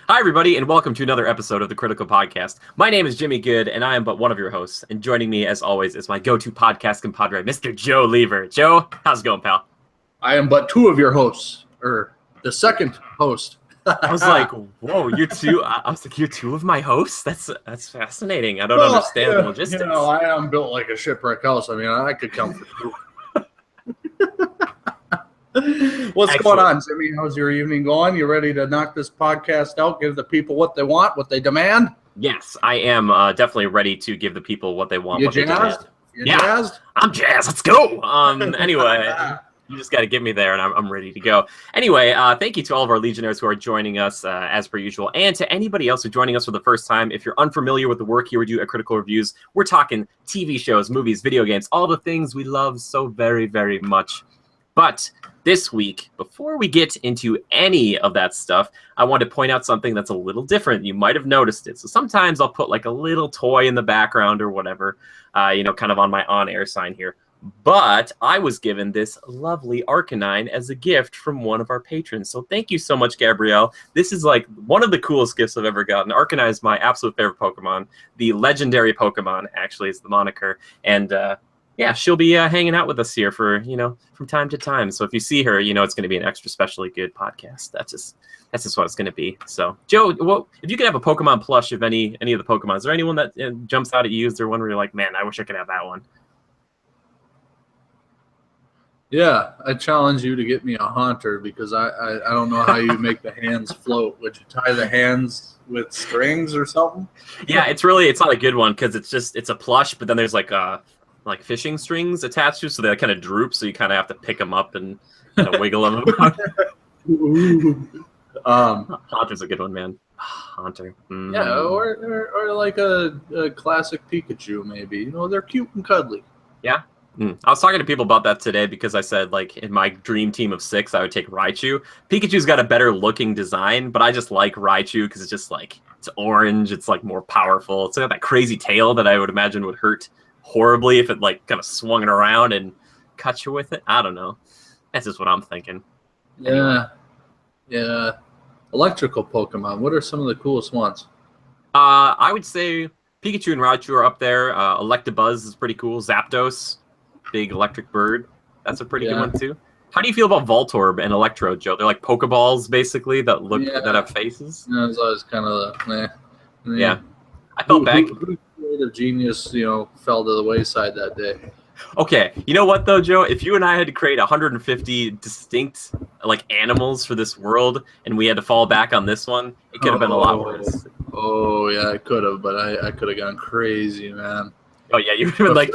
Hi, everybody, and welcome to another episode of the Critical Podcast. My name is Jimmy Good, and I am but one of your hosts. And joining me, as always, is my go-to podcast compadre, Mr. Joe Lever. Joe, how's it going, pal? I am but two of your hosts, or the second host. I was like, whoa, you're two. I was like, you're two of my hosts? That's fascinating. I don't understand the logistics. You know, I am built like a shipwreck house. I mean, I could count for two. What's going on, Jimmy? How's your evening going? You ready to knock this podcast out, give the people what they want, what they demand? Yes, I am definitely ready to give the people what they want. You what jazzed? They demand. You jazzed? I'm jazzed. Let's go. Anyway, you just got to get me there, and I'm ready to go. Anyway, thank you to all of our Legionnaires who are joining us as per usual, and to anybody else who's joining us for the first time. If you're unfamiliar with the work here we do at Critical Reviews, we're talking TV shows, movies, video games, all the things we love so very, very much. But this week, before we get into any of that stuff, I want to point out something that's a little different. You might have noticed it. So sometimes I'll put like a little toy in the background or whatever, kind of on my on-air sign here. But I was given this lovely Arcanine as a gift from one of our patrons. So thank you so much, Gabrielle. This is like one of the coolest gifts I've ever gotten. Arcanine is my absolute favorite Pokemon. The legendary Pokemon, actually, is the moniker. And yeah, she'll be hanging out with us here for, from time to time. So if you see her, it's going to be an extra specially good podcast. That's just what it's going to be. So, Joe, if you could have a Pokemon plush of any of the Pokemon, is there anyone that jumps out at you? Is there one where you're like, man, I wish I could have that one? Yeah, I challenge you to get me a Haunter because I don't know how you make the hands float. Would you tie the hands with strings or something? Yeah, it's not a good one because it's a plush, but then there's like fishing strings attached to, so they kind of droop, so you kind of have to pick them up and wiggle them about. Haunter's a good one, man. Haunter. Yeah, or like a classic Pikachu, maybe. They're cute and cuddly. Yeah. I was talking to people about that today because I said, like, in my dream team of 6, I would take Raichu. Pikachu's got a better looking design, but I just like Raichu because it's just like, it's orange, it's like more powerful. It's got that crazy tail that I would imagine would hurt horribly if it like kind of swung it around and cut you with it. I don't know. That's just what I'm thinking. Yeah. Yeah. Electrical Pokemon. What are some of the coolest ones? I would say Pikachu and Raichu are up there. Electabuzz is pretty cool. Zapdos, big electric bird. That's a pretty good one too. How do you feel about Voltorb and Electrode, Joe? They're like Pokeballs basically that that have faces. Yeah, it's always kind of yeah. I felt bad. Creative genius, fell to the wayside that day. Okay, you know what though, Joe? If you and I had to create 150 distinct like animals for this world, and we had to fall back on this one, it could have been a lot worse. Oh yeah, it could have, but I could have gone crazy, man. Oh yeah, you would have been like,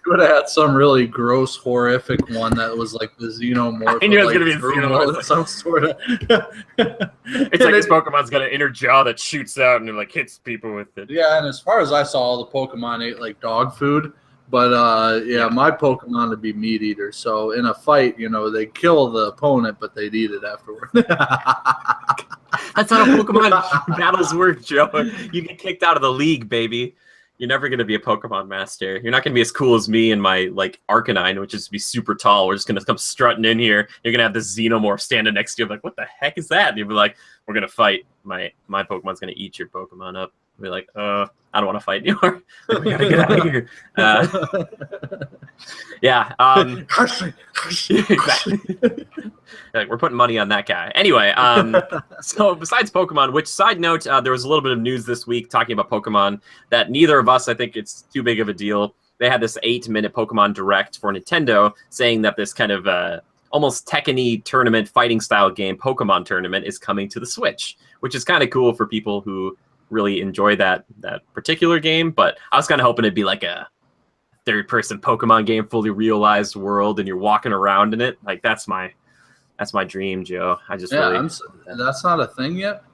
you would have had some really gross, horrific one that was like the Xenomorph. I knew it was going to be a Xenomorph. Some sort of. It's like this Pokemon's got an inner jaw that shoots out and it like hits people with it. Yeah, and as far as I saw, all the Pokemon ate like dog food. But my Pokemon would be meat eaters. So in a fight, they kill the opponent, but they'd eat it afterward. That's how Pokemon battles work, Joe. You get kicked out of the league, baby. You're never going to be a Pokemon master. You're not going to be as cool as me and my like Arcanine, which is to be super tall. We're just going to come strutting in here. You're going to have this Xenomorph standing next to you. I'm like, what the heck is that? And you'll be like, we're going to fight. My Pokemon's going to eat your Pokemon up. I'll be like, I don't want to fight anymore. We got to get out of here. Yeah. Exactly. Like, we're putting money on that guy. Anyway, so besides Pokemon, which side note, there was a little bit of news this week talking about Pokemon that neither of us, I think it's too big of a deal. They had this 8-minute Pokemon Direct for Nintendo saying that this kind of almost Tekken-y tournament fighting style game, Pokemon Tournament, is coming to the Switch, which is kind of cool for people who really enjoy that particular game. But I was kind of hoping it'd be like a third-person Pokemon game, fully realized world, and you're walking around in it. Like that's my dream, Joe. I just that's not a thing yet.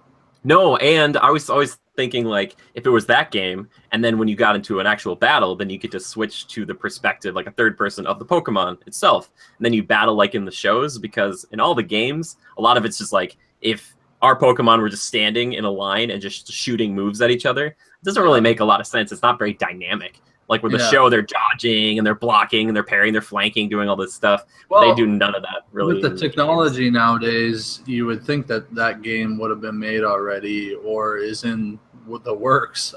No, and I was always thinking like if it was that game, and then when you got into an actual battle, then you could just switch to the perspective, like a third person of the Pokemon itself, and then you battle like in the shows. Because in all the games, a lot of it's just like if our Pokemon were just standing in a line and just shooting moves at each other, it doesn't really make a lot of sense. It's not very dynamic. Like with the Yeah. show, they're dodging and they're blocking and they're parrying, they're flanking, doing all this stuff. Well, they do none of that really. With the technology nowadays, you would think that that game would have been made already or is in the works.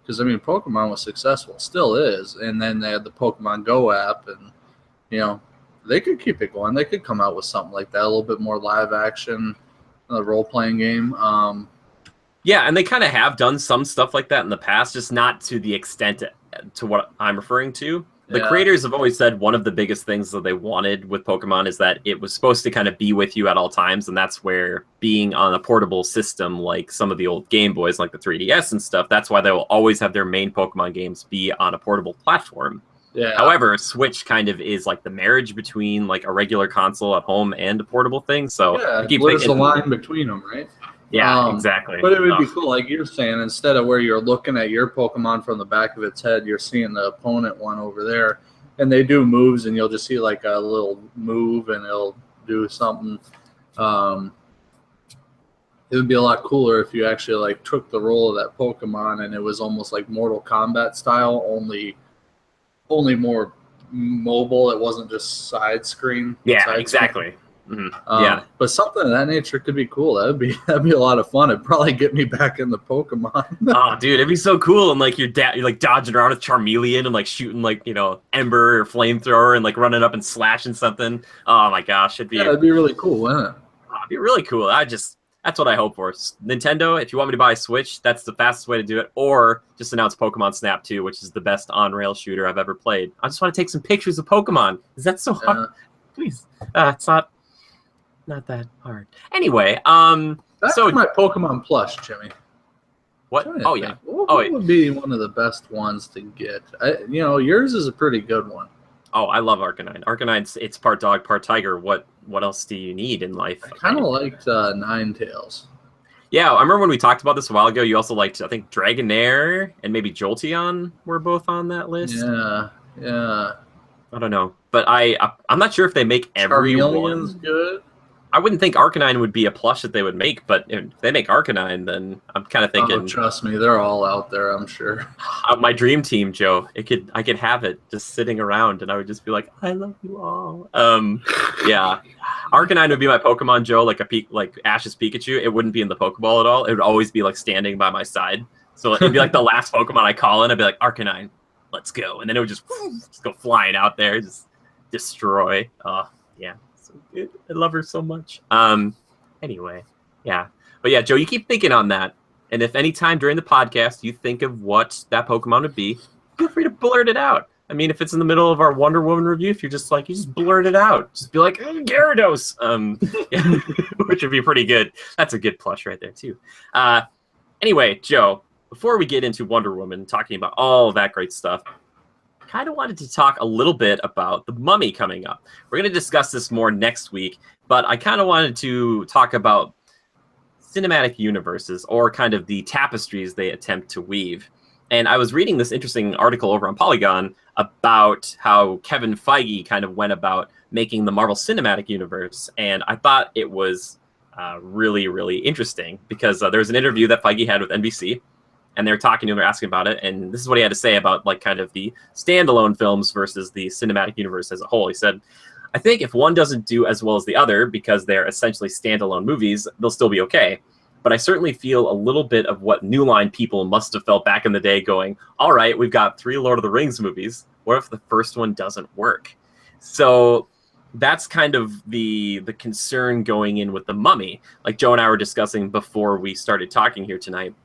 Because I mean, Pokemon was successful, still is, and then they had the Pokemon Go app, and you know, they could keep it going. They could come out with something like that, a little bit more live action, role playing game. Yeah, and they kind of have done some stuff like that in the past, just not to the extent to what I'm referring to. The creators have always said one of the biggest things that they wanted with Pokemon is that it was supposed to kind of be with you at all times, and that's where being on a portable system like some of the old Game Boys, like the 3DS and stuff, that's why they will always have their main Pokemon games be on a portable platform. Yeah. However, Switch kind of is like the marriage between like a regular console at home and a portable thing. So I keep blurs thinking, the line between them, right? Yeah, exactly. But it would be cool, like you're saying, instead of where you're looking at your Pokemon from the back of its head, you're seeing the opponent one over there, and they do moves, and you'll just see like a little move, and it'll do something. It would be a lot cooler if you actually like took the role of that Pokemon, and it was almost like Mortal Kombat style, only more mobile. It wasn't just side screen. Yeah, exactly. Mm-hmm. But something of that nature could be cool. That'd be a lot of fun. It'd probably get me back in the Pokemon. Oh, dude, it'd be so cool. And like you're like dodging around with Charmeleon and like shooting like Ember or Flamethrower and like running up and slashing something. Oh my gosh, it'd be really cool, wouldn't it? It'd be really cool. That's what I hope for. Nintendo, if you want me to buy a Switch, that's the fastest way to do it. Or just announce Pokemon Snap 2, which is the best on-rail shooter I've ever played. I just want to take some pictures of Pokemon. Is that so hard? Please. It's not that hard. Anyway, that's my Pokemon plush, Jimmy. What? Oh yeah. What would be one of the best ones to get? Yours is a pretty good one. Oh, I love Arcanine. Arcanine's it's part dog, part tiger. What else do you need in life? I kind of liked Ninetales. Yeah, I remember when we talked about this a while ago. You also liked, I think, Dragonair and maybe Jolteon were both on that list. Yeah. I don't know, but I'm not sure if they make every Charmeleon's good. I wouldn't think Arcanine would be a plush that they would make, but if they make Arcanine, then I'm kind of thinking. Oh, trust me, they're all out there, I'm sure. My dream team, Joe. I could have it just sitting around, and I would just be like, I love you all. Yeah, Arcanine would be my Pokemon, Joe, like Ash's Pikachu. It wouldn't be in the Pokeball at all. It would always be like standing by my side. So it'd be like the last Pokemon I call in. I'd be like, Arcanine, let's go, and then it would just go flying out there, just destroy. Yeah. Good. I love her so much. Anyway, yeah. But yeah, Joe, you keep thinking on that. And if any time during the podcast you think of what that Pokemon would be, feel free to blurt it out. I mean, if it's in the middle of our Wonder Woman review, if you're just like, you just blurt it out. Just be like, Gyarados. Yeah, which would be pretty good. That's a good plush right there, too. Anyway, Joe, before we get into Wonder Woman, talking about all of that great stuff, kind of wanted to talk a little bit about The Mummy coming up. We're going to discuss this more next week, but I kind of wanted to talk about cinematic universes, or kind of the tapestries they attempt to weave. And I was reading this interesting article over on Polygon about how Kevin Feige kind of went about making the Marvel Cinematic Universe, and I thought it was really, really interesting, because there was an interview that Feige had with NBC, and they were talking to him, they're asking about it, and this is what he had to say about like kind of the standalone films versus the cinematic universe as a whole. He said, I think if one doesn't do as well as the other, because they're essentially standalone movies, they'll still be okay. But I certainly feel a little bit of what New Line people must have felt back in the day, going, all right, we've got 3 Lord of the Rings movies. What if the first one doesn't work? So that's kind of the concern going in with The Mummy. Like Joe and I were discussing before we started talking here tonight.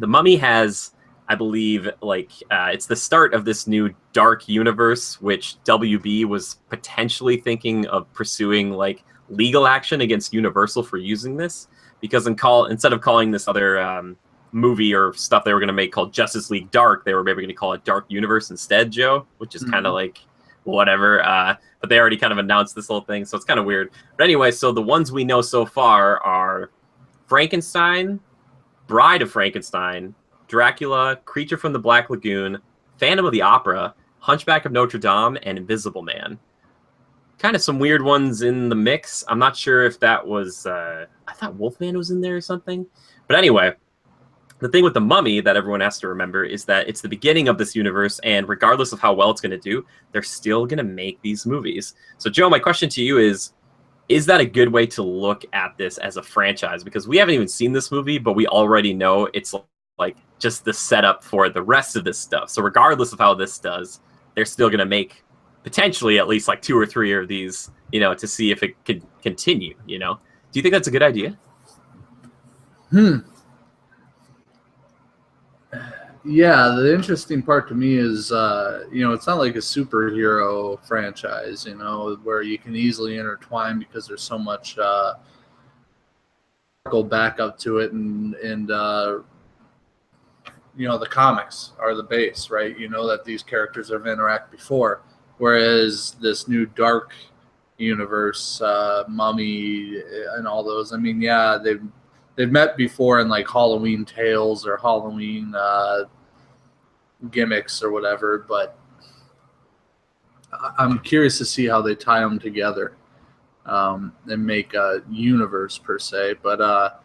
The Mummy has, I believe, it's the start of this new dark universe, which WB was potentially thinking of pursuing like legal action against Universal for using this, because instead of calling this other movie or stuff they were going to make called Justice League Dark, they were maybe going to call it Dark Universe instead, Joe, which is kind of like whatever. But they already kind of announced this whole thing, so it's kind of weird. But anyway, so the ones we know so far are Frankenstein, Bride of Frankenstein, Dracula, Creature from the Black Lagoon, Phantom of the Opera, Hunchback of Notre Dame, and Invisible Man. Kind of some weird ones in the mix. I'm not sure if that was... I thought Wolfman was in there or something. But anyway, The thing with the Mummy that everyone has to remember is that it's the beginning of this universe, and regardless of how well it's going to do, they're still going to make these movies. So, Joe, my question to you is that a good way to look at this as a franchise? Because we haven't even seen this movie, but we already know it's like just the setup for the rest of this stuff. So regardless of how this does, they're still going to make potentially at least like 2 or 3 of these, to see if it could continue, Do you think that's a good idea? Yeah, the interesting part to me is, it's not like a superhero franchise, where you can easily intertwine because there's so much go back up to it, and the comics are the base, right? You know that these characters have interacted before, whereas this new dark universe, Mummy, and all those. I mean, yeah, they've met before in like Halloween Tales or Halloween gimmicks or whatever, but I'm curious to see how they tie them together and make a universe per se. But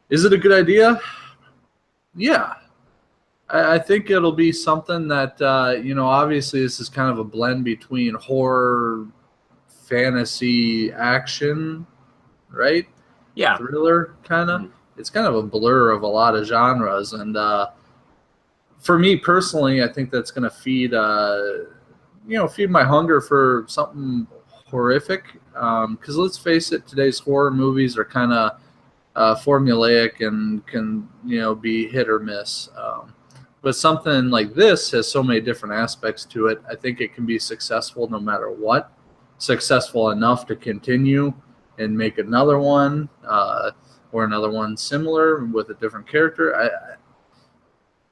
is it a good idea? Yeah, I think it'll be something that obviously this is kind of a blend between horror, fantasy, action, right? Yeah. Thriller kind of. It's kind of a blur of a lot of genres, and for me personally, I think that's going to feed my hunger for something horrific. Because let's face it, today's horror movies are kind of formulaic and can be hit or miss. But something like this has so many different aspects to it. I think it can be successful no matter what. Successful enough to continue and make another one, or another one similar with a different character.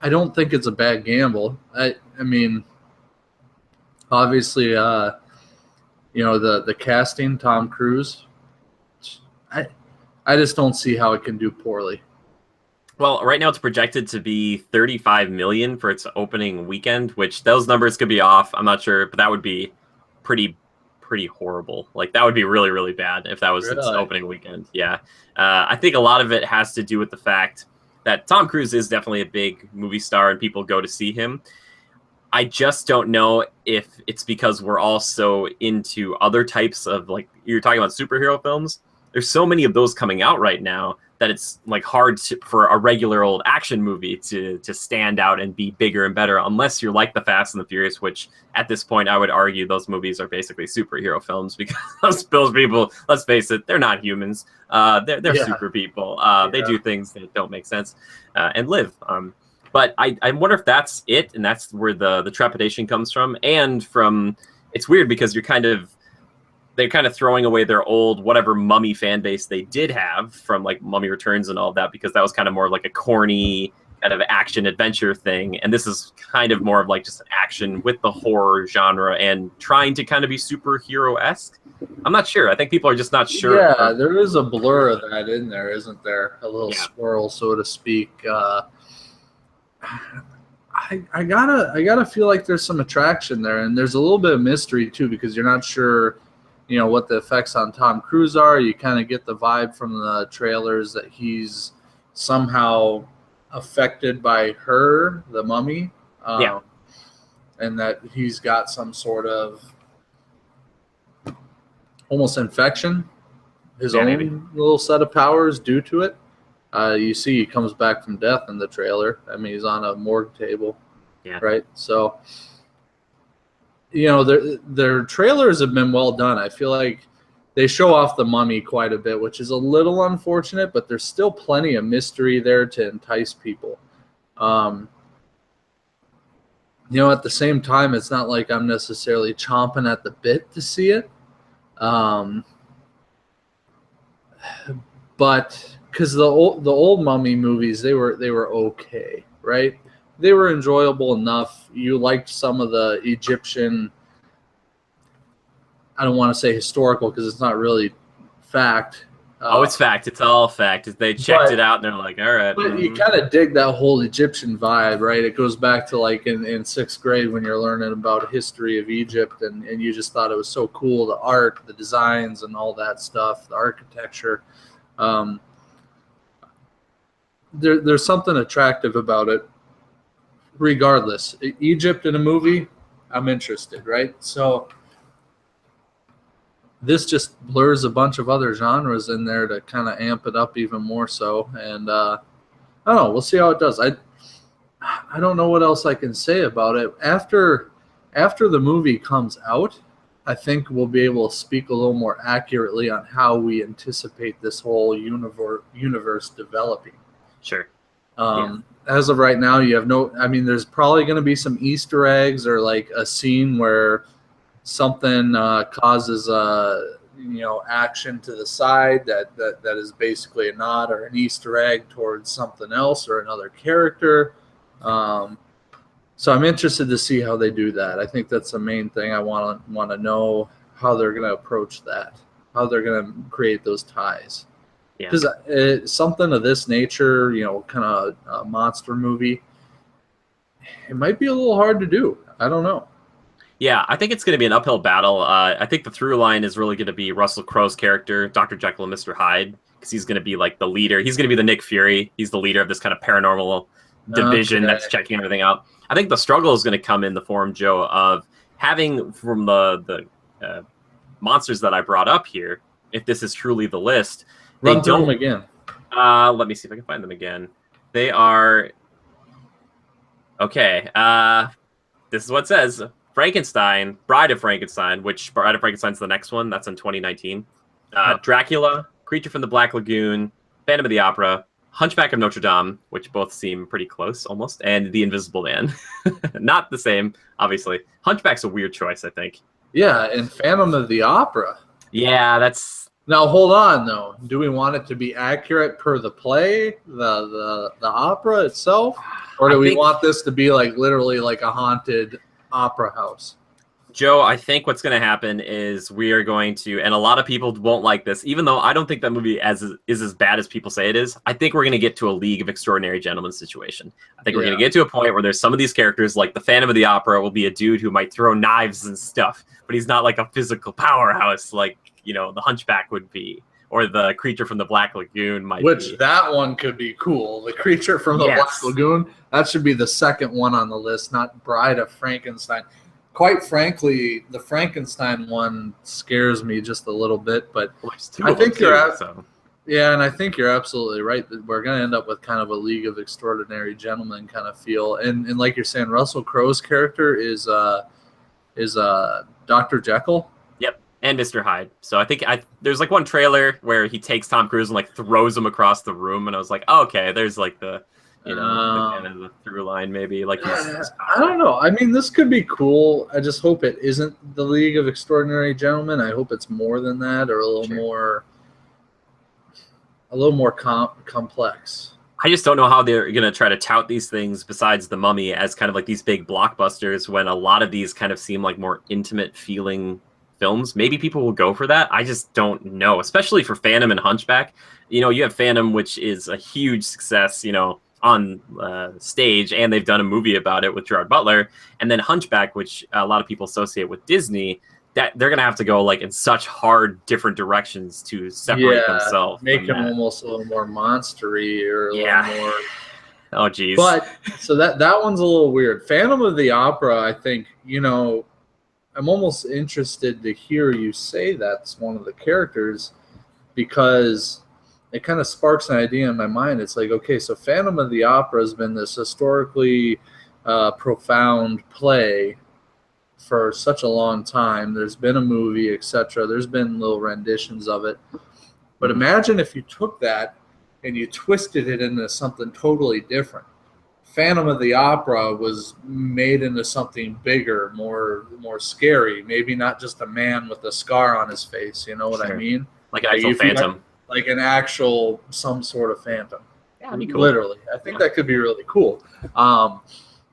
I don't think it's a bad gamble. I mean, obviously, the casting, Tom Cruise. I just don't see how it can do poorly. Well, right now it's projected to be 35 million for its opening weekend, which those numbers could be off. I'm not sure, but that would be pretty horrible. Like that would be really, really bad if that was its opening weekend. Yeah. I think a lot of it has to do with the fact that Tom Cruise is definitely a big movie star and people go to see him. I just don't know if it's because we're all so into other types of, like you're talking about superhero films. There's so many of those coming out right now that it's like hard for a regular old action movie to stand out and be bigger and better, unless you're like the Fast and the Furious, which at this point I would argue those movies are basically superhero films because those people, let's face it, they're not humans. They're super people. They do things that don't make sense and live. But I wonder if that's it, and that's where the trepidation comes from. And from, it's weird because they're kind of throwing away their old whatever Mummy fan base they did have from like Mummy Returns and all that, because that was kind of more like a corny kind of action adventure thing. And this is kind of more of like just an action with the horror genre and trying to kind of be superhero-esque. I'm not sure. I think people are just not sure. Yeah, there is a blur of that in there, isn't there? A little swirl, so to speak. I gotta feel like there's some attraction there, and there's a little bit of mystery too, because you're not sure what the effects on Tom Cruise are. You kind of get the vibe from the trailers that he's somehow affected by her, the mummy, and that he's got some sort of almost infection, his own little set of powers due to it. You see he comes back from death in the trailer. I mean, he's on a morgue table, right? So their trailers have been well done. I feel like they show off the mummy quite a bit, which is a little unfortunate, but there's still plenty of mystery there to entice people. At the same time, it's not like I'm necessarily chomping at the bit to see it. But because the old Mummy movies, they were okay, right? They were enjoyable enough. You liked some of the Egyptian, I don't want to say historical because it's not really fact. It's fact. It's all fact. They checked it out and they're like, all right. But you kind of dig that whole Egyptian vibe, right? It goes back to like in 6th grade when you're learning about history of Egypt, and you just thought it was so cool, the art, the designs, and all that stuff, the architecture. there's something attractive about it. Regardless, Egypt in a movie, I'm interested, right? So this just blurs a bunch of other genres in there to kind of amp it up even more so. And I don't know. We'll see how it does. I don't know what else I can say about it. After the movie comes out, I think we'll be able to speak a little more accurately on how we anticipate this whole universe developing. Sure. As of right now, you have no. I mean, there's probably going to be some Easter eggs or like a scene where something causes action to the side that is basically a nod or an Easter egg towards something else or another character. So I'm interested to see how they do that. I think that's the main thing. I want to know how they're going to approach that, how they're going to create those ties. Because something of this nature, kind of a monster movie, it might be a little hard to do. I don't know. Yeah, I think it's going to be an uphill battle. I think the through line is really going to be Russell Crowe's character, Dr. Jekyll and Mr. Hyde, because he's going to be like the leader. He's going to be the Nick Fury. He's the leader of this kind of paranormal division that's checking everything out. I think the struggle is going to come in the form, Joe, of having from the monsters that I brought up here, if this is truly the list. Run through them again. Let me see if I can find them again. They are... Okay. This is what it says. Frankenstein, Bride of Frankenstein, which Bride of Frankenstein's the next one. That's in 2019. Dracula, Creature from the Black Lagoon, Phantom of the Opera, Hunchback of Notre Dame, which both seem pretty close almost, and The Invisible Man. Not the same, obviously. Hunchback's a weird choice, I think. Yeah, and Phantom of the Opera. Yeah, that's... Now, hold on, though. Do we want it to be accurate per the play, the opera itself? Or do we want this to be like literally like a haunted opera house? Joe, I think what's going to happen is we are going to, and a lot of people won't like this, even though I don't think that movie is as bad as people say it is. I think we're going to get to a League of Extraordinary Gentlemen situation. I think we're going to get to a point where there's some of these characters, like the Phantom of the Opera will be a dude who might throw knives and stuff, but he's not like a physical powerhouse like, the Hunchback would be, or the Creature from the Black Lagoon might be. Which that one could be cool. The Creature from the Black Lagoon, that should be the second one on the list, not Bride of Frankenstein. Quite frankly, the Frankenstein one scares me just a little bit, but I think and I think you're absolutely right that we're going to end up with kind of a League of Extraordinary Gentlemen kind of feel. And like you're saying, Russell Crowe's character is Dr. Jekyll. Yep, and Mr. Hyde. So I think there's like one trailer where he takes Tom Cruise and like throws him across the room, and I was like, oh, okay, there's like the the through line maybe. Like I don't know. I mean, this could be cool. I just hope it isn't the League of Extraordinary Gentlemen. I hope it's more than that, or a little more complex. I just don't know how they're going to try to tout these things besides The Mummy as kind of like these big blockbusters when a lot of these kind of seem like more intimate feeling films. Maybe people will go for that. I just don't know, especially for Phantom and Hunchback. You have Phantom, which is a huge success, on stage, and they've done a movie about it with Gerard Butler. And then Hunchback, which a lot of people associate with Disney, that they're going to have to go like in such hard different directions to separate themselves. Make him almost a little more monstery or a little more. Oh, geez. But so that one's a little weird. Phantom of the Opera, I think, I'm almost interested to hear you say that's one of the characters, because it kind of sparks an idea in my mind. It's like, okay, so Phantom of the Opera has been this historically profound play for such a long time. There's been a movie, etc. There's been little renditions of it. But imagine if you took that and you twisted it into something totally different. Phantom of the Opera was made into something bigger, more scary. Maybe not just a man with a scar on his face. You know what I mean? Like an actual phantom. Like an actual some sort of phantom. Yeah, that'd be cool. Literally. I think that could be really cool.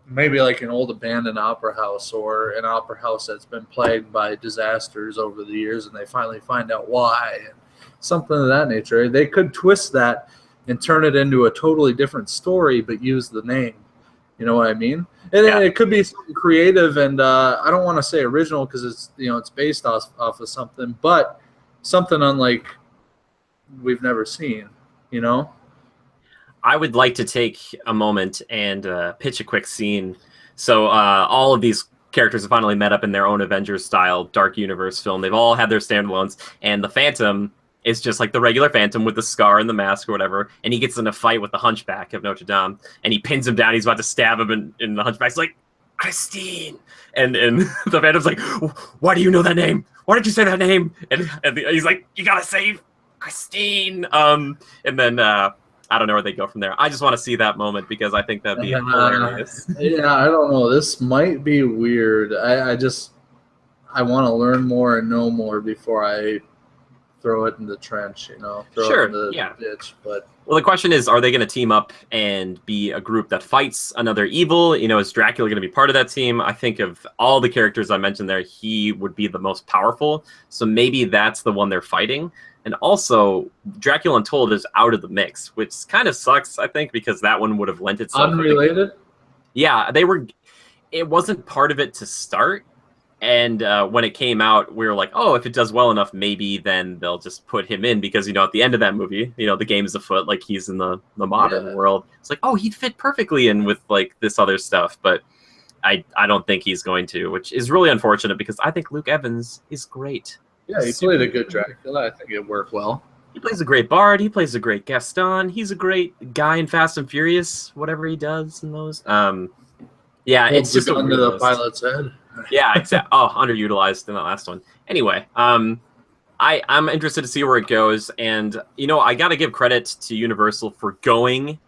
Maybe like an old abandoned opera house, or an opera house that's been plagued by disasters over the years, and they finally find out why, and something of that nature. They could twist that and turn it into a totally different story, but use the name. You know what I mean? And it could be something creative, and I don't want to say original because it's based off of something, but something unlike we've never seen. I would like to take a moment and pitch a quick scene. So all of these characters have finally met up in their own Avengers-style Dark Universe film. They've all had their standalones, and the Phantom is just like the regular Phantom with the scar and the mask or whatever, and he gets in a fight with the Hunchback of Notre Dame, and he pins him down. He's about to stab him, and the Hunchback's like, Christine! And the Phantom's like, why do you know that name? Why did you say that name? And he's like, you gotta save Christine! And then... I don't know where they go from there. I just want to see that moment because I think that'd be hilarious. Yeah, I don't know. This might be weird. I want to learn more and know more before I throw it in the trench, you know, throw it in the ditch. But well, the question is, are they going to team up and be a group that fights another evil? You know, is Dracula going to be part of that team? I think of all the characters I mentioned there, he would be the most powerful. So maybe that's the one they're fighting. And also, Dracula Untold is out of the mix, which kind of sucks, I think, because that one would have lent itself. Unrelated? Yeah, they were. It wasn't part of it to start. And when it came out, we were like, oh, if it does well enough, maybe then they'll just put him in. Because, you know, at the end of that movie, you know, the game is afoot, like he's in the modern world. It's like, oh, he'd fit perfectly in with, like, this other stuff. But I don't think he's going to, which is really unfortunate because I think Luke Evans is great. Yeah, he played a good Dracula. I think it worked well. He plays a great Bard. He plays a great Gaston. He's a great guy in Fast and Furious, whatever he does in those. Yeah, it's just under the pilot's head. Yeah, exactly. Oh, underutilized in that last one. Anyway, I'm interested to see where it goes, and you know, I got to give credit to Universal for going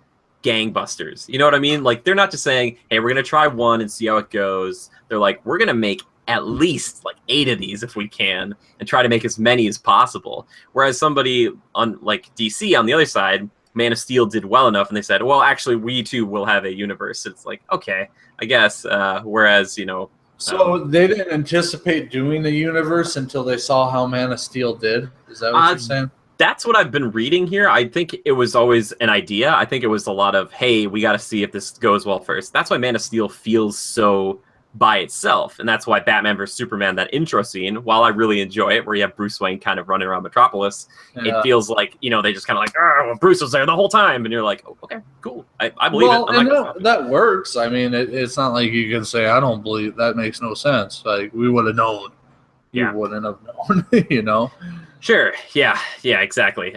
gangbusters. You know what I mean? Like they're not just saying, "Hey, we're gonna try one and see how it goes." They're like, "We're gonna make at least like 8 of these if we can, and try to make as many as possible." Whereas somebody on like DC on the other side, Man of Steel did well enough, and they said, "Well, actually, we too will have a universe." It's like, okay, I guess. Whereas, you know. So they didn't anticipate doing the universe until they saw how Man of Steel did? Is that what you're saying? That's what I've been reading here. I think it was always an idea. I think it was a lot of, hey, we got to see if this goes well first. That's why Man of Steel feels so by itself. And that's why Batman vs. Superman, that intro scene, while I really enjoy it, where you have Bruce Wayne kind of running around Metropolis, it feels like, you know, they just kind of like, oh, well, Bruce was there the whole time. And you're like, oh, okay, cool. I believe it. And that works. I mean, it's not like you can say, I don't believe that makes no sense. Like, we would have known. You wouldn't have known, you know? Sure. Yeah, exactly.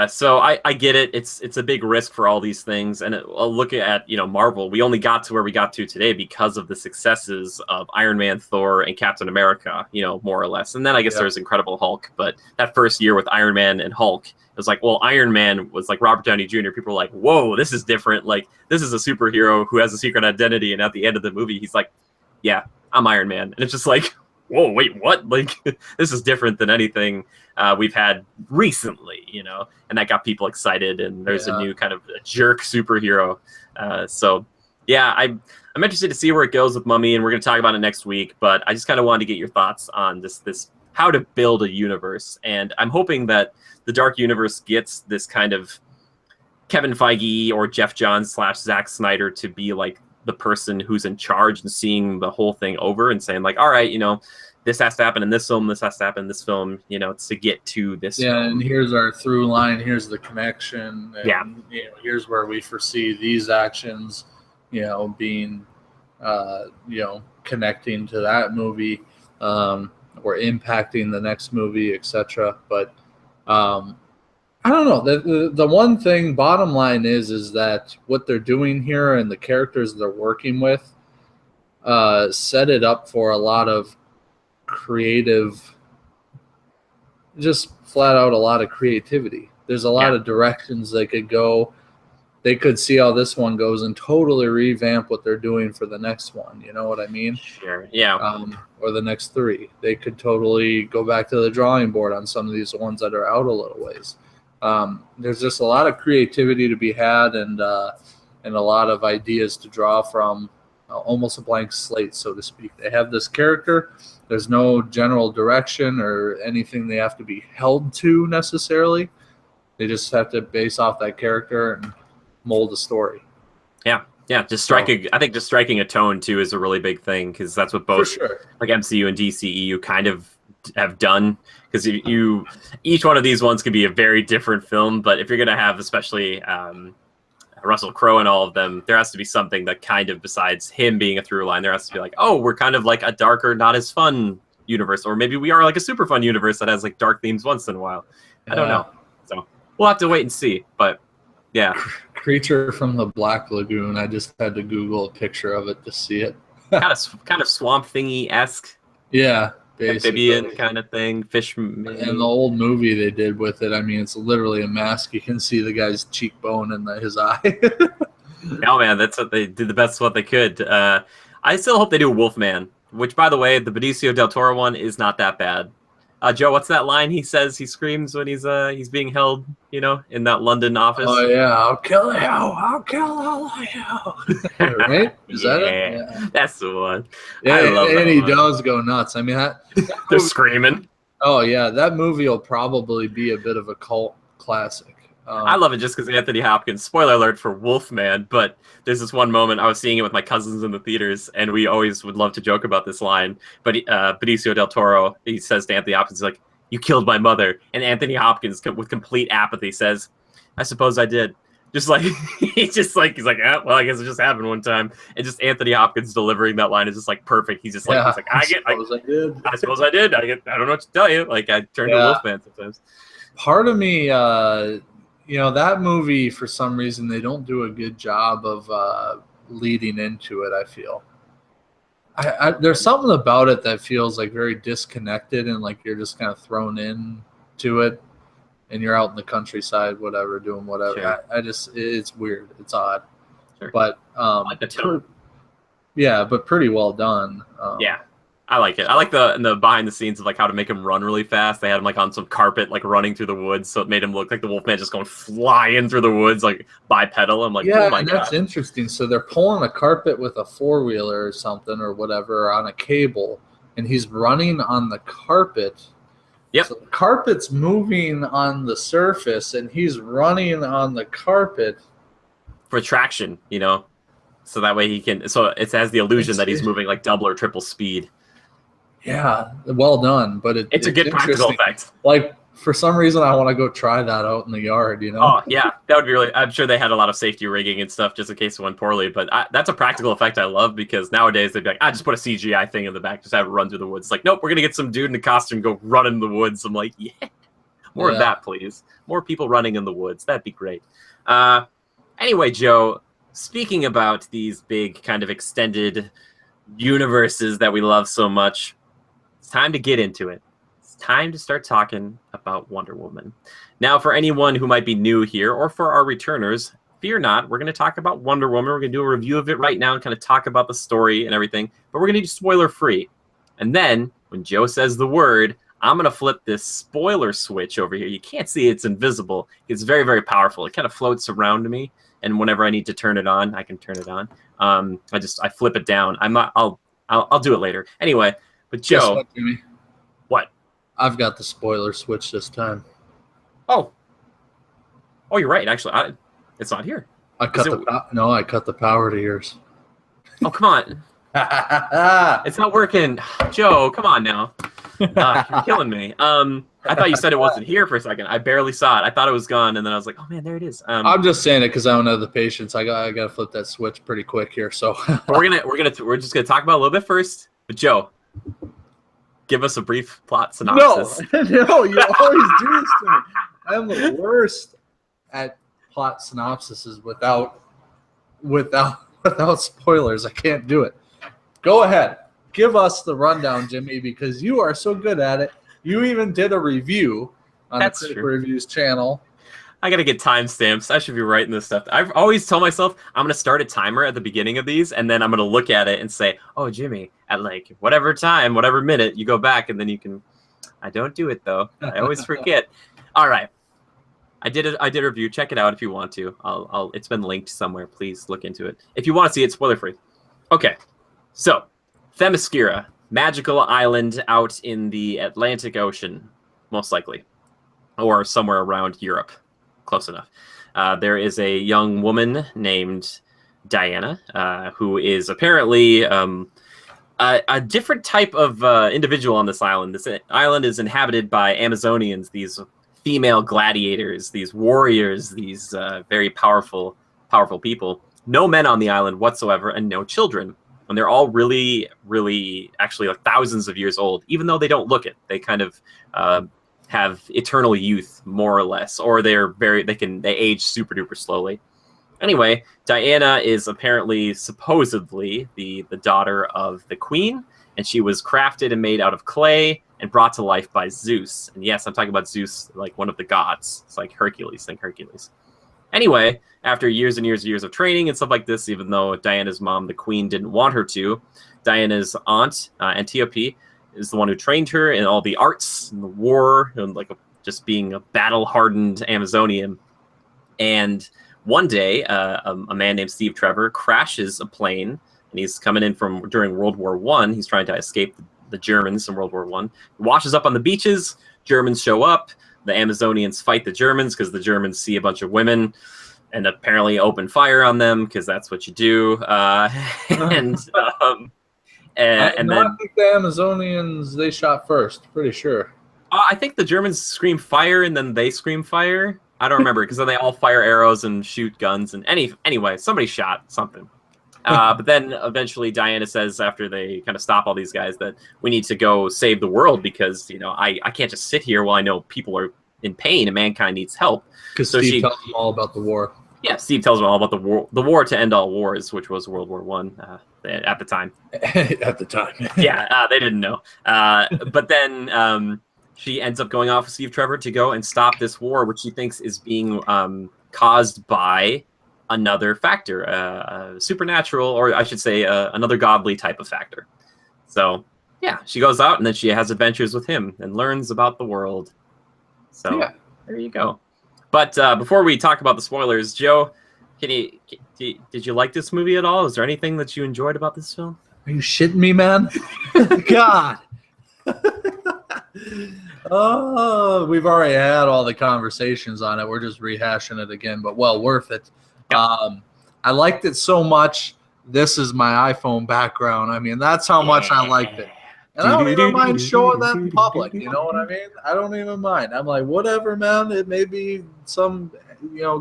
So I get it. It's a big risk for all these things. And I'll look at, you know, Marvel. We only got to where we got to today because of the successes of Iron Man, Thor, and Captain America, you know, more or less. And then I guess there's Incredible Hulk. But that first year with Iron Man and Hulk, it was like, well, Iron Man was like Robert Downey Jr. People were like, whoa, this is different. Like, this is a superhero who has a secret identity. And at the end of the movie, he's like, yeah, I'm Iron Man. And it's just like, whoa, wait, what? Like, this is different than anything we've had recently, you know? And that got people excited, and there's a new kind of jerk superhero. So, yeah, I'm interested to see where it goes with Mummy, and we're going to talk about it next week, but I just kind of wanted to get your thoughts on this how to build a universe. And I'm hoping that the Dark Universe gets this kind of Kevin Feige or Jeff Johns / Zack Snyder to be like the person who's in charge and seeing the whole thing over and saying like, all right, you know, this has to happen in this film, this has to happen in this film, you know, to get to this film. And here's our through line, here's the connection, and you know, here's where we foresee these actions, you know, being you know, connecting to that movie, or impacting the next movie, etc. But I don't know. The one thing, bottom line is that what they're doing here and the characters they're working with set it up for a lot of creative, just flat out a lot of creativity. There's a lot of directions they could go. They could see how this one goes and totally revamp what they're doing for the next one. You know what I mean? Sure. Yeah. Or the next 3. They could totally go back to the drawing board on some of these ones that are out a little ways. There's just a lot of creativity to be had, and a lot of ideas to draw from, almost a blank slate, so to speak. They have this character. There's no general direction or anything they have to be held to necessarily. They just have to base off that character and mold a story. Yeah. Just striking a tone too is a really big thing, because that's what both like MCU and DCEU kind of have done. Because each one of these ones could be a very different film, but if you're gonna have especially Russell Crowe and all of them, there has to be something that kind of, besides him being a through line, there has to be like, oh, we're kind of like a darker, not as fun universe, or maybe we are like a super fun universe that has like dark themes once in a while. I don't know. So we'll have to wait and see. But yeah. Creature from the Black Lagoon. I just had to Google a picture of it to see it. kind of Swamp Thingy-esque. Yeah, basically. Amphibian kind of thing. Fish. And the old movie they did with it, I mean, it's literally a mask. You can see the guy's cheekbone and his eye. No, man, that's what they did the best what they could. I still hope they do Wolfman, which, by the way, the Benicio del Toro one is not that bad. Joe, what's that line he says? He screams when he's being held, in that London office. Oh yeah, I'll kill you! I'll kill all of you! Right? Is that it? Yeah, that's the one. Yeah, I love and that he one. does go nuts. I mean, They're screaming. Oh yeah, that movie will probably be a bit of a cult classic. I love it just because Anthony Hopkins, spoiler alert for Wolfman, but there's this one moment, I was seeing it with my cousins in the theaters, and we always would love to joke about this line, but Benicio del Toro, he says to Anthony Hopkins, like, you killed my mother, and Anthony Hopkins, with complete apathy, says, I suppose I did. Just like, he's like, well, I guess it just happened one time, and just Anthony Hopkins delivering that line is just like perft. He's just like, I suppose I did. I don't know what to tell you. Like, I turn to Wolfman sometimes. Part of me, that movie, for some reason, they don't do a good job of leading into it, I feel. There's something about it that feels like very disconnected and like you're just kind of thrown in to it and you're out in the countryside, whatever, doing whatever. Sure. It's weird. It's odd. Sure. But like the tone. But pretty well done. Yeah. I like it. I like the behind the scenes of like how to make him run really fast. They had him like on some carpet, like running through the woods, so it made him look like the Wolfman just going flying through the woods, like bipedal. I'm like, oh my God. That's interesting. So they're pulling a carpet with a 4-wheeler or something or whatever on a cable, and he's running on the carpet. Yep. So the carpet's moving on the surface, and he's running on the carpet for traction, so that way he can. So it has the illusion that he's moving like double or triple speed. Yeah, well done, but it's a good practical effect. Like, for some reason, I want to go try that out in the yard, Oh, yeah, that would be really... I'm sure they had a lot of safety rigging and stuff just in case it went poorly, but that's a practical effect I love because nowadays they'd be like, just put a CGI thing in the back, just have it run through the woods. It's like, nope, we're going to get some dude in a costume go run in the woods. I'm like, more of that, please. More people running in the woods. That'd be great. Anyway, Joe, speaking about these big kind of extended universes that we love so much, it's time to get into it. It's time to start talking about Wonder Woman. Now, for anyone who might be new here, or for our returners, fear not. We're going to talk about Wonder Woman. We're going to do a review of it right now and kind of talk about the story and everything. But we're going to do spoiler-free. And then, when Joe says the word, I'm going to flip this spoiler switch over here. You can't see it's invisible. It's very, very powerful. It kind of floats around me. And whenever I need to turn it on, I can turn it on. I flip it down. I'll do it later. Anyway. But Joe, guess what, Jimmy? What? I've got the spoiler switch this time. Oh, you're right. Actually, it's not here. I cut the power to yours. Oh, come on! It's not working, Joe. Come on now. You're killing me. I thought you said it wasn't here for a second. I barely saw it. I thought it was gone, and then I was like, oh man, there it is. I'm just saying it because I don't have the patience. I got to flip that switch pretty quick here. So we're just gonna talk about it a little bit first. But Joe, give us a brief plot synopsis. No, you always do this to me. I am the worst at plot synopsises without spoilers. I can't do it. Go ahead. Give us the rundown, Jimmy, because you are so good at it. You even did a review on the Critical Reviews channel. I gotta get timestamps. I should be writing this stuff. I've always told myself I'm gonna start a timer at the beginning of these, and then I'm gonna look at it and say, "Oh, Jimmy, at like whatever time, whatever minute, you go back, and then you can." I don't do it though. I always forget. All right, I did a review. Check it out if you want to. It's been linked somewhere. Please look into it if you want to see it spoiler free. Okay, so Themyscira, magical island out in the Atlantic Ocean, most likely, or somewhere around Europe. Close enough. There is a young woman named Diana who is apparently a different type of individual on this island. This island is inhabited by Amazonians, these female gladiators, these warriors, these very powerful powerful people. No men on the island whatsoever, and no children. And they're all really, really, actually, like thousands of years old, even though they don't look it. They kind of have eternal youth, more or less, or they age super duper slowly. Anyway, Diana is apparently, supposedly, the daughter of the queen, and she was crafted and made out of clay and brought to life by Zeus. And yes, I'm talking about Zeus, like one of the gods. It's like Hercules, think Hercules. Anyway, after years and years and years of training and stuff like this, even though Diana's mom, the queen, didn't want her to, Diana's aunt, Antiope, is the one who trained her in all the arts and the war, and like just being a battle-hardened Amazonian. And one day, a man named Steve Trevor crashes a plane, and he's coming in from during World War I. He's trying to escape the Germans in World War I. He washes up on the beaches. Germans show up. The Amazonians fight the Germans because the Germans see a bunch of women and apparently open fire on them because that's what you do. And then I think the Amazonians, they shot first, pretty sure. I think the Germans scream fire and then they scream fire. I don't remember because then they all fire arrows and shoot guns. And anyway, somebody shot something. But then eventually Diana says, after they kind of stop all these guys, that we need to go save the world because, I can't just sit here while I know people are in pain and mankind needs help. Because Steve tells them all about the war. Yeah, Steve tells them all about the war to end all wars, which was World War I at the time. At the time. Yeah, they didn't know. But then she ends up going off with Steve Trevor to go and stop this war, which she thinks is being caused by another factor, supernatural, or I should say another godly type of factor. So, yeah, she goes out and then she has adventures with him and learns about the world. So, yeah. There you go. But before we talk about the spoilers, Joe, did you like this movie at all? Is there anything that you enjoyed about this film? Are you shitting me, man? God. Oh, we've already had all the conversations on it. We're just rehashing it again, but well worth it. Yep. I liked it so much. This is my iPhone background. I mean, that's how much I liked it. And I don't even mind showing that in public. You know what I mean? I don't even mind. I'm like, whatever, man. It may be some,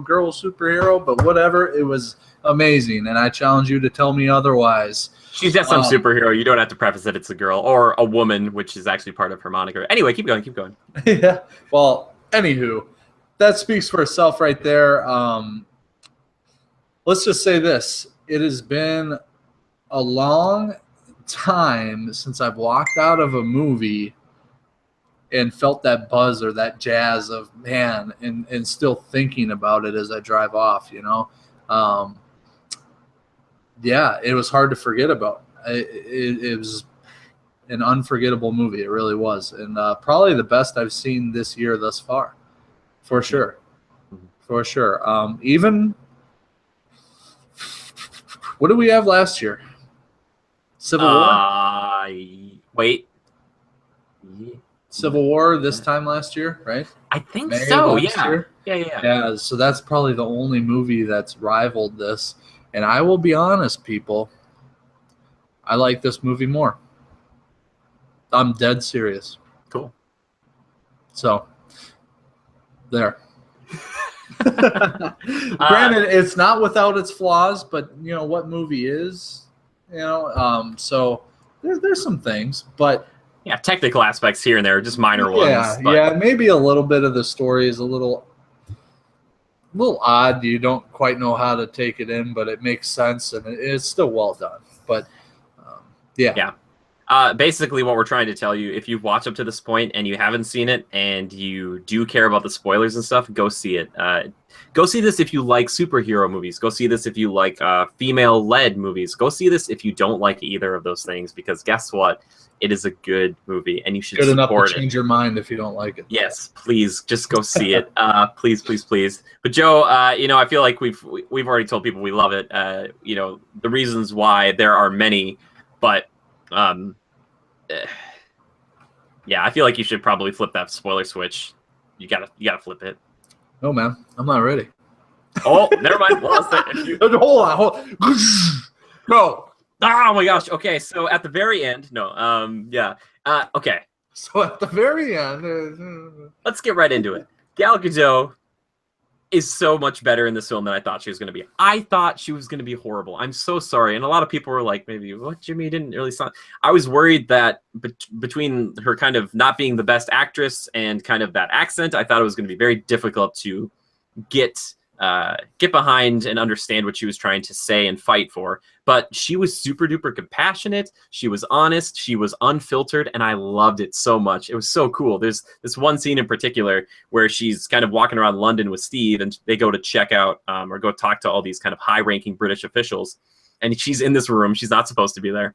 girl superhero, but whatever. It was amazing. And I challenge you to tell me otherwise. She's just some superhero. You don't have to preface that it's a girl or a woman, which is actually part of her moniker. Anyway, keep going. Yeah. Well, anywho, that speaks for itself right there. Let's just say this. It has been a long time since I've walked out of a movie and felt that buzz or that jazz of, man, and still thinking about it as I drive off, Yeah, it was hard to forget about. It was an unforgettable movie. It really was. And probably the best I've seen this year thus far, for sure. For sure. Even, what did we have last year? Civil War? Wait. Civil War this time last year, right? I think so, yeah. Yeah, so that's probably the only movie that's rivaled this. And I will be honest, people, I like this movie more. I'm dead serious. Cool. So, there. Granted, it's not without its flaws, but what movie is? So there's some things, but yeah, technical aspects here and there, just minor ones. But yeah, maybe a little bit of the story is a little odd. You don't quite know how to take it in, but it makes sense and it's still well done. But yeah. Basically, what we're trying to tell you, if you've watched up to this point and you haven't seen it and you do care about the spoilers and stuff, go see it. Go see this if you like superhero movies. Go see this if you like female-led movies. Go see this if you don't like either of those things, because guess what? It is a good movie, and you should support it. Good enough to it. Change your mind if you don't like it. Yes, please, just go see it. Please, please, please. But Joe, I feel like we've already told people we love it. The reasons why, there are many, but yeah, I feel like you should probably flip that spoiler switch. You gotta flip it. No, man, I'm not ready. Oh, never mind. Well, hold on. No. Oh my gosh. Okay, so at the very end, okay. So at the very end, let's get right into it. Gal Gadot is so much better in this film than I thought she was going to be. I thought she was going to be horrible. I'm so sorry. And a lot of people were like, maybe, what, Jimmy didn't really sound... I was worried that between her kind of not being the best actress and kind of that accent, I thought it was going to be very difficult to get behind and understand what she was trying to say and fight for. But she was super duper compassionate. She was honest. She was unfiltered, and I loved it so much. It was so cool. There's this one scene in particular where she's kind of walking around London with Steve, and they go to check out or go talk to all these kind of high-ranking British officials, and she's in this room. She's not supposed to be there.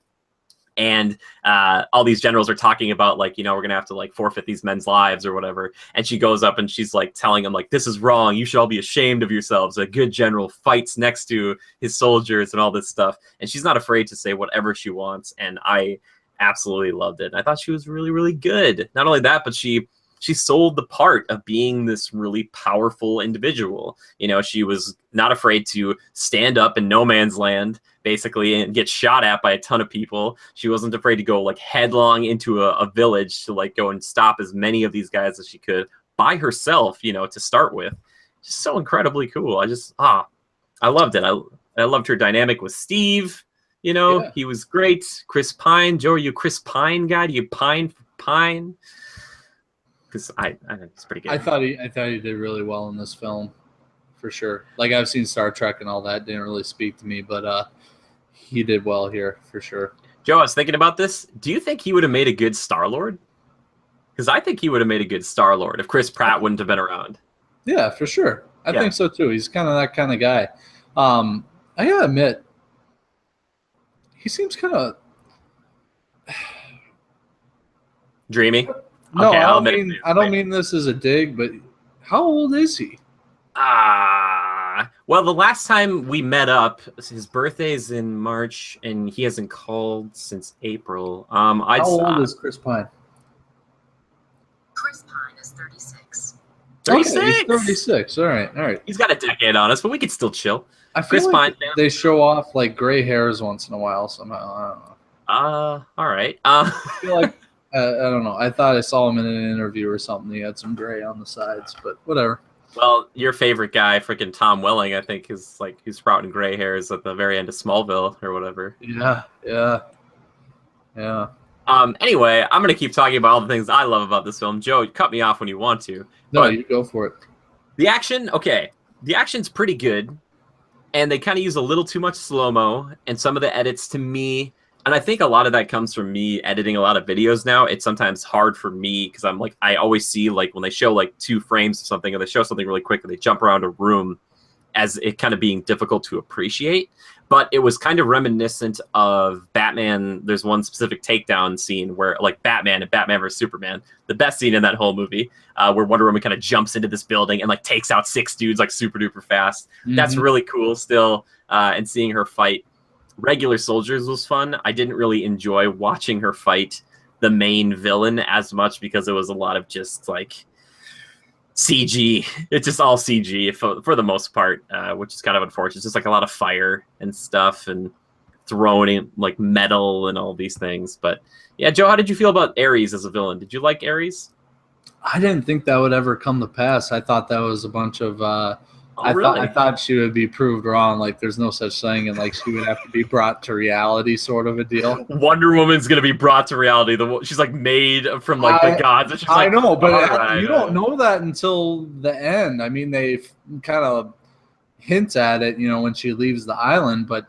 And all these generals are talking about, like, you know, we're gonna have to like forfeit these men's lives or whatever. And she goes up and she's like telling them, like, this is wrong. You should all be ashamed of yourselves. A good general fights next to his soldiers and all this stuff. And she's not afraid to say whatever she wants. And I absolutely loved it. I thought she was really, really good. Not only that, but she sold the part of being this really powerful individual. You know, she was not afraid to stand up in no man's land, basically, and get shot at by a ton of people. She wasn't afraid to go like headlong into a village to like go and stop as many of these guys as she could by herself, you know, to start with. Just so incredibly cool. I loved it. I loved her dynamic with Steve. You know, He was great. Chris Pine. Joe, are you a Chris Pine guy? Do you pine for Pine? Because I think it's pretty good. I thought he did really well in this film, for sure. Like, I've seen Star Trek and all that, didn't really speak to me, but he did well here, for sure. Joe, I was thinking about this. Do you think he would have made a good Star-Lord? Because I think he would have made a good Star-Lord if Chris Pratt wouldn't have been around. Yeah, for sure. I think so too. He's kind of that kind of guy. I gotta admit, he seems kind of dreamy. No, okay, I don't mean this as a dig, but how old is he? Well, the last time we met up, his birthday's in March, and he hasn't called since April. How old is Chris Pine? Chris Pine is 36. 36? Okay, he's 36. All right. He's got a decade on us, but we could still chill. I feel like they show off like gray hairs once in a while somehow. I don't know. All right. I feel like I don't know. I thought I saw him in an interview or something. He had some gray on the sides, but whatever. Well, your favorite guy, freaking Tom Welling, I think, is like he's sprouting gray hairs at the very end of Smallville or whatever. Yeah. Anyway, I'm gonna keep talking about all the things I love about this film. Joe, cut me off when you want to. No, you go for it. The action, okay. The action's pretty good, and they kind of use a little too much slow-mo, and some of the edits to me. And I think a lot of that comes from me editing a lot of videos now. It's sometimes hard for me because I'm like, I always see like when they show like 2 frames of something or they show something really quick and they jump around a room as it kind of being difficult to appreciate. But it was kind of reminiscent of Batman. There's one specific takedown scene where like Batman and Batman vs. Superman, the best scene in that whole movie, where Wonder Woman kind of jumps into this building and like takes out 6 dudes like super duper fast. Mm-hmm. That's really cool still. And seeing her fight regular soldiers was fun. I didn't really enjoy watching her fight the main villain as much because it was a lot of just like CG. It's just all CG for the most part, which is kind of unfortunate. It's just like a lot of fire and stuff and throwing in like metal and all these things. But yeah, Joe, how did you feel about Ares as a villain? Did you like Ares? I didn't think that would ever come to pass. I thought that was a bunch of I thought she would be proved wrong. Like there's no such thing, and like she would have to be brought to reality, sort of a deal. Wonder Woman's gonna be brought to reality. She's like made from like the gods. And she's I know, but you don't know that until the end. I mean, they kind of hint at it, you know, when she leaves the island, but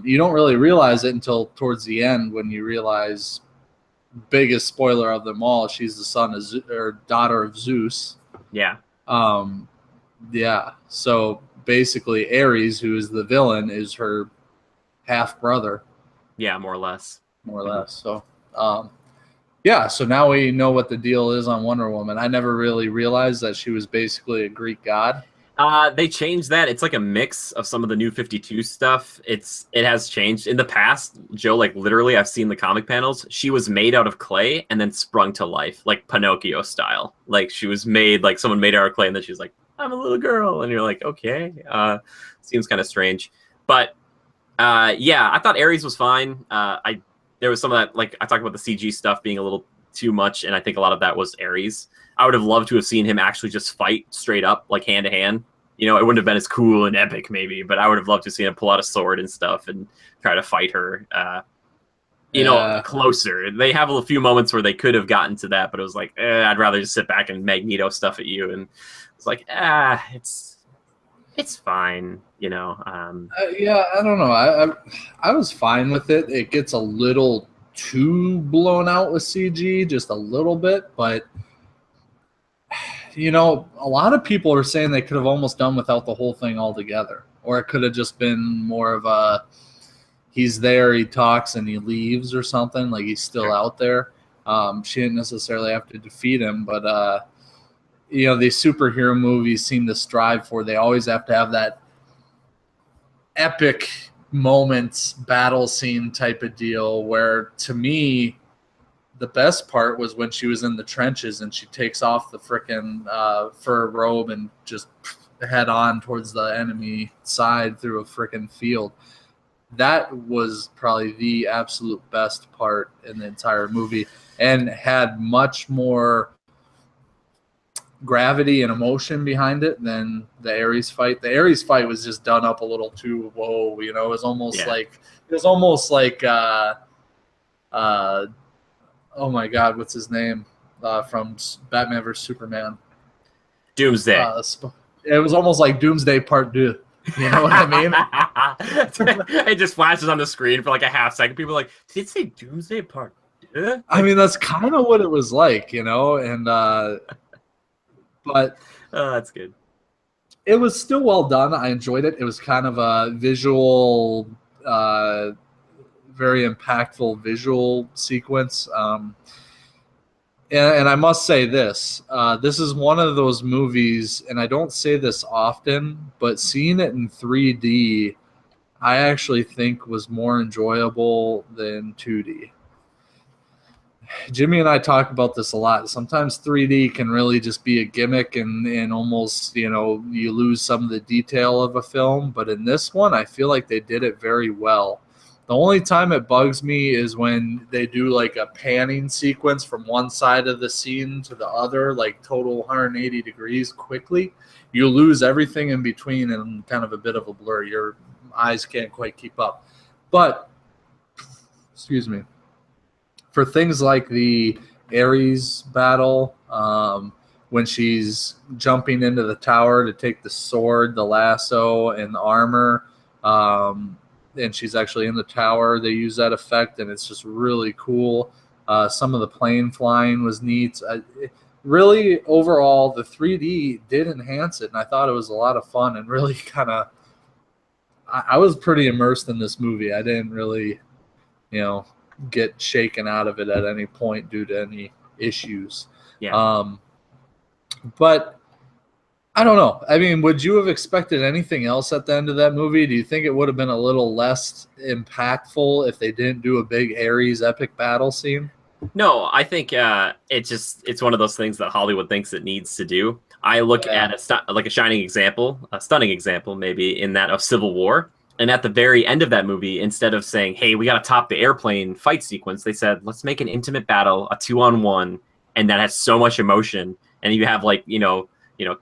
you don't really realize it until towards the end when you realize. Biggest spoiler of them all, she's the son of or daughter of Zeus. Yeah. Yeah. So basically, Ares, who is the villain, is her half brother. Yeah, more or less. More or less. So, yeah. So now we know what the deal is on Wonder Woman. I never really realized that she was basically a Greek god. They changed that. It's like a mix of some of the new 52 stuff. It has changed. In the past, Joe, like literally I've seen the comic panels. She was made out of clay and then sprung to life, like Pinocchio style. Like she was made, like someone made her out of clay and then she's like, I'm a little girl. And you're like, okay. Seems kind of strange. But yeah, I thought Ares was fine. There was some of that, like I talked about the CG stuff being a little too much, and I think a lot of that was Ares. I would have loved to have seen him actually just fight straight up, like hand to hand. You know, it wouldn't have been as cool and epic, maybe, but I would have loved to see him pull out a sword and stuff and try to fight her. You know, closer. They have a few moments where they could have gotten to that, but it was like, I'd rather just sit back and Magneto stuff at you. And it's like, it's fine, you know. Yeah, I don't know. I was fine with it. It gets a little too blown out with CG, just a little bit, but you know, a lot of people are saying they could have almost done without the whole thing altogether, or it could have just been more of a he's there, he talks, and he leaves or something, like he's still out there. She didn't necessarily have to defeat him, but you know, these superhero movies seem to strive for, they always have to have that epic moments, battle scene type of deal, where to me, the best part was when she was in the trenches and she takes off the frickin' fur robe and just head on towards the enemy side through a frickin' field. That was probably the absolute best part in the entire movie and had much more gravity and emotion behind it than the Ares fight. The Ares fight was just done up a little too whoa, you know, it was almost like oh my God, what's his name from Batman vs Superman? Doomsday. It was almost like Doomsday Part 2. You know what I mean? It just flashes on the screen for like a half second. People are like, did it say Doomsday Part 2? I mean, that's kind of what it was like, you know, and but that's good. It was still well done. I enjoyed it. It was kind of a visual, very impactful visual sequence. And I must say this. This is one of those movies, and I don't say this often, but seeing it in 3D, I actually think was more enjoyable than 2D. Jimmy and I talk about this a lot. Sometimes 3D can really just be a gimmick and almost, you know, you lose some of the detail of a film. But in this one, I feel like they did it very well. The only time it bugs me is when they do like a panning sequence from one side of the scene to the other, like total 180 degrees quickly. You lose everything in between and kind of a bit of a blur. Your eyes can't quite keep up. But, excuse me, for things like the Ares battle, when she's jumping into the tower to take the sword, the lasso, and the armor, and she's actually in the tower, they use that effect, and it's just really cool. Some of the plane flying was neat. Really, overall, the 3D did enhance it, and I thought it was a lot of fun and really kind of – I was pretty immersed in this movie. I didn't really, you know, get shaken out of it at any point due to any issues. Yeah. But I don't know. I mean, would you have expected anything else at the end of that movie? Do you think it would have been a little less impactful if they didn't do a big Ares epic battle scene? No, I think it's one of those things that Hollywood thinks it needs to do. I look at a shining example, a stunning example maybe, in that of Civil War. And at the very end of that movie, instead of saying, hey, we got to top the airplane fight sequence, they said, let's make an intimate battle, a 2-on-1, and that has so much emotion. And you have like, you know,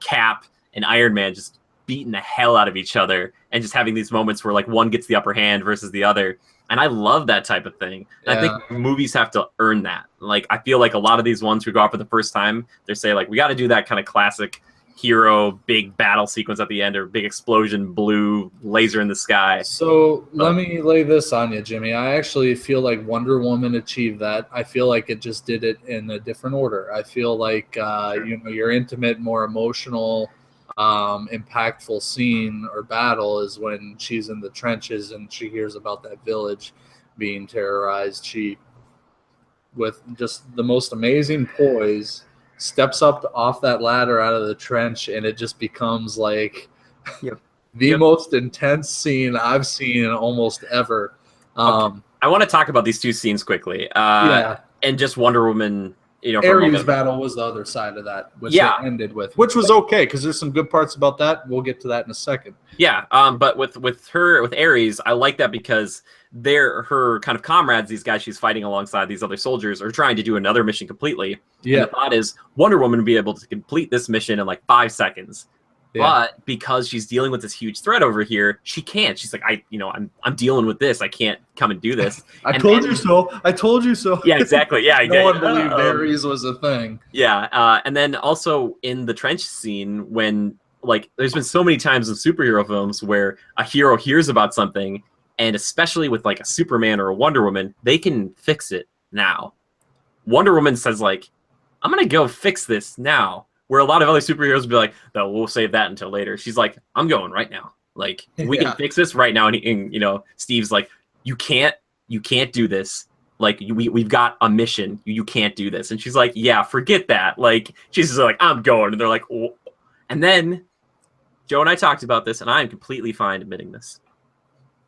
Cap and Iron Man just beating the hell out of each other and just having these moments where like one gets the upper hand versus the other. And I love that type of thing. And I think movies have to earn that. Like, I feel like a lot of these ones who go out for the first time, they say like, we got to do that kind of classic hero big battle sequence at the end, or big explosion, blue laser in the sky. So let me lay this on you, Jimmy. I actually feel like Wonder Woman achieved that. I feel like it just did it in a different order. I feel like you know, your intimate, more emotional, impactful scene or battle is when she's in the trenches and she hears about that village being terrorized. She, with just the most amazing poise, steps up off that ladder out of the trench, and it just becomes like the most intense scene I've seen almost ever. Okay. I want to talk about these two scenes quickly. And just Wonder Woman, you know, Ares battle was the other side of that, which it ended with, which was okay because there's some good parts about that. We'll get to that in a second. Yeah, but with Ares, I like that because her kind of comrades, these guys she's fighting alongside, these other soldiers, are trying to do another mission completely. Yeah. And the thought is Wonder Woman would be able to complete this mission in like 5 seconds. Yeah. But because she's dealing with this huge threat over here, she can't. She's like, I'm dealing with this. I can't come and do this. I told you so. I told you so. Yeah, exactly. Yeah, no one believed Ares was a thing. Yeah, and then also in the trench scene, when like there's been so many times in superhero films where a hero hears about something, and especially with like a Superman or a Wonder Woman, they can fix it now. Wonder Woman says like, I'm gonna go fix this now. Where a lot of other superheroes would be like, no, we'll save that until later. She's like, I'm going right now. Like, we can fix this right now. And you know, Steve's like, you can't do this. Like, we've got a mission. You can't do this. And she's like, yeah, forget that. Like, she's just like, I'm going. And they're like, oh. And then Joe and I talked about this, and I am completely fine admitting this.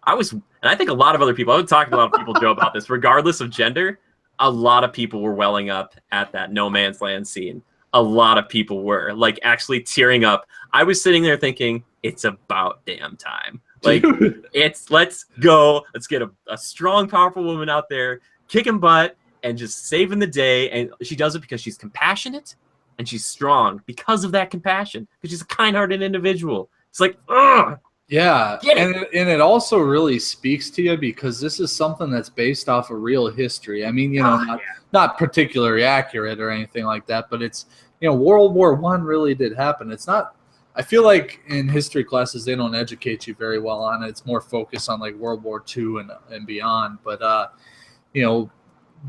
And I think a lot of other people, I would talk to a lot of people, Joe, about this, regardless of gender. A lot of people were welling up at that No Man's Land scene. A lot of people were like actually tearing up. I was sitting there thinking, it's about damn time. Like, let's go. Let's get a strong, powerful woman out there, kicking butt and just saving the day. And she does it because she's compassionate and she's strong because of that compassion, because she's a kind-hearted individual. It's like, ugh. Yeah, and it also really speaks to you because this is something that's based off of real history. I mean, you know, not particularly accurate or anything like that, but it's, you know, World War I really did happen. It's not, I feel like in history classes, they don't educate you very well on it. It's more focused on like World War II and beyond. But, you know,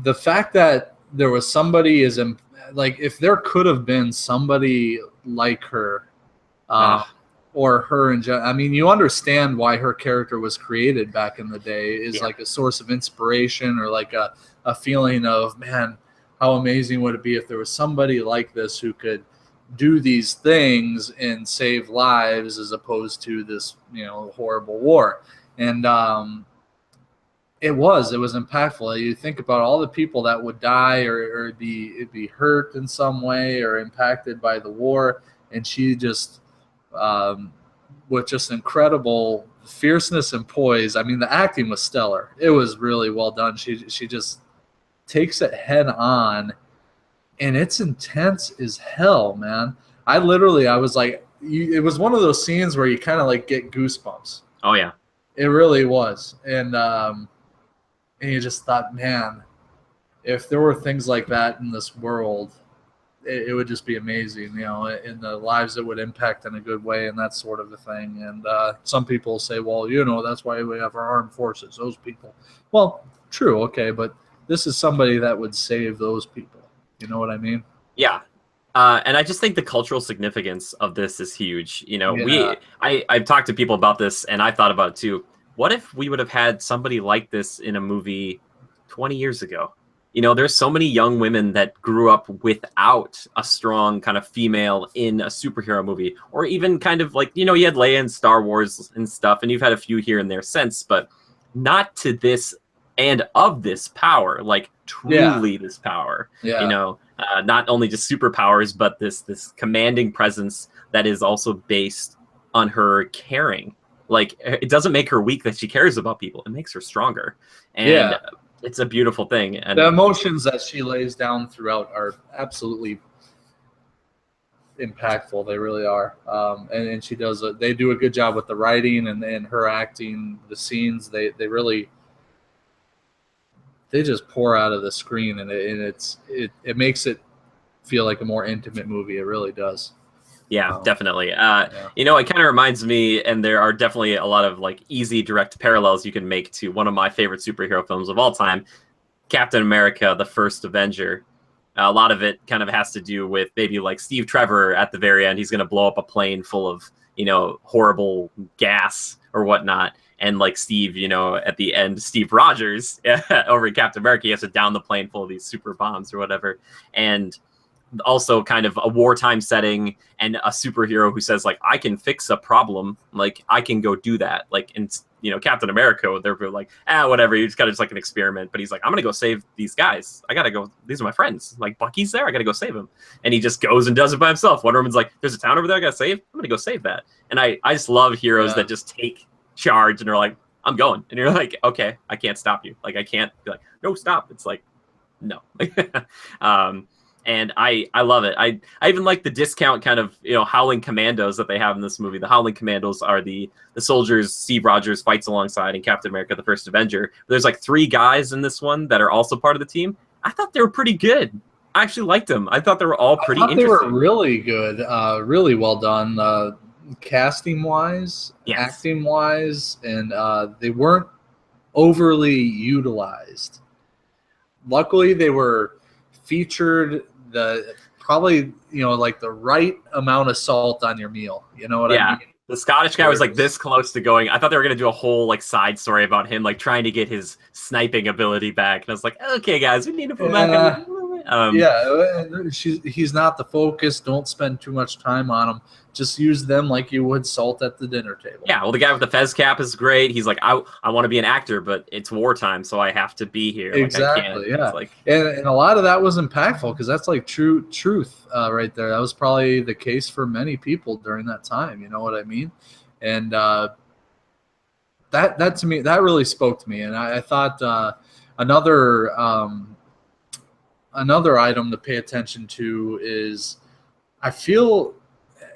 the fact that there was somebody like if there could have been somebody like her, or her in general. I mean, you understand why her character was created back in the day is like a source of inspiration or like a feeling of, man, how amazing would it be if there was somebody like this who could do these things and save lives as opposed to this, you know, horrible war. And it was impactful. You think about all the people that would die or be hurt in some way or impacted by the war, and she just with just incredible fierceness and poise. I mean, the acting was stellar. It was really well done. She just takes it head on, and it's intense as hell, man. I was like, it was one of those scenes where you kind of like get goosebumps. Oh yeah, it really was. And you just thought, man, if there were things like that in this world, it would just be amazing, you know, in the lives it would impact in a good way and that sort of a thing. And some people say, well, you know, that's why we have our armed forces, those people. Well, true, okay, but this is somebody that would save those people. You know what I mean? Yeah. And I just think the cultural significance of this is huge. You know, I've talked to people about this, and I've thought about it too. What if we would have had somebody like this in a movie 20 years ago? You know, there's so many young women that grew up without a strong kind of female in a superhero movie, or even kind of like, you know, you had Leia in Star Wars and stuff, and you've had a few here and there since, but not to this and of this power, like truly this power. You know, not only just superpowers, but this commanding presence that is also based on her caring. Like, it doesn't make her weak that she cares about people. It makes her stronger. And it's a beautiful thing. And the emotions that she lays down throughout are absolutely impactful. They really are. And she does they do a good job with the writing and her acting, the scenes. They really, they just pour out of the screen, and it makes it feel like a more intimate movie. It really does. Yeah, definitely. You know, it kind of reminds me, and there are definitely a lot of like easy direct parallels you can make to one of my favorite superhero films of all time, Captain America, The First Avenger. A lot of it kind of has to do with maybe like Steve Trevor at the very end. He's going to blow up a plane full of, you know, horrible gas or whatnot. And like Steve, you know, at the end, Steve Rogers over in Captain America, he has to down the plane full of these super bombs or whatever. And also kind of a wartime setting and a superhero who says like, I can fix a problem. Like, I can go do that. Like, in, you know, Captain America, they're like, whatever. He's kind of just like an experiment, but he's like, I'm going to go save these guys. I got to go. These are my friends. Like, Bucky's there. I got to go save him. And he just goes and does it by himself. Wonder Woman's like, there's a town over there I got to save. I'm going to go save that. And I just love heroes that just take charge and are like, I'm going. And you're like, okay, I can't stop you. Like, I can't be like, no, stop. It's like, no. And I love it. I even like the discount kind of, Howling Commandos that they have in this movie. The Howling Commandos are the soldiers Steve Rogers fights alongside in Captain America: The First Avenger. There's like 3 guys in this one that are also part of the team. I thought they were pretty good. I actually liked them. I thought they were all pretty interesting. They were really good, really well done, casting wise, acting wise, and they weren't overly utilized. Luckily, they were featured probably like the right amount of salt on your meal. You know what I mean? The Scottish guy was like this close to going. I thought they were going to do a whole like side story about him like trying to get his sniping ability back. And I was like, okay, guys, we need to put back in. He's not the focus. Don't spend too much time on him. Just use them like you would salt at the dinner table. Yeah, well, the guy with the fez cap is great. He's like, I want to be an actor, but it's wartime, so I have to be here. Exactly, yeah. And a lot of that was impactful because that's like truth right there. That was probably the case for many people during that time. You know what I mean? And that to me, that really spoke to me. And I thought another item to pay attention to is I feel –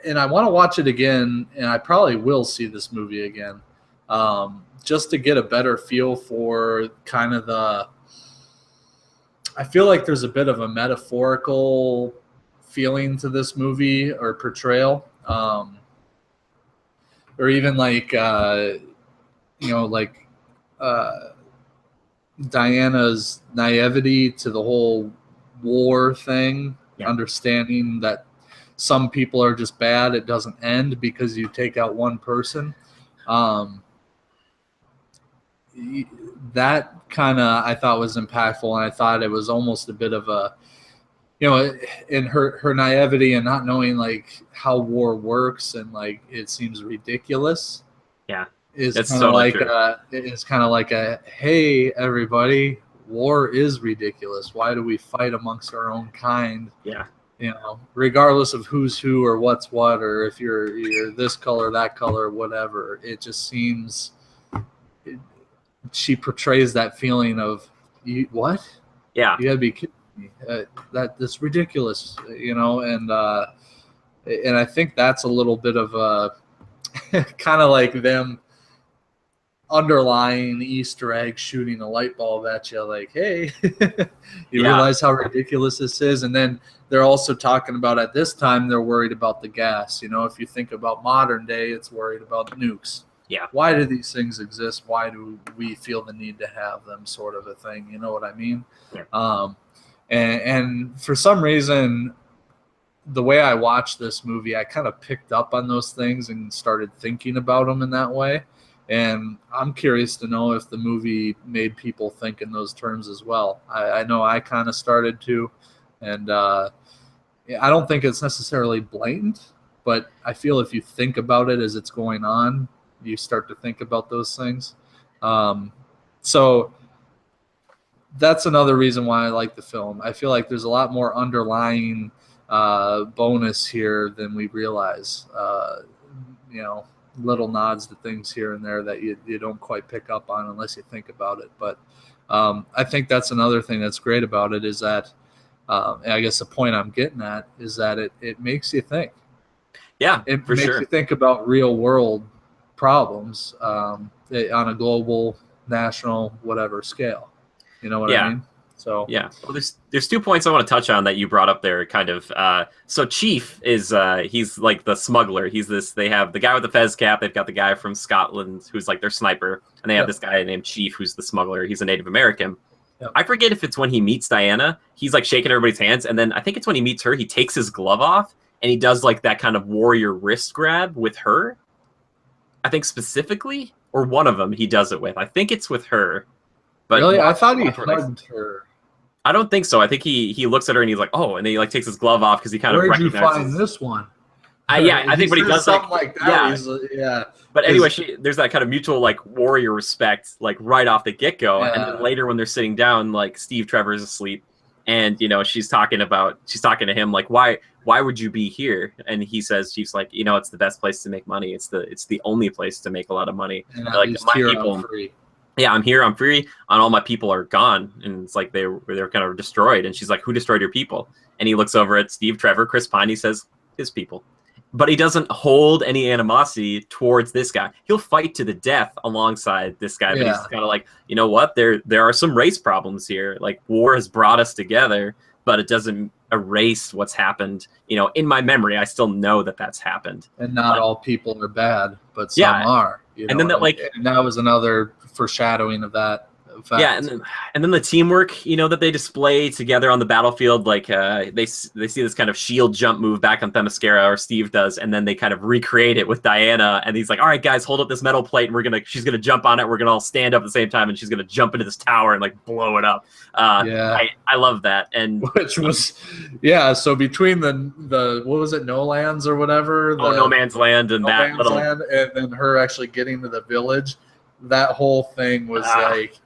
and I want to watch it again, and I probably will see this movie again, just to get a better feel for kind of I feel like there's a bit of a metaphorical feeling to this movie or portrayal, or even like, Diana's naivety to the whole war thing, understanding that some people are just bad. It doesn't end because you take out one person. That kind of I thought was impactful, and I thought it was almost a bit of a, in her naivety and not knowing like how war works and like it seems ridiculous. Yeah, it's kind of like it's kind of like a hey everybody, war is ridiculous. Why do we fight amongst our own kind? Yeah. Regardless of who's who or what's what, or if you're this color, that color, whatever, it just seems she portrays that feeling of what? Yeah, you gotta be kidding me. That's ridiculous, and I think that's a little bit of a kind of like them underlying Easter egg shooting a light bulb at you like, hey, you realize how ridiculous this is? And then they're also talking about at this time they're worried about the gas. If you think about modern day, it's worried about nukes. Yeah. Why do these things exist? Why do we feel the need to have them, sort of a thing? You know what I mean? Yeah. And for some reason, the way I watched this movie, I kind of picked up on those things and started thinking about them in that way. And I'm curious to know if the movie made people think in those terms as well. I know I kind of started to, and I don't think it's necessarily blatant, but I feel if you think about it as it's going on, you start to think about those things. So that's another reason why I like the film. I feel like there's a lot more underlying bonus here than we realize. Little nods to things here and there that you don't quite pick up on unless you think about it. But I think that's another thing that's great about it is that, and I guess the point I'm getting at is that it makes you think. Yeah, it makes you think about real world problems on a global, national, whatever scale. You know what I mean? So yeah, well, there's 2 points I want to touch on that you brought up there. Kind of. So Chief is he's like the smuggler. They have the guy with the fez cap. They've got the guy from Scotland who's like their sniper, and they have this guy named Chief who's the smuggler. He's a Native American. Yep. I forget if it's when he meets Diana. He's like shaking everybody's hands, and then I think it's when he meets her. He takes his glove off and he does like that kind of warrior wrist grab with her. I think specifically, or one of them he does it with. I think it's with her. But really, I thought he hugged her. I don't think so. I think he looks at her and he's like, oh, and then he like takes his glove off because he kind of recognizes. Where'd you find this one? I think, but he does something like that. Yeah. But anyway, there's that kind of mutual like warrior respect, like right off the get go, and then later when they're sitting down, like Steve Trevor's asleep, And she's talking to him like, why would you be here? And he says, she's like, it's the best place to make money. It's the only place to make a lot of money. And like my here people, I'm free. Yeah, I'm here, I'm free, and all my people are gone. And it's like they're kind of destroyed. And she's like, who destroyed your people? And he looks over at Steve Trevor, Chris Pine. He says, his people. But he doesn't hold any animosity towards this guy. He'll fight to the death alongside this guy. But he's kind of like, you know what? There are some race problems here. Like, war has brought us together, but it doesn't erase what's happened. In my memory, I still know that that's happened. And not all people are bad, but some are. And then and that was another foreshadowing of that. Fact. Yeah, and then the teamwork, that they display together on the battlefield, like they see this kind of shield jump move back on Themyscira, or Steve does, and then they kind of recreate it with Diana, and he's like, all right, guys, hold up this metal plate, and she's gonna jump on it, we're gonna all stand up at the same time, and she's gonna jump into this tower and like blow it up. I love that. And which was so between the what was it, No Lands or whatever, No Man's Land, and Land, and then her actually getting to the village, that whole thing was like,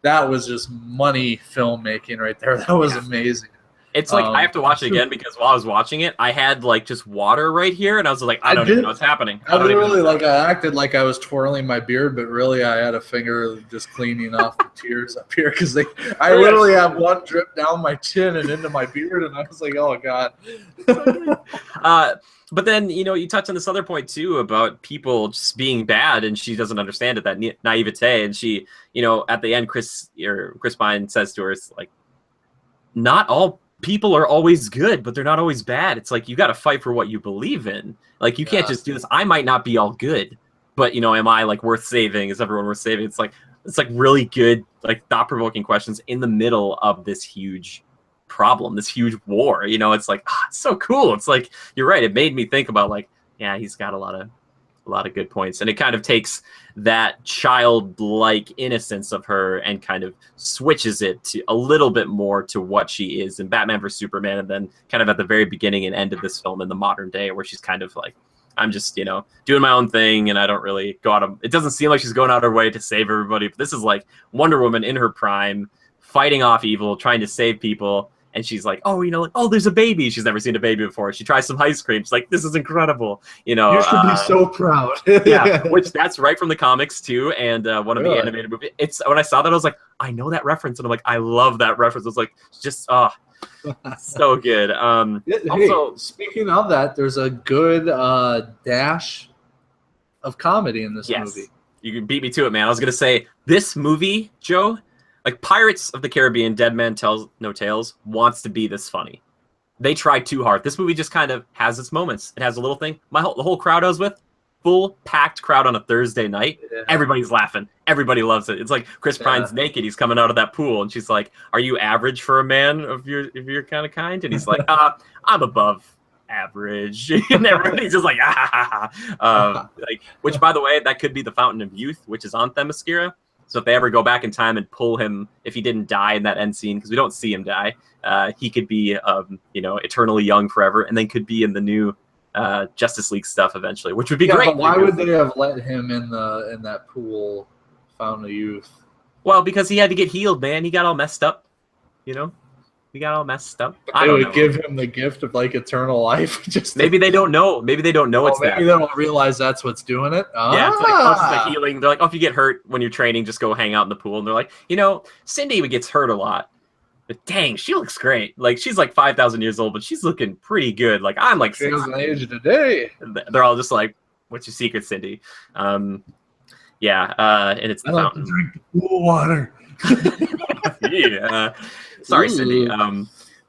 that was just money filmmaking right there. That was amazing. It's like I have to watch it again because while I was watching it, I had like just water right here, and I was like, I don't even know what's happening. I acted like I was twirling my beard, but really I had a finger just cleaning off the tears up here because I literally have one drip down my chin and into my beard, and I was like, oh god. But then, you touch on this other point, too, about people just being bad, and she doesn't understand it, that naivete. And she, at the end, Chris Pine says to her, it's like, not all people are always good, but they're not always bad. It's like, you got to fight for what you believe in. Like, you can't just do this. I might not be all good, but, am I, like, worth saving? Is everyone worth saving? It's like really good, like, thought-provoking questions in the middle of this huge problem, this huge war. It's like, it's so cool. It's like, you're right, it made me think about like, yeah, he's got a lot of good points, and it kind of takes that childlike innocence of her and kind of switches it to a little bit more to what she is in Batman vs Superman, and then kind of at the very beginning and end of this film in the modern day, where she's kind of like, I'm just doing my own thing, and I don't really go out of, it doesn't seem like she's going out of her way to save everybody, but this is like Wonder Woman in her prime, fighting off evil, trying to save people. And she's like, oh, there's a baby. She's never seen a baby before. She tries some ice cream. She's like, this is incredible. You should be so proud. Yeah, which that's right from the comics too, and one of the animated movies. It's when I saw that, I was like, I know that reference, and I'm like, I love that reference. I was like, just so good. Also, speaking of that, there's a good dash of comedy in this movie. You can beat me to it, man. I was gonna say this movie, Joe. Like Pirates of the Caribbean, Dead Man Tells No Tales wants to be this funny. They tried too hard. This movie just kind of has its moments. It has a little thing. The whole crowd I was with, full packed crowd on a Thursday night. Yeah. Everybody's laughing. Everybody loves it. It's like Chris Pine's naked. He's coming out of that pool, and she's like, "Are you average for a man of your kind of kind?" And he's like, "I'm above average." And everybody's just like, which by the way, that could be the Fountain of Youth, which is on Themyscira. So if they ever go back in time and pull him, if he didn't die in that end scene, because we don't see him die, he could be, eternally young forever, and then could be in the new Justice League stuff eventually, which would be great. But why would they have let him in that pool, Fountain of Youth? Well, because he had to get healed, man. He got all messed up, He got all messed up. They would give him the gift of like eternal life. Maybe they don't know. Maybe they don't know it's that. Maybe they don't realize that's what's doing it. Yeah, it's like healing. They're like, if you get hurt when you're training, just go hang out in the pool. And they're like, Cindy gets hurt a lot, but dang, she looks great. Like she's like 5,000 years old, but she's looking pretty good. Like I'm like she's the age of today. They're all just like, "What's your secret, Cindy?" And it's the fountain. Like to drink the pool water. Yeah. Sorry, Cindy.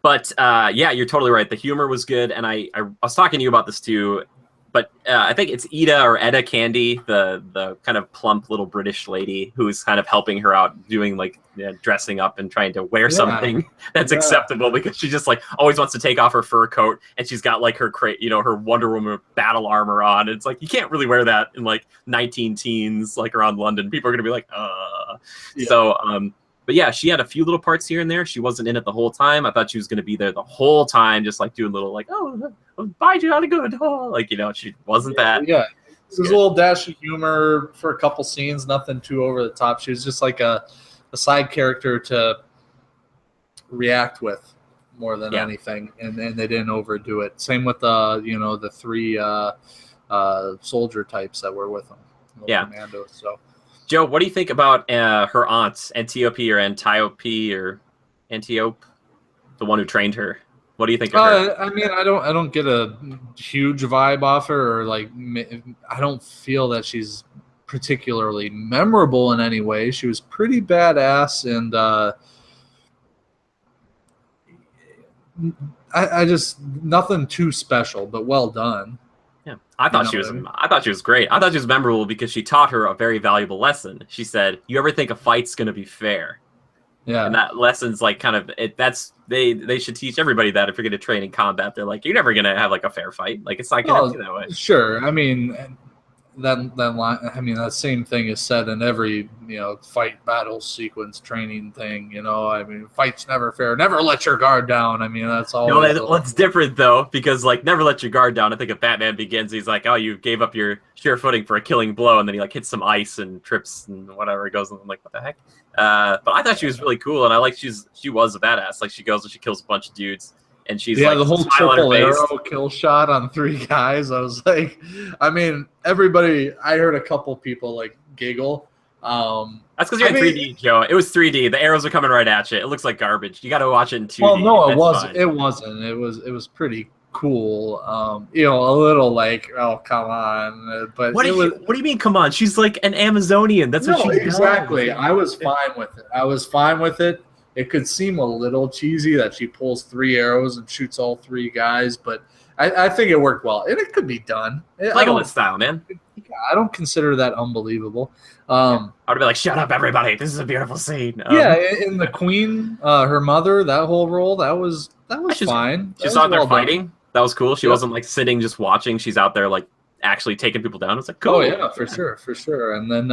But you're totally right. The humor was good, and I was talking to you about this too. But I think it's Ida or Etta Candy, the kind of plump little British lady who's kind of helping her out, doing like dressing up and trying to wear something that's acceptable, because she just like always wants to take off her fur coat, and she's got like her her Wonder Woman battle armor on. It's like you can't really wear that in like 19 teens like around London. People are gonna be like, So but yeah, she had a few little parts here and there. She wasn't in it the whole time. I thought she was going to be there the whole time, just like doing little like, bye, Johnny Good. She wasn't that. Yeah, this was a little dash of humor for a couple scenes, nothing too over the top. She was just like a side character to react with more than Yeah. anything, and they didn't overdo it. Same with the three soldier types that were with them, Yeah. commandos. So, Joe, what do you think about her aunt, Antiope or Antiope, the one who trained her? What do you think of her? I mean, I don't get a huge vibe off her, or like I don't feel that she's particularly memorable in any way. She was pretty badass, and I just nothing too special, but well done. Yeah, I thought she was. I mean? I thought she was great. I thought she was memorable because she taught her a very valuable lesson. She said, "You ever think a fight's going to be fair?" Yeah, And that lesson's like kind of it. That's they should teach everybody that if you're going to train in combat, they're like, you're never going to have like a fair fight. Like it's not going to be that way. Sure. I mean, that line. I mean, that same thing is said in every fight battle sequence training thing. I mean, fight's never fair. Never let your guard down. I mean, that's all. No, it's different though, because like never let your guard down. I think if Batman Begins, he's like, oh, you gave up your sure footing for a killing blow, and then he like hits some ice and trips and whatever. It goes, and I'm like, what the heck? But I thought she was really cool, and I like she was a badass. Like she goes and she kills a bunch of dudes, and she's like the whole triple arrow kill shot on 3 guys. I was like, I mean, everybody. I heard a couple people like giggle. That's because you're in 3D, Joe. It was 3D. The arrows are coming right at you. It looks like garbage. You got to watch it in 2D. Well, no, it wasn't. Fine. It wasn't. It was pretty cool. A little like, oh, come on. But what do you mean? Come on, she's like an Amazonian. That's what she exactly. does. I was fine with it. It could seem a little cheesy that she pulls 3 arrows and shoots all 3 guys, but I think it worked well, and it could be done. Legolas style, man. I don't consider that unbelievable. I would be like, "Shut up, everybody! This is a beautiful scene." In the Queen, her mother, that whole role, that was fine. She's out there fighting. That was cool. She wasn't like sitting just watching. She's out there like actually taking people down. It's like cool. Oh yeah, for sure. And then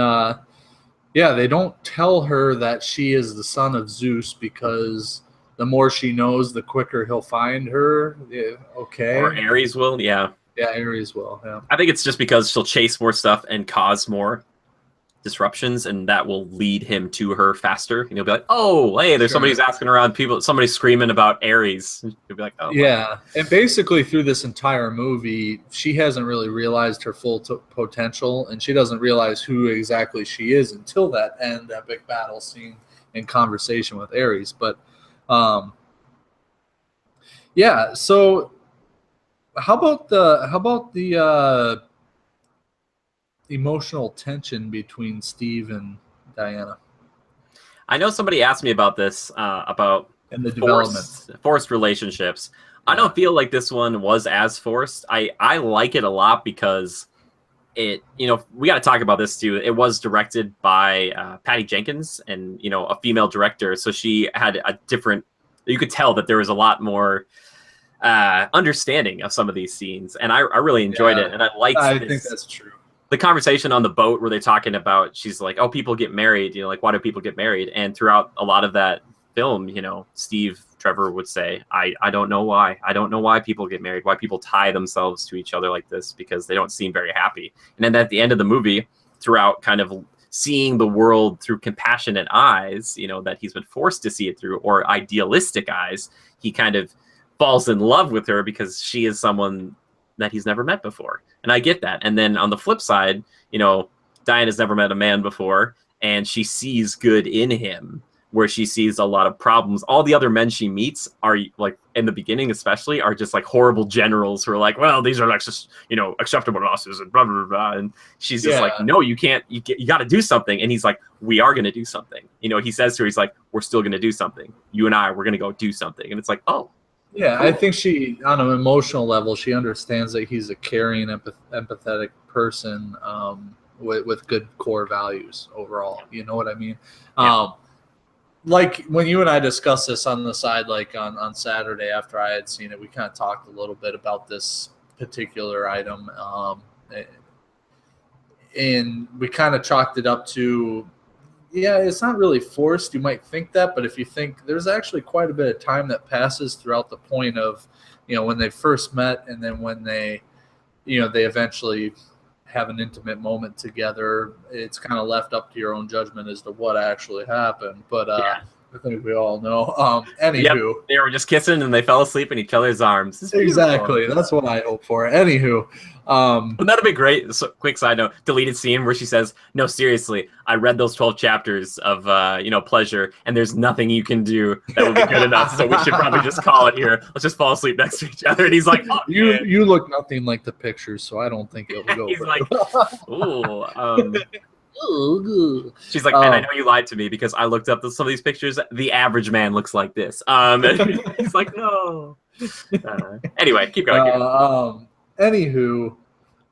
they don't tell her that she is the son of Zeus because the more she knows, the quicker he'll find her. Yeah, okay. Or Ares will, yeah. Yeah, Ares will, yeah. I think it's just because she'll chase more stuff and cause more disruptions, and that will lead him to her faster. And he'll be like, oh, hey, there's somebody's asking around people, somebody's screaming about Ares. He'll be like, oh. Yeah, and basically through this entire movie, she hasn't really realized her full potential, and she doesn't realize who exactly she is until that big battle scene and conversation with Ares. But so how about the emotional tension between Steve and Diana? I know somebody asked me about this about and the development forced relationships. Yeah. I don't feel like this one was as forced. I like it a lot because it, we got to talk about this too. It was directed by Patty Jenkins, and a female director, so she had a different. You could tell that there was a lot more understanding of some of these scenes, and I really enjoyed it, and I liked. I think that's true. The conversation on the boat where they're talking about, she's like, "Oh, people get married. Like, why do people get married?" And throughout a lot of that film, Steve Trevor would say, "I don't know why. I don't know why people get married. Why people tie themselves to each other like this, because they don't seem very happy." And then at the end of the movie, throughout kind of seeing the world through compassionate eyes, that he's been forced to see it through, or idealistic eyes, he kind of falls in love with her because she is someone that he's never met before. And I get that. And then on the flip side, Diana's never met a man before, and she sees good in him, where she sees a lot of problems. All the other men she meets are, like, in the beginning especially, are just like horrible generals who are like, well, these are like just, acceptable losses and blah, blah, blah. And she's just like, no, you can't, you got to do something. And he's like, we are going to do something. He says to her, he's like, we're still going to do something. You and I, we're going to go do something. And it's like, oh. Yeah, cool. I think she, on an emotional level, she understands that he's a caring, empathetic person with good core values overall. You know what I mean? Yeah. Like when you and I discussed this on the side, like on Saturday after I had seen it, we kind of talked a little bit about this particular item. And we kind of chalked it up to, it's not really forced. You might think that, but if you think, there's actually quite a bit of time that passes throughout the point of, when they first met, and then when they eventually have an intimate moment together. It's kind of left up to your own judgment as to what actually happened. But I think we all know. Anywho, Yep, they were just kissing and they fell asleep in each other's arms. Exactly. That's what I hope for. Anywho, Wouldn't that be great? So, quick side note: deleted scene where she says, "No, seriously, I read those 12 chapters of pleasure, and there's nothing you can do that would be good enough. So we should probably just call it here. Let's just fall asleep next to each other." And he's like, oh, you look nothing like the pictures, so I don't think it will go. He's for like, you. ooh. She's like, man, I know you lied to me because I looked up some of these pictures. The average man looks like this. And he's like, no. Anyway, keep going. Anywho,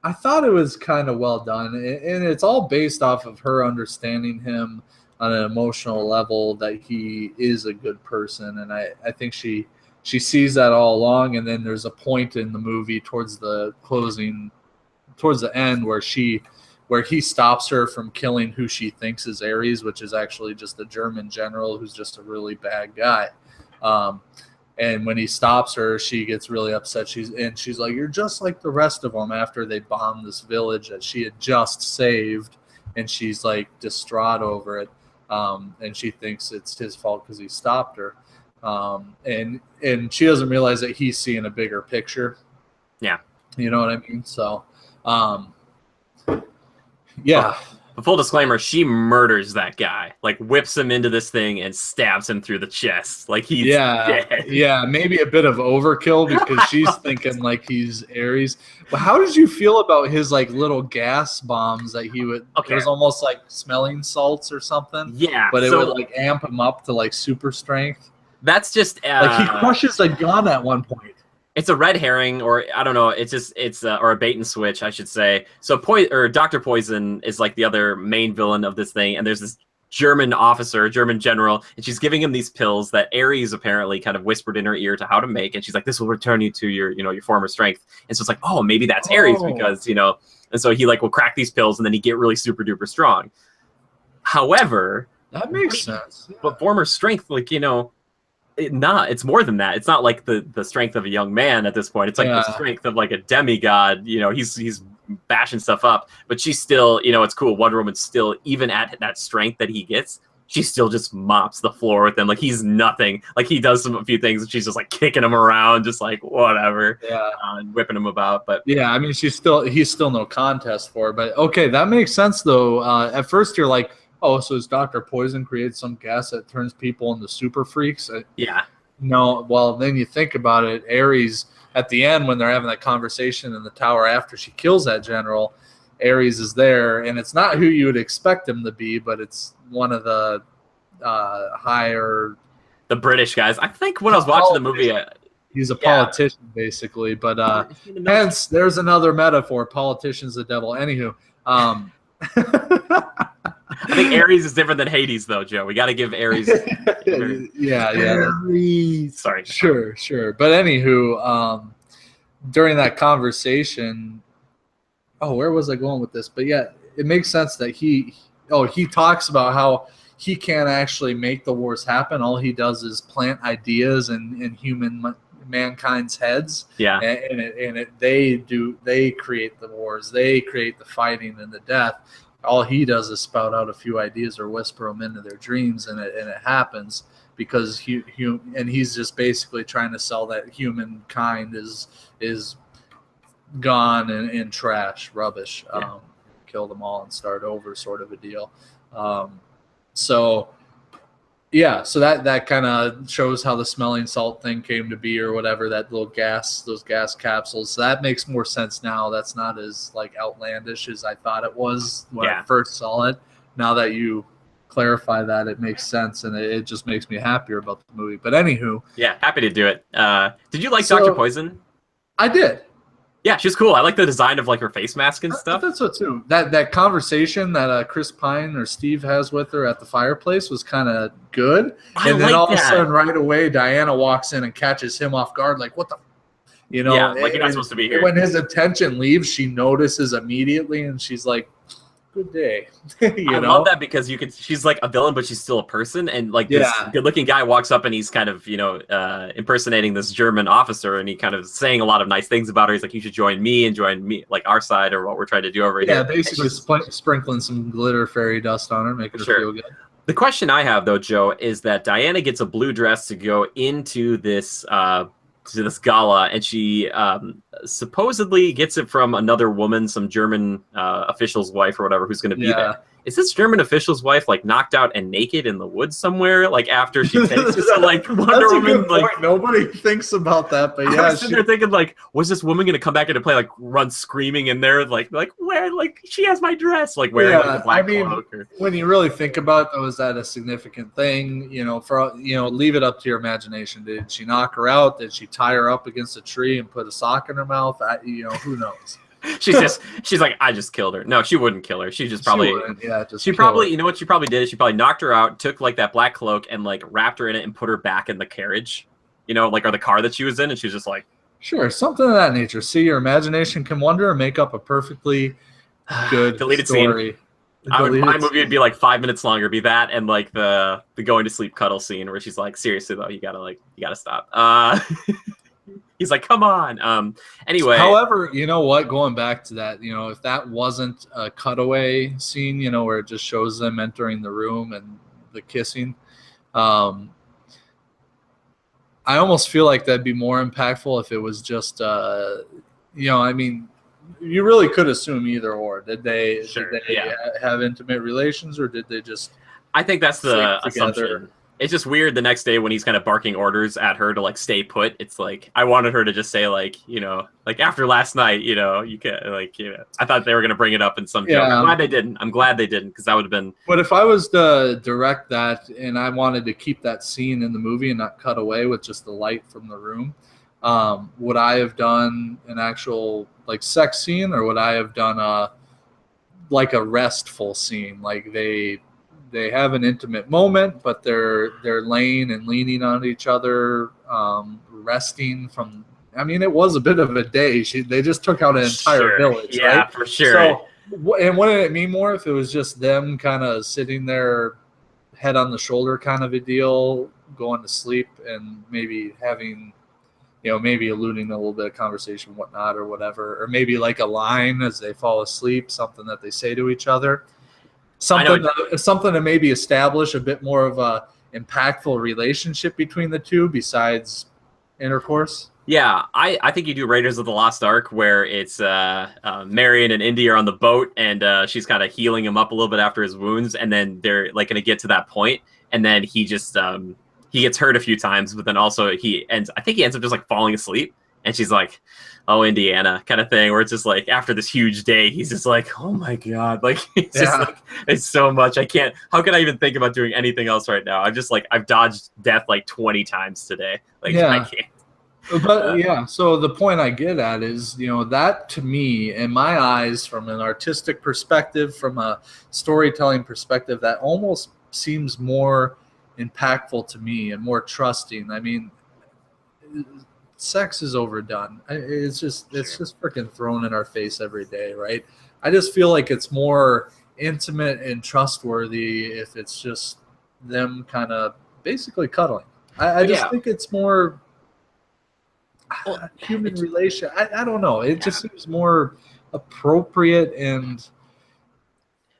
I thought it was kind of well done, and it's all based off of her understanding him on an emotional level, that he is a good person, and I think she sees that all along. And then there's a point in the movie towards the end where he stops her from killing who she thinks is Ares, which is actually just a German general who's just a really bad guy. And when he stops her, she gets really upset. She's like, "You're just like the rest of them." After they bombed this village that she had just saved, and she's like distraught over it, and she thinks it's his fault because he stopped her, and she doesn't realize that he's seeing a bigger picture. Yeah, you know what I mean. So, yeah. But full disclaimer, she murders that guy, like whips him into this thing and stabs him through the chest. Like he's dead. Yeah, maybe a bit of overkill because she's thinking like he's Ares. But how did you feel about his like little gas bombs that he would? Okay. It was almost like smelling salts or something. Yeah, but it would like amp him up to like super strength. That's just like he crushes a gun at one point. It's a red herring, or I don't know. It's or a bait and switch, I should say. So Dr. Poison is like the other main villain of this thing, and there's this German officer, German general, and she's giving him these pills that Ares apparently kind of whispered in her ear to how to make, and she's like, "This will return you to your former strength." And so it's like, oh, maybe that's Ares because and so he like will crack these pills and then he get really super duper strong. However, that makes sense. But former strength, like it's more than that. It's not like the strength of a young man at this point. It's like the strength of like a demigod. He's bashing stuff up, but she's still, it's cool. Wonder Woman's still, even at that strength that he gets, she still just mops the floor with him. Like he's nothing. Like he does a few things and she's just like kicking him around, just like whatever, and whipping him about. But yeah, I mean, he's still no contest for her. But okay, that makes sense though. At first you're like, oh, so is Dr. Poison creates some gas that turns people into super freaks? Yeah. No, well, then you think about it. Ares, at the end, when they're having that conversation in the tower after she kills that general, Ares is there, and it's not who you would expect him to be, but it's one of the higher... The British guys. I think when I was watching the movie... He's a politician, basically, but hence, there's another metaphor. Politician's the devil. Anywho, I think Ares is different than Hades, though, Joe. We got to give Ares. yeah. Ares. Sorry. Sure. But anywho, during that conversation, where was I going with this? But yeah, it makes sense that he talks about how he can't actually make the wars happen. All he does is plant ideas in mankind's heads. Yeah. And they create the wars. They create the fighting and the death. All he does is spout out a few ideas or whisper them into their dreams, and it happens because he's just basically trying to sell that humankind is gone and trash, rubbish. Kill them all and start over, sort of a deal. So that kind of shows how the smelling salt thing came to be, or whatever, that little those gas capsules. So that makes more sense now. That's not as like outlandish as I thought it was when I first saw it. Now that you clarify that, it makes sense, and it just makes me happier about the movie. But anywho. Yeah, happy to do it. Did you like Dr. Poison? I did. Yeah, she's cool. I like the design of like her face mask and stuff. I thought so too. That conversation that Chris Pine or Steve has with her at the fireplace was kind of good. And then all of a sudden, right away, Diana walks in and catches him off guard, like, what the? Yeah, like you're not supposed to be here. When his attention leaves, she notices immediately, and she's like, good day. I love that because she's like a villain, but she's still a person. And like this good-looking guy walks up and he's kind of, impersonating this German officer, and he kind of saying a lot of nice things about her. He's like, you should join me, like our side, or what we're trying to do over here. Yeah, basically sprinkling some glitter fairy dust on her, making her feel good. The question I have, though, Joe, is that Diana gets a blue dress to go into this gala, and she supposedly gets it from another woman, some German official's wife or whatever, who's going to be there. Is this German official's wife like knocked out and naked in the woods somewhere? Like after she takes it, so, like Wonder Woman, like nobody thinks about that, but yeah, I was sitting there thinking like, was this woman going to come back into play, like run screaming in there, like where, like she has my dress, like wearing like, the black cloak? Or... When you really think about it, was that a significant thing? Leave it up to your imagination. Did she knock her out? Did she tie her up against a tree and put a sock in her mouth? Who knows? She's like, I just killed her. No, she wouldn't kill her. She just probably, you know what she probably did? She probably knocked her out, took like that black cloak and like wrapped her in it and put her back in the carriage, or the car that she was in. And she was just like, sure, something of that nature. See, your imagination can wonder and make up a perfectly good deleted story. Scene. My movie would be like 5 minutes longer. It'd be that and like the going to sleep cuddle scene where she's like, seriously though, you gotta stop. He's like, come on. Anyway. However, you know what? Going back to that, if that wasn't a cutaway scene, where it just shows them entering the room and the kissing, I almost feel like that'd be more impactful if it was just, you really could assume either or. Did they have intimate relations, or did they just? I think that's the assumption. It's just weird the next day when he's kind of barking orders at her to like stay put. It's like I wanted her to just say like, like after last night, you can I thought they were gonna bring it up in some joke. I'm glad they didn't because that would have been. But if I was to direct that and I wanted to keep that scene in the movie and not cut away with just the light from the room, would I have done an actual like sex scene, or would I have done a restful scene, like they have an intimate moment, but they're laying and leaning on each other, resting from. I mean, it was a bit of a day. They just took out an entire village, right? Yeah, for sure. So, and wouldn't it mean more if it was just them kind of sitting there, head on the shoulder, kind of a deal, going to sleep, and maybe having, maybe alluding to a little bit of conversation, whatnot, or whatever, or maybe like a line as they fall asleep, something that they say to each other. Something to maybe establish a bit more of a impactful relationship between the two besides intercourse. Yeah, I think you do Raiders of the Lost Ark, where it's Marion and Indy are on the boat, and she's kind of healing him up a little bit after his wounds, and then they're like going to get to that point, and then he just he gets hurt a few times, but then also I think he ends up just like falling asleep, and she's like, oh, Indiana kind of thing, where it's just like after this huge day, he's just like, oh my God, like it's just like, it's so much. How can I even think about doing anything else right now? I've dodged death like 20 times today. Like I can't. But so the point I get at is, that to me, in my eyes, from an artistic perspective, from a storytelling perspective, that almost seems more impactful to me and more trusting. I mean, sex is overdone. It's just freaking thrown in our face every day, right? I just feel like it's more intimate and trustworthy if it's just them kind of basically cuddling. I just think it's more human relation. I don't know. It just seems more appropriate and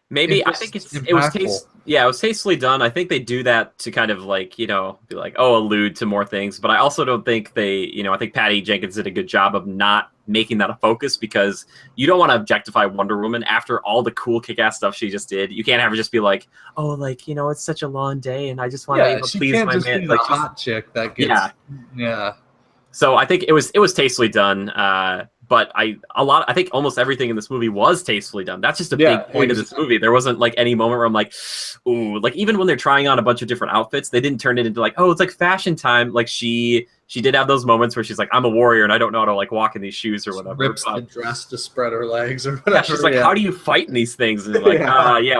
maybe I think it was tastefully done. I think they do that to kind of like, be like, allude to more things. But I also don't think I think Patty Jenkins did a good job of not making that a focus, because you don't want to objectify Wonder Woman after all the cool kick-ass stuff she just did. You can't have her just be like, it's such a long day and I just want to please my man. Like hot chick that gets So I think it was tastefully done. But I think almost everything in this movie was tastefully done. That's just a big point of this movie. There wasn't like any moment where I'm like, ooh, like even when they're trying on a bunch of different outfits, they didn't turn it into like, oh, it's like fashion time. Like she did have those moments where she's like, I'm a warrior and I don't know how to like walk in these shoes or whatever. Rips the dress to spread her legs or whatever. She's like, how do you fight in these things? And like,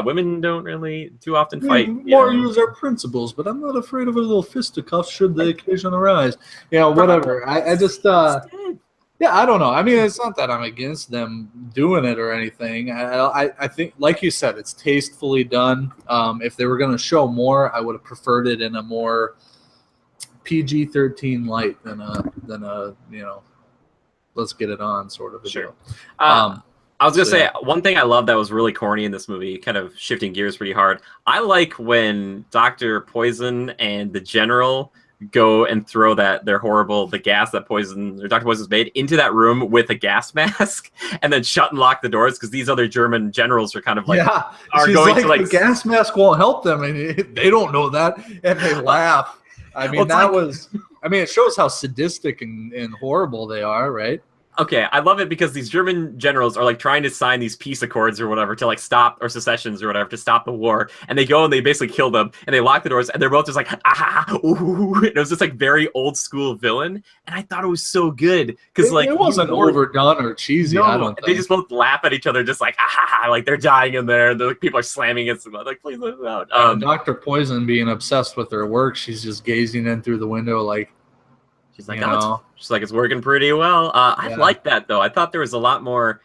women don't really too often fight. More use our principles, but I'm not afraid of a little fisticuff should the occasion arise. Whatever. I just I don't know. I mean, it's not that I'm against them doing it or anything. I think, like you said, it's tastefully done. If they were going to show more, I would have preferred it in a more PG-13 light than a let's get it on sort of a deal. I was gonna So, say yeah. one thing I love that was really corny in this movie, kind of shifting gears pretty hard. I like when Dr. Poison and the General go and throw the gas that Dr. Poison's made into that room with a gas mask, and then shut and lock the doors because these other German generals are kind of like Yeah, are she's going like, to like the gas mask won't help them, and they don't know that, and they laugh. I mean, it shows how sadistic and horrible they are, right? Okay, I love it because these German generals are like trying to sign these peace accords or whatever to like stop or secessions or whatever to stop the war, and they go and they basically kill them and they lock the doors and they're both just like ooh. And it was just like very old school villain, and I thought it was so good because like It wasn't overdone or cheesy. I don't think they just both laugh at each other just like like they're dying in there. The people are slamming against them like please let us out. Dr. Poison being obsessed with her work, she's just gazing in through the window like. She's like, it's working pretty well. I like that though. I thought there was a lot more,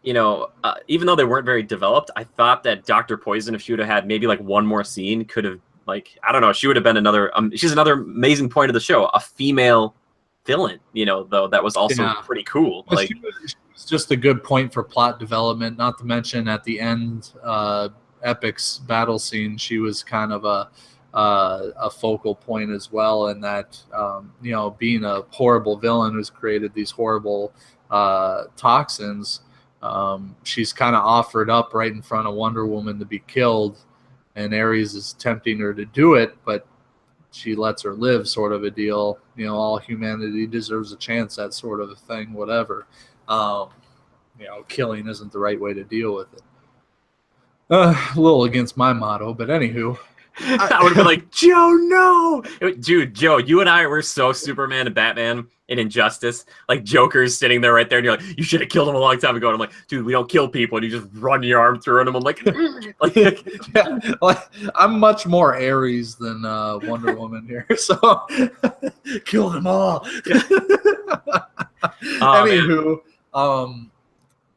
even though they weren't very developed. I thought that Dr. Poison, if she would have had maybe like one more scene, could have like I don't know. She would have been another. She's another amazing point of the show, a female villain. Though that was also pretty cool. Like she was just a good point for plot development. Not to mention at the end, Epic's battle scene, she was kind of a focal point as well, and that being a horrible villain who's created these horrible toxins, she's kind of offered up right in front of Wonder Woman to be killed, and Ares is tempting her to do it, but she lets her live, sort of a deal. All humanity deserves a chance, that sort of a thing, whatever. Killing isn't the right way to deal with it. A little against my motto, but anywho. I would have been like, Joe, no! Dude, Joe, you and I were so Superman and Batman in Injustice. Like, Joker's sitting there right there, and you're like, you should have killed him a long time ago. And I'm like, dude, we don't kill people. And you just run your arm through it, and I'm like, I'm much more Ares than Wonder Woman here. So, kill them all. Anywho,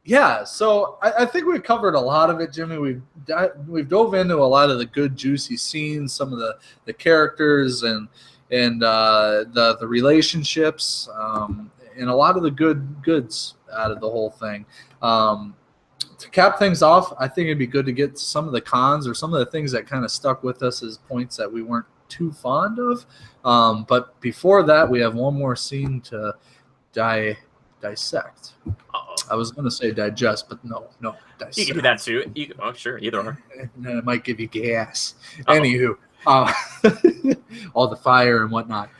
yeah, so I think we've covered a lot of it, Jimmy. We've dove into a lot of the good, juicy scenes, some of the characters and the relationships, and a lot of the goods out of the whole thing. To cap things off, I think it'd be good to get some of the cons or some of the things that kind of stuck with us as points that we weren't too fond of. But before that, we have one more scene to dissect. I was going to say digest, but no, dissect. You can do that too. Sure, either or. And then it might give you gas. Anywho, all the fire and whatnot.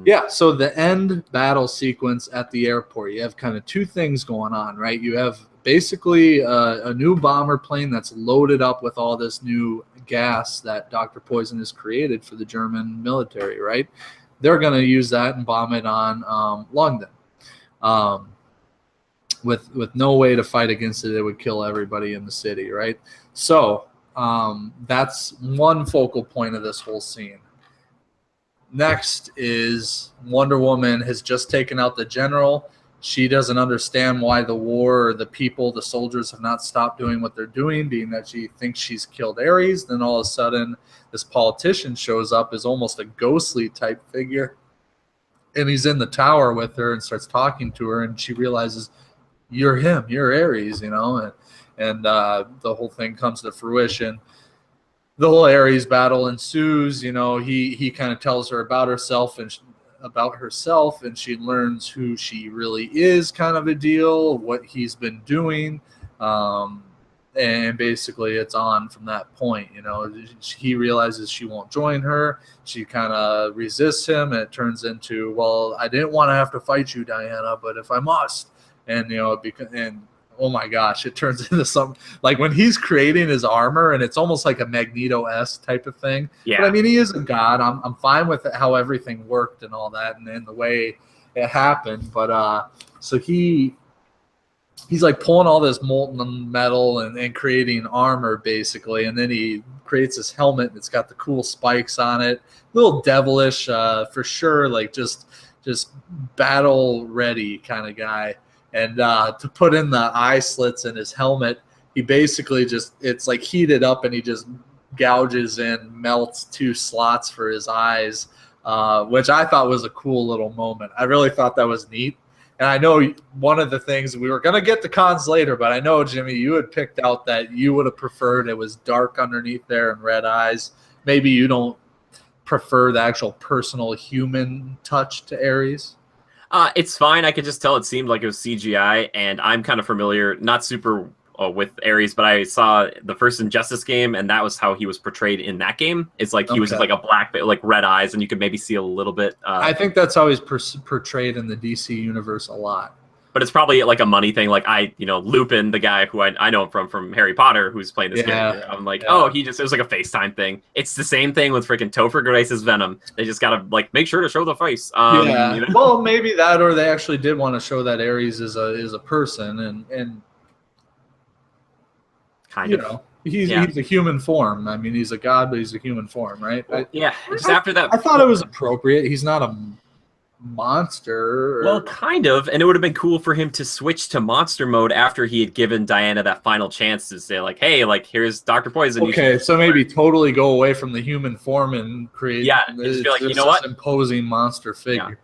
Yeah, so the end battle sequence at the airport, you have kind of two things going on, right? You have basically a new bomber plane that's loaded up with all this new gas that Dr. Poison has created for the German military, right? They're going to use that and bomb it on London. With no way to fight against it, it would kill everybody in the city, right? So that's one focal point of this whole scene. Next is Wonder Woman has just taken out the general. She doesn't understand why the war or the people, the soldiers, have not stopped doing what they're doing, being that she thinks she's killed Ares. Then all of a sudden, this politician shows up as almost a ghostly type figure. And he's in the tower with her and starts talking to her, and she realizes, you're him, you're Ares, and the whole thing comes to fruition. The whole Ares battle ensues. He kind of tells her about herself, and she learns who she really is, kind of a deal, what he's been doing, and basically it's on from that point. He realizes she won't join her. She kind of resists him, and it turns into, well, I didn't want to have to fight you, Diana, but if I must. And oh my gosh, it turns into something like when he's creating his armor, and it's almost like a Magneto-esque type of thing. Yeah. But I mean, he is a god. I'm fine with how everything worked and all that, and the way it happened. But so he's like pulling all this molten metal and creating armor basically, and then he creates this helmet and it's got the cool spikes on it, a little devilish for sure, like just battle ready kind of guy. And to put in the eye slits in his helmet, he basically it's like heated up, and he just gouges and melts 2 slots for his eyes, which I thought was a cool little moment. I really thought that was neat. And I know one of the things we were going to get to cons later, but I know, Jimmy, you had picked out that you would have preferred it was dark underneath there and red eyes. Maybe you don't prefer the actual personal human touch to Ares. It's fine. I could just tell it seemed like it was CGI, and I'm kind of familiar, not super with Ares, but I saw the first Injustice game, and that was how he was portrayed in that game. It's like he was just like a black, like red eyes, and you could maybe see a little bit. I think that's how he's portrayed in the DC universe a lot. But it's probably like a money thing. Like Lupin, the guy who I know him from Harry Potter, who's playing this character. I'm like, it was like a FaceTime thing. It's the same thing with freaking Topher Grace's Venom. They just gotta like make sure to show the face. Well, maybe that, or they actually did want to show that Ares is a person, and kind of. He's a human form. I mean, he's a god, but he's a human form, right? Just after that, I thought it was appropriate. He's not a monster. Well, kind of, and it would have been cool for him to switch to monster mode after he had given Diana that final chance to say, like, hey, like, here's Dr. Poison. Okay, so maybe totally go away from the human form and create just feel like, you know what? Imposing monster figure. Yeah.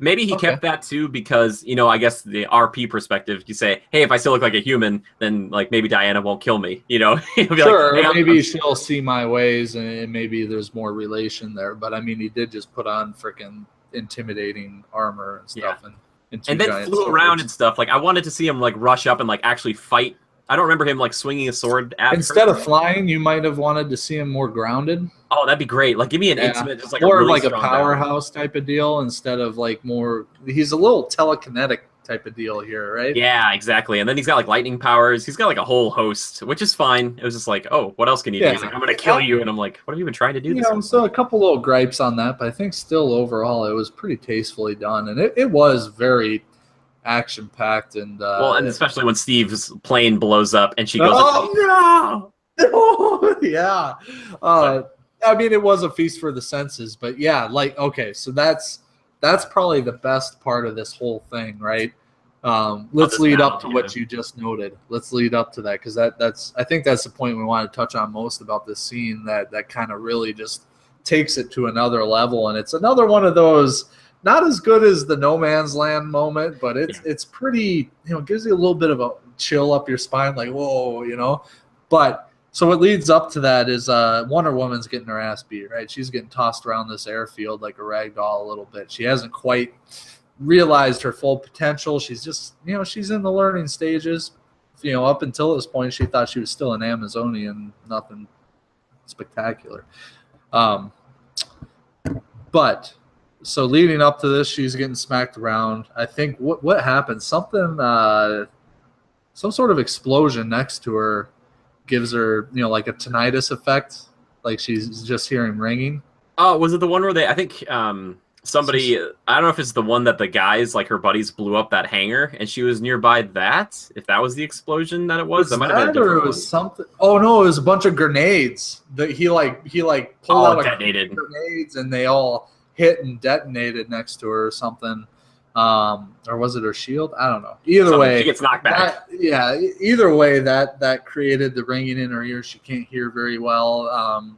Maybe he kept that too because, I guess the RP perspective, you say, hey, if I still look like a human, then like maybe Diana won't kill me. He'll be sure, like, hey, maybe she'll see my ways and maybe there's more relation there. But I mean, he did just put on freaking intimidating armor and stuff, and then flew around and stuff. Like I wanted to see him like rush up and like actually fight. I don't remember him like swinging a sword at instead of flying. You might have wanted to see him more grounded. Oh, that'd be great. Like give me an intimate, just like more a really like a powerhouse type of deal instead of like more. He's a little telekinetic type of deal here, right? Yeah, exactly. And then he's got like lightning powers. He's got like a whole host, which is fine. It was just like, oh, what else can you do? He's like, I'm gonna kill you, and I'm like, what have you been trying to do? So a couple little gripes on that, but I think still overall it was pretty tastefully done, and it was very action packed and and especially when Steve's plane blows up and she goes, oh no, yeah. I mean, it was a feast for the senses, but yeah, like okay, so that's probably the best part of this whole thing, right? Let's lead up to what you just noted. Let's lead up to that because I think that's the point we want to touch on most about this scene that kind of really just takes it to another level, and it's another one of those not as good as the No Man's Land moment, but it's pretty, gives you a little bit of a chill up your spine, like whoa, But so what leads up to that is Wonder Woman's getting her ass beat, right? She's getting tossed around this airfield like a rag doll a little bit. She hasn't quite realized her full potential. She's just, she's in the learning stages. Up until this point, she thought she was still an Amazonian, nothing spectacular. But so leading up to this, she's getting smacked around. I think what happened? Something, some sort of explosion next to her gives her, like a tinnitus effect, like she's just hearing ringing. Oh, was it the one where I think somebody, I don't know if it's the one that the guys, like her buddies, blew up that hangar and she was nearby that? If that was the explosion that it was, that might have been a different one. Something. Oh no, it was a bunch of grenades that he pulled out detonated grenades and they all hit and detonated next to her or something. Or was it her shield? I don't know. Either way, she gets knocked back. Either way, that created the ringing in her ears. She can't hear very well,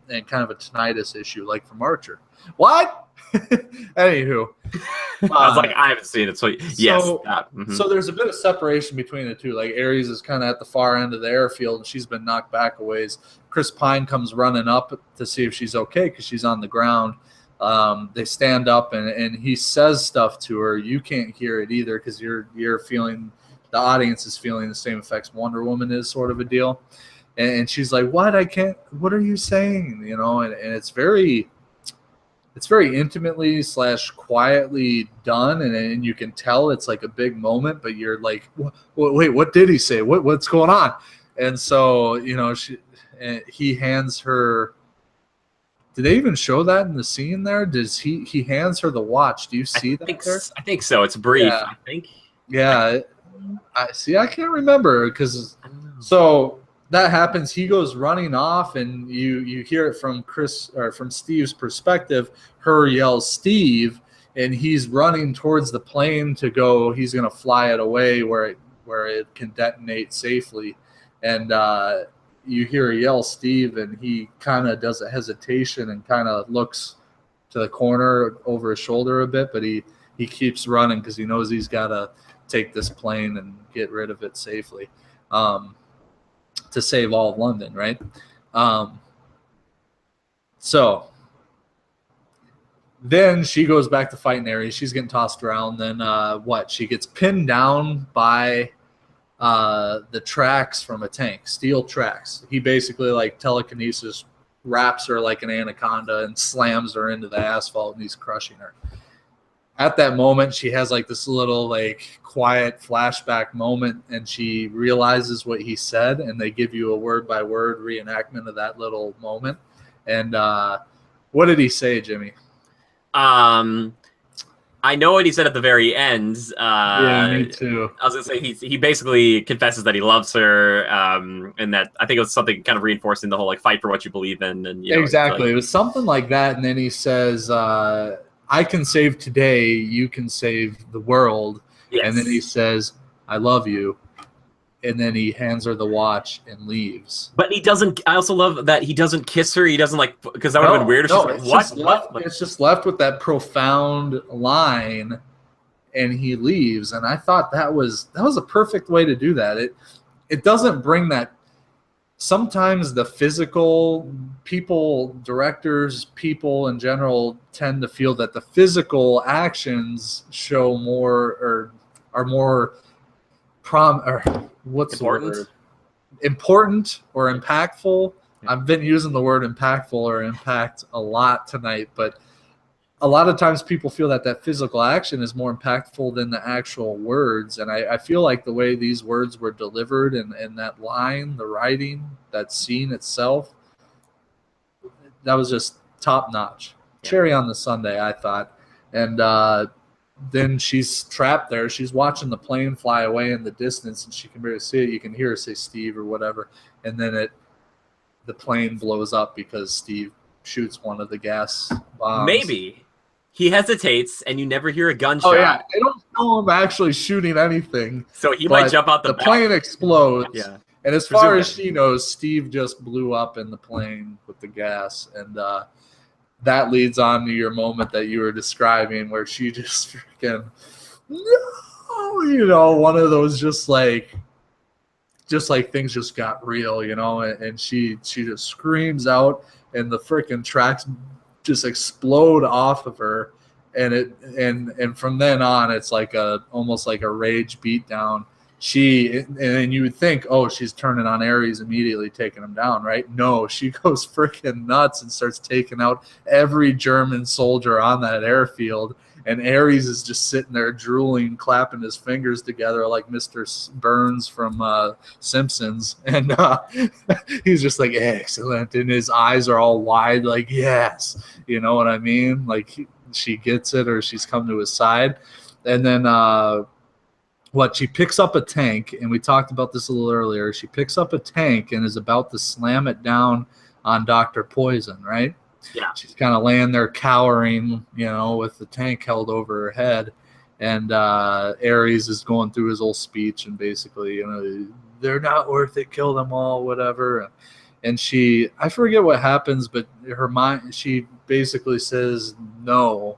and kind of a tinnitus issue, like from Archer. What? Anywho, I was like, I haven't seen it, so yes. So there's a bit of separation between the two. Like Ares is kind of at the far end of the airfield, and she's been knocked back a ways. Chris Pine comes running up to see if she's okay because she's on the ground. They stand up and he says stuff to her. You can't hear it either because you're feeling, the audience is feeling the same effects Wonder Woman is, sort of a deal. And she's like, what? I can't, what are you saying? And it's very intimately / quietly done. And you can tell it's like a big moment, but you're like, wait, what did he say? What's going on? And so, he hands her, did they even show that in the scene there? Does he hands her the watch? Do you see that there? I think so. It's brief, yeah. I think. Yeah. I can't remember because so that happens. He goes running off and you hear it from from Steve's perspective. Her yells, Steve, and he's running towards the plane to go. He's going to fly it away where it can detonate safely. And, you hear her yell Steve, and he kind of does a hesitation and kind of looks to the corner over his shoulder a bit, but he keeps running because he knows he's got to take this plane and get rid of it safely, to save all of London, right? So then she goes back to fighting Ares. She's getting tossed around. Then she gets pinned down by the tracks from a tank, steel tracks. He basically like telekinesis wraps her like an anaconda and slams her into the asphalt, and he's crushing her. At that moment, she has like this little like quiet flashback moment, and she realizes what he said, and they give you a word by word reenactment of that little moment. And what did he say, Jimmy? I know what he said at the very end. Yeah, me too. I was gonna say he basically confesses that he loves her, and that I think it was something kind of reinforcing the whole like fight for what you believe in, and exactly, like, it was something like that. And then he says, "I can save today, you can save the world." Yes. And then he says, "I love you." And then he hands her the watch and leaves. But he doesn't. I also love that he doesn't kiss her. He doesn't like, because that would have been weird if she's like, what? It's just left with that profound line, and he leaves. And I thought that was a perfect way to do that. It doesn't bring that. Sometimes the physical people, directors, people in general tend to feel that the physical actions show more or are more important or impactful. I've been using the word impactful or impact a lot tonight, but a lot of times people feel that physical action is more impactful than the actual words. And I feel like the way these words were delivered and that line, the writing, that scene itself, that was just top notch. Cherry on the sundae, I thought. And then she's trapped there. She's watching the plane fly away in the distance, and she can barely see it. You can hear her say Steve or whatever. And then the plane blows up because Steve shoots one of the gas bombs. Maybe he hesitates, and you never hear a gunshot. Oh yeah, they don't show him actually shooting anything. So he might jump out the back. Plane explodes. Yeah. And as far as she knows, Steve just blew up in the plane with the gas. And that leads on to your moment that you were describing, where she just freaking, no, one of those just like things just got real, and she just screams out, and the freaking tracks just explode off of her, and from then on it's like almost like a rage beatdown. And you would think, oh, she's turning on Ares, immediately taking him down, right? No, she goes freaking nuts and starts taking out every German soldier on that airfield. And Ares is just sitting there drooling, clapping his fingers together like Mr. Burns from Simpsons. And he's just like, excellent. And his eyes are all wide, like, yes. You know what I mean? Like she gets it, or she's come to his side. And then she picks up a tank, and we talked about this a little earlier. She picks up a tank and is about to slam it down on Dr. Poison, right? Yeah. She's kind of laying there cowering, with the tank held over her head. And Ares is going through his whole speech and basically, they're not worth it, kill them all, whatever. And I forget what happens, but she basically says no.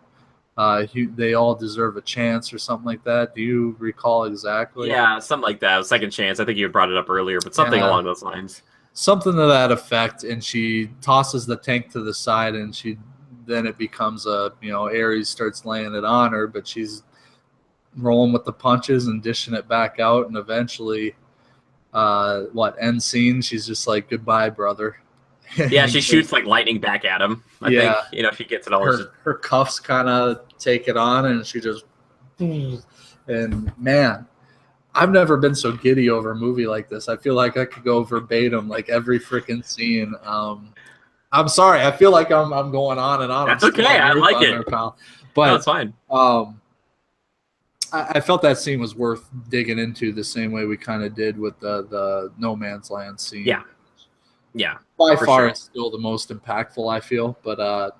They all deserve a chance or something like that. Do you recall exactly? Yeah, something like that. A second chance. I think you had brought it up earlier, but something along those lines. Something to that effect. And she tosses the tank to the side, and then it becomes Ares starts laying it on her, but she's rolling with the punches and dishing it back out. And eventually, end scene, she's just like, goodbye, brother. Yeah, she shoots like lightning back at him. I think, she gets it all. Her cuffs kind of take it on, and she just, and man, I've never been so giddy over a movie like this. I feel like I could go verbatim, like every freaking scene. I'm sorry. I feel like I'm going on and on. That's okay. I like it. But no, it's fine. I felt that scene was worth digging into the same way we kind of did with the No Man's Land scene. Yeah. Yeah. By far, it's still the most impactful, I feel. But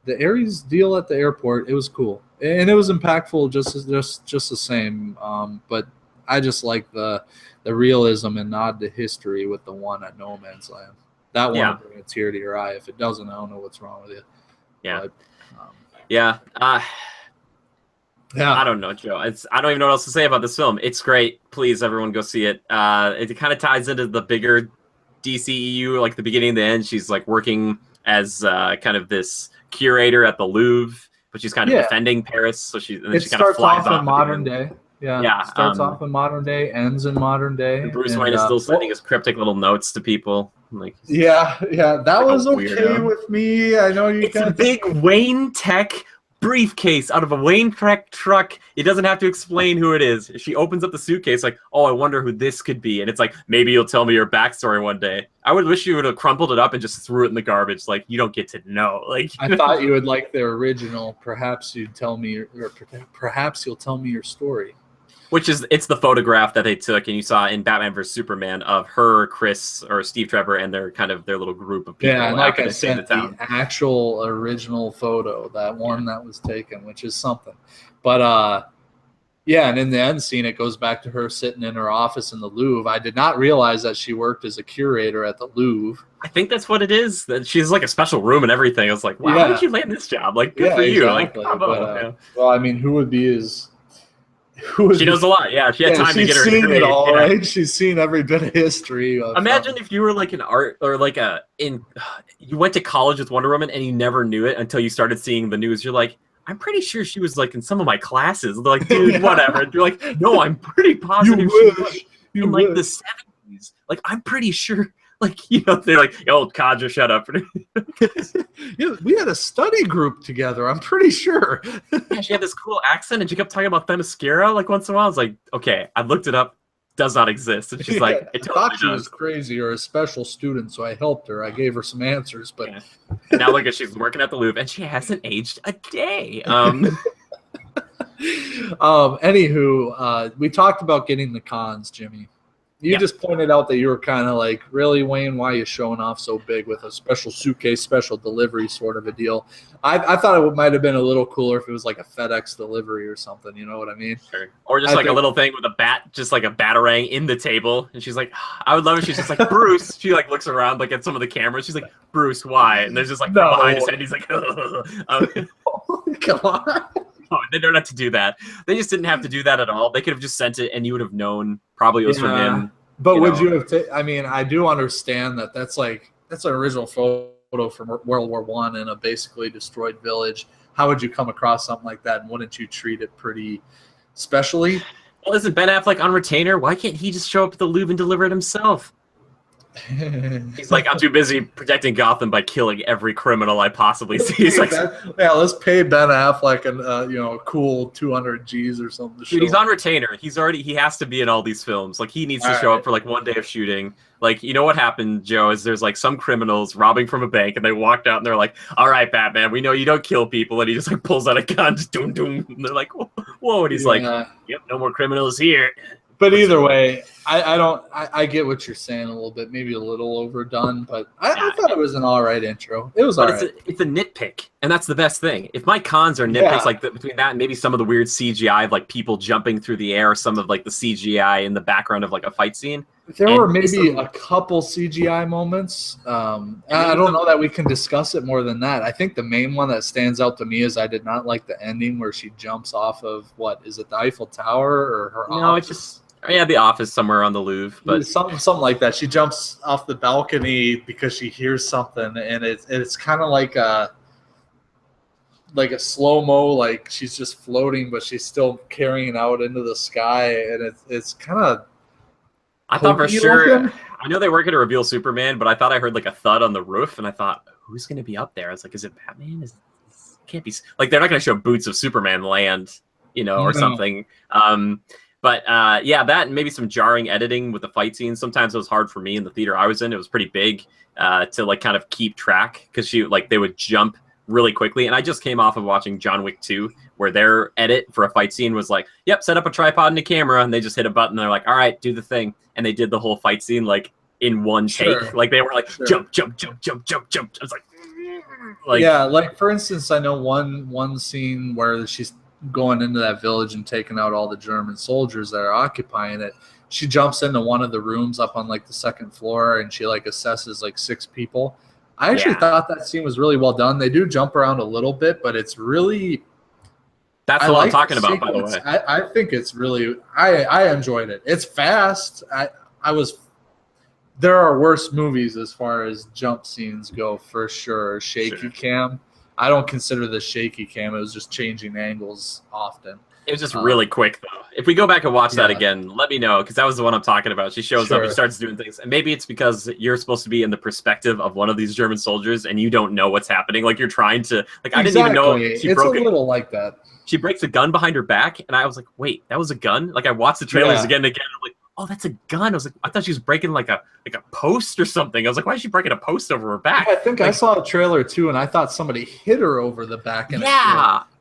the Ares deal at the airport, it was cool. And it was impactful just the same. But I just like the realism and nod to history with the one at No Man's Land. That one will bring a tear to your eye. If it doesn't, I don't know what's wrong with you. Yeah. But, yeah. Yeah. I don't know, Joe. I don't even know what else to say about this film. It's great. Please, everyone, go see it. It kind of ties into the bigger DCEU, like the beginning and the end. She's like working as kind of this curator at the Louvre, but she's kind of defending Paris. So she kind of starts flies off in modern day. Yeah. Starts off in modern day, ends in modern day. And Bruce Wayne is still sending his cryptic little notes to people. Like, that was okay weirdo. with me. I know it's a big Wayne Tech briefcase out of a Wayne Tech truck. It doesn't have to explain who it is. She opens up the suitcase like, oh, I wonder who this could be. And it's like, maybe you'll tell me your backstory one day. I would wish you would have crumpled it up and just threw it in the garbage. Like, you don't get to know. Like, I thought you would like the original. Perhaps you'd tell me, or perhaps you'll tell me your story. Which is, it's the photograph that they took, and you saw in Batman vs Superman of her, Chris, or Steve Trevor, and their little group of people. Yeah, and like I said, the actual original photo, that one that was taken, which is something. But and in the end scene, it goes back to her sitting in her office in the Louvre. I did not realize that she worked as a curator at the Louvre. I think that's what it is. That she's like a special room and everything. I was like, wow, how did you land this job? Like, good for you. Exactly. Like, bravo. Well, I mean, who would be as she knows a lot. Yeah, she had time to get her degree. She's seen it all, right? She's seen every bit of history. Imagine if you were like an art or like you went to college with Wonder Woman and you never knew it until you started seeing the news. You're like, I'm pretty sure she was like in some of my classes. They're like, dude, whatever. And you're like, no, I'm pretty positive she was in like the 70s. Like, I'm pretty sure. Like, they're like, yo, Kadra, shut up. We had a study group together, I'm pretty sure. Yeah, she had this cool accent, and she kept talking about Themyscira like once in a while. I was like, okay, I looked it up. Does not exist. And she's like, it totally I thought she does. was crazy or a special student, so I helped her. I gave her some answers. But And now look at she's working at the Louvre, and she hasn't aged a day. Anywho, we talked about getting the cons, Jimmy. You just pointed out that you were kind of like, really, Wayne, why are you showing off so big with a special suitcase, special delivery sort of a deal? I thought it might have been a little cooler if it was like a FedEx delivery or something. You know what I mean? Sure. Or just a little thing with a bat, just like a batarang in the table. And she's like, I would love it. She's just like, Bruce. She like looks around like at some of the cameras. She's like, Bruce, why? And there's just like behind his head. He's like, come on. Oh, they don't have to do that. They just didn't have to do that at all. They could have just sent it, and you would have known probably it was from him. But would you have? I mean, I do understand that that's an original photo from World War I in a basically destroyed village. How would you come across something like that, and wouldn't you treat it pretty specially? Well, isn't Ben Affleck on retainer? Why can't he just show up at the Louvre and deliver it himself? He's like, I'm too busy protecting Gotham by killing every criminal I possibly see. He's like, let's pay Ben Affleck and a cool 200 G's or something. Dude, he's on retainer. He has to be in all these films. Like, he needs to show up for like one day of shooting. Like, you know what happened, Joe, is there's like some criminals robbing from a bank, and they walked out and they're like, all right, Batman, we know you don't kill people. And he just like pulls out a gun, just doom doom. And they're like, whoa. And he's like, yep, no more criminals here. But either way, I get what you're saying a little bit, maybe a little overdone, but I thought it was an all right intro. It was all right. It's a nitpick, and that's the best thing. If my cons are nitpicks, like between that and maybe some of the weird CGI of like people jumping through the air, some of like the CGI in the background of like a fight scene. There were maybe a couple CGI moments. I don't know that we can discuss it more than that. I think the main one that stands out to me is I did not like the ending where she jumps off of, what, is it the Eiffel Tower or her office? No, it's just... the office somewhere on the Louvre, but something like that. She jumps off the balcony because she hears something, and it's kind of like a slow-mo, like she's just floating, but she's still carrying out into the sky, and it's kind of. I thought for sure. I know they were going to reveal Superman, but I thought I heard like a thud on the roof, and I thought, who's going to be up there? I was like, is it Batman? It can't be. Like, they're not going to show boots of Superman land, or something. But that and maybe some jarring editing with the fight scenes. Sometimes it was hard for me in the theater I was in. It was pretty big to like kind of keep track because they would jump really quickly. And I just came off of watching John Wick 2, where their edit for a fight scene was like, yep, set up a tripod and a camera, and they just hit a button. And they're like, all right, do the thing. And they did the whole fight scene like in one take. Like they were like, jump, jump, jump, jump, jump, jump. I was like, yeah, like for instance, I know one scene where she's going into that village and taking out all the German soldiers that are occupying it. She jumps into one of the rooms up on like the second floor, and she like assesses like 6 people. I actually thought that scene was really well done. They do jump around a little bit, but it's really That's what I'm talking about, by the way. I think it's really I enjoyed it. It's fast. There are worse movies as far as jump scenes go, for sure. Shaky cam. I don't consider this shaky cam. It was just changing angles often. It was just really quick, though. If we go back and watch that again, let me know, because that was the one I'm talking about. She shows up and starts doing things. And maybe it's because you're supposed to be in the perspective of one of these German soldiers, and you don't know what's happening. Like, you're trying to... Like, I didn't even know she broke it. It's a little like that. She breaks a gun behind her back, and I was like, wait, that was a gun? Like, I watched the trailers again and again. I'm like, oh, that's a gun. I was like, I thought she was breaking like a post or something. I was like, why is she breaking a post over her back? Yeah, I think I saw a trailer too, and I thought somebody hit her over the back.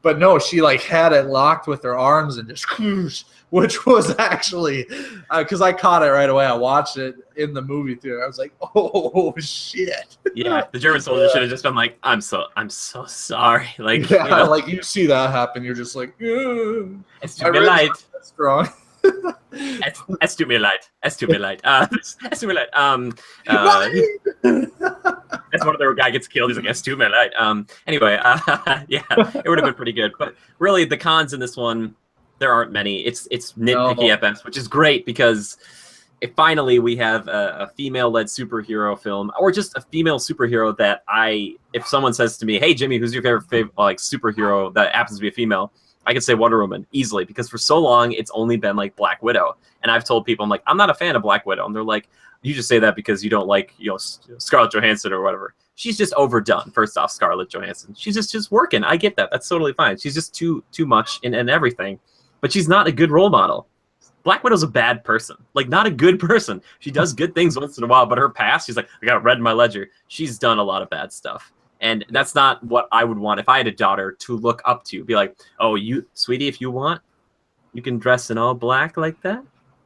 But no, she like had it locked with her arms and just, which was actually because I caught it right away. I watched it in the movie theater. I was like, oh shit. Yeah, the German soldier should have just been like, I'm so sorry. Like, like you see that happen, you're just like, it's too light. Strong. Es tut mir leid. Es tut mir leid. Es tut mir leid. That's one of the guy gets killed. He's like, es tut mir leid. Anyway, yeah, it would have been pretty good. But really, the cons in this one, there aren't many. It's nitpicky at best, which is great because finally we have a female-led superhero film, or just a female superhero that if someone says to me, hey, Jimmy, who's your favorite like superhero that happens to be a female? I could say Wonder Woman easily, because for so long it's only been like Black Widow, and I've told people, I'm like, I'm not a fan of Black Widow, and they're like, you just say that because you don't like Scarlett Johansson or whatever. She's just overdone. First off, Scarlett Johansson, she's just working. I get that. That's totally fine. She's just too much in everything, but she's not a good role model. Black Widow's a bad person, like not a good person. She does good things once in a while, but her past, she's like, I got red in my ledger. She's done a lot of bad stuff. And that's not what I would want if I had a daughter to look up to. Be like, oh, sweetie, if you want, you can dress in all black like that,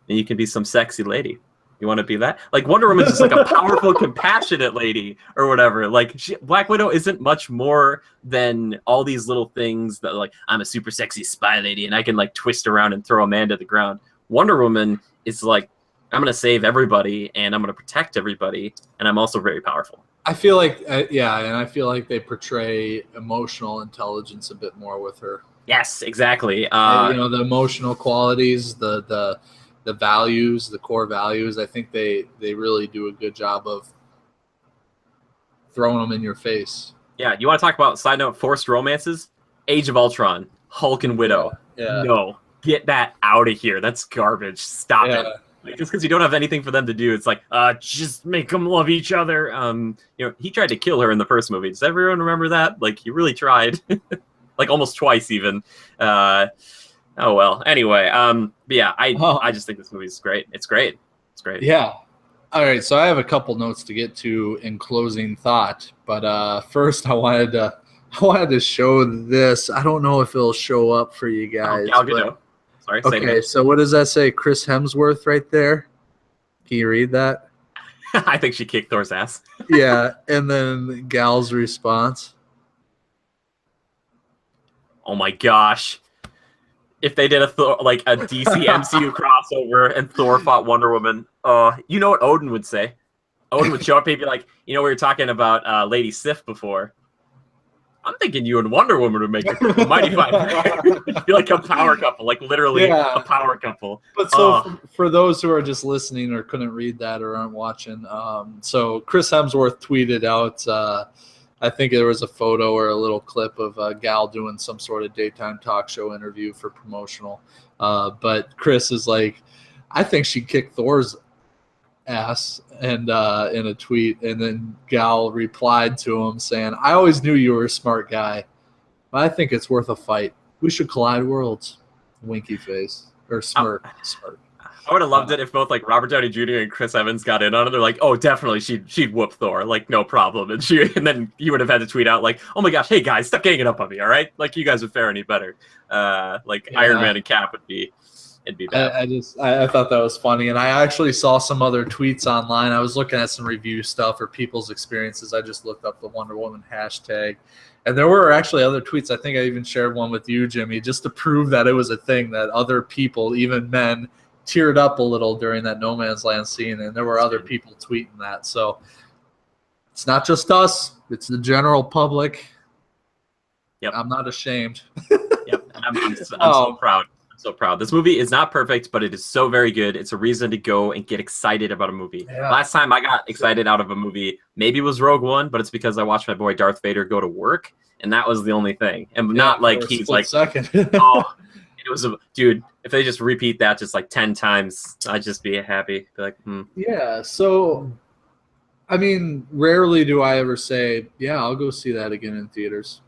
and you can be some sexy lady. You want to be that? Like, Wonder Woman's just like a powerful, compassionate lady or whatever. Like, Black Widow isn't much more than all these little things that, like, I'm a super sexy spy lady, and I can, like, twist around and throw a man to the ground. Wonder Woman is like, I'm going to save everybody, and I'm going to protect everybody, and I'm also very powerful. I feel like, and I feel like they portray emotional intelligence a bit more with her. Yes, exactly. The emotional qualities, the values, the core values. I think they really do a good job of throwing them in your face. Yeah, you want to talk about, side note, forced romances? Age of Ultron, Hulk and Widow. Yeah. No, get that out of here. That's garbage. Stop it. Like, just because you don't have anything for them to do, it's like, just make them love each other. He tried to kill her in the first movie. Does everyone remember that? Like, he really tried, like almost twice even. Oh well. Anyway, but yeah, I just think this movie's great. It's great. It's great. Yeah. All right. So I have a couple notes to get to in closing thought, but first I wanted to show this. I don't know if it'll show up for you guys. Gal Gadot. Sorry, okay, so what does that say? Chris Hemsworth right there? Can you read that? I think she kicked Thor's ass. Yeah, and then Gal's response. Oh my gosh. If they did a DC MCU crossover and Thor fought Wonder Woman, you know what Odin would say? Odin would show up and be like, we were talking about Lady Sif before. I'm thinking you and Wonder Woman would make a mighty fine. Be like a power couple, like literally a power couple. But so for those who are just listening or couldn't read that or aren't watching, so Chris Hemsworth tweeted out, I think there was a photo or a little clip of Gal doing some sort of daytime talk show interview for promotional. But Chris is like, I think she kicked Thor's ass, and in a tweet, and then Gal replied to him saying, I always knew you were a smart guy, but I think it's worth a fight. We should collide worlds. Winky face or smirk. I would have loved it if both like Robert Downey Jr. and Chris Evans got in on it. They're like, oh, definitely she'd whoop Thor, like no problem. And then he would have had to tweet out like, oh my gosh, hey guys, stop ganging up on me, all right? Like you guys would fare any better. Iron Man and Cap would be. It'd be bad. I thought that was funny, and I actually saw some other tweets online. I was looking at some review stuff or people's experiences. I just looked up the Wonder Woman hashtag, and there were actually other tweets. I think I even shared one with you, Jimmy, just to prove that it was a thing, that other people, even men, teared up a little during that No Man's Land scene, and there were other people tweeting that. So it's not just us; it's the general public. Yep. I'm not ashamed. Yep. I'm so proud. I'm so proud. This movie is not perfect, but it is so very good. It's a reason to go and get excited about a movie. Yeah. Last time I got excited out of a movie, maybe it was Rogue One, but it's because I watched my boy Darth Vader go to work, and that was the only thing. And not like he's like, second. oh, it was dude. If they just repeat that just like 10 times, I'd just be happy. Be like, Yeah. So, I mean, rarely do I ever say, yeah, I'll go see that again in theaters.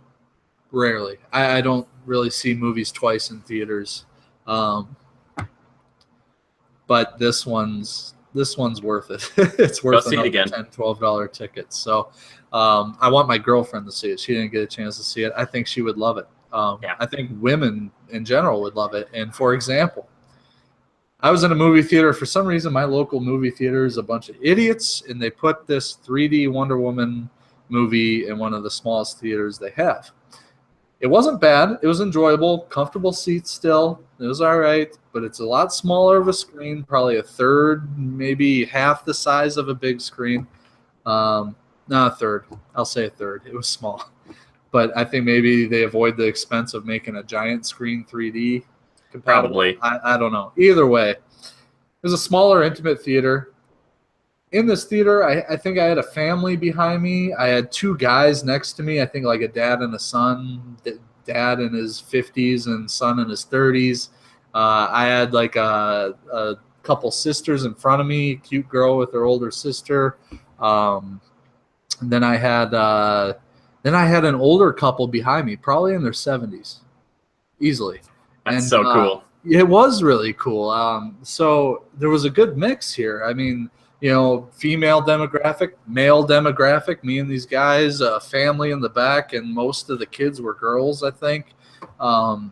Rarely. I don't really see movies twice in theaters. But this one's worth it. It's worth see it again. $10, $12 tickets. So I want my girlfriend to see it. She didn't get a chance to see it. I think she would love it. I think women in general would love it. And for example, I was in a movie theater. For some reason, my local movie theater is a bunch of idiots, and they put this 3D Wonder Woman movie in one of the smallest theaters they have. It wasn't bad. It was enjoyable. Comfortable seats still. It was all right, but it's a lot smaller of a screen, probably a third, maybe half the size of a big screen. Not a third. I'll say a third. It was small. But I think maybe they avoid the expense of making a giant screen 3D compatible. Probably. I don't know. Either way, it was a smaller, intimate theater. In this theater, I think I had a family behind me. I had two guys next to me, I think like a dad and a son, dad in his 50s and son in his 30s. I had like a couple sisters in front of me, cute girl with her older sister. And then I had an older couple behind me, probably in their 70s, easily. That's so cool. It was really cool. So there was a good mix here. I mean, female demographic, male demographic, me and these guys, a family in the back, and most of the kids were girls, I think. And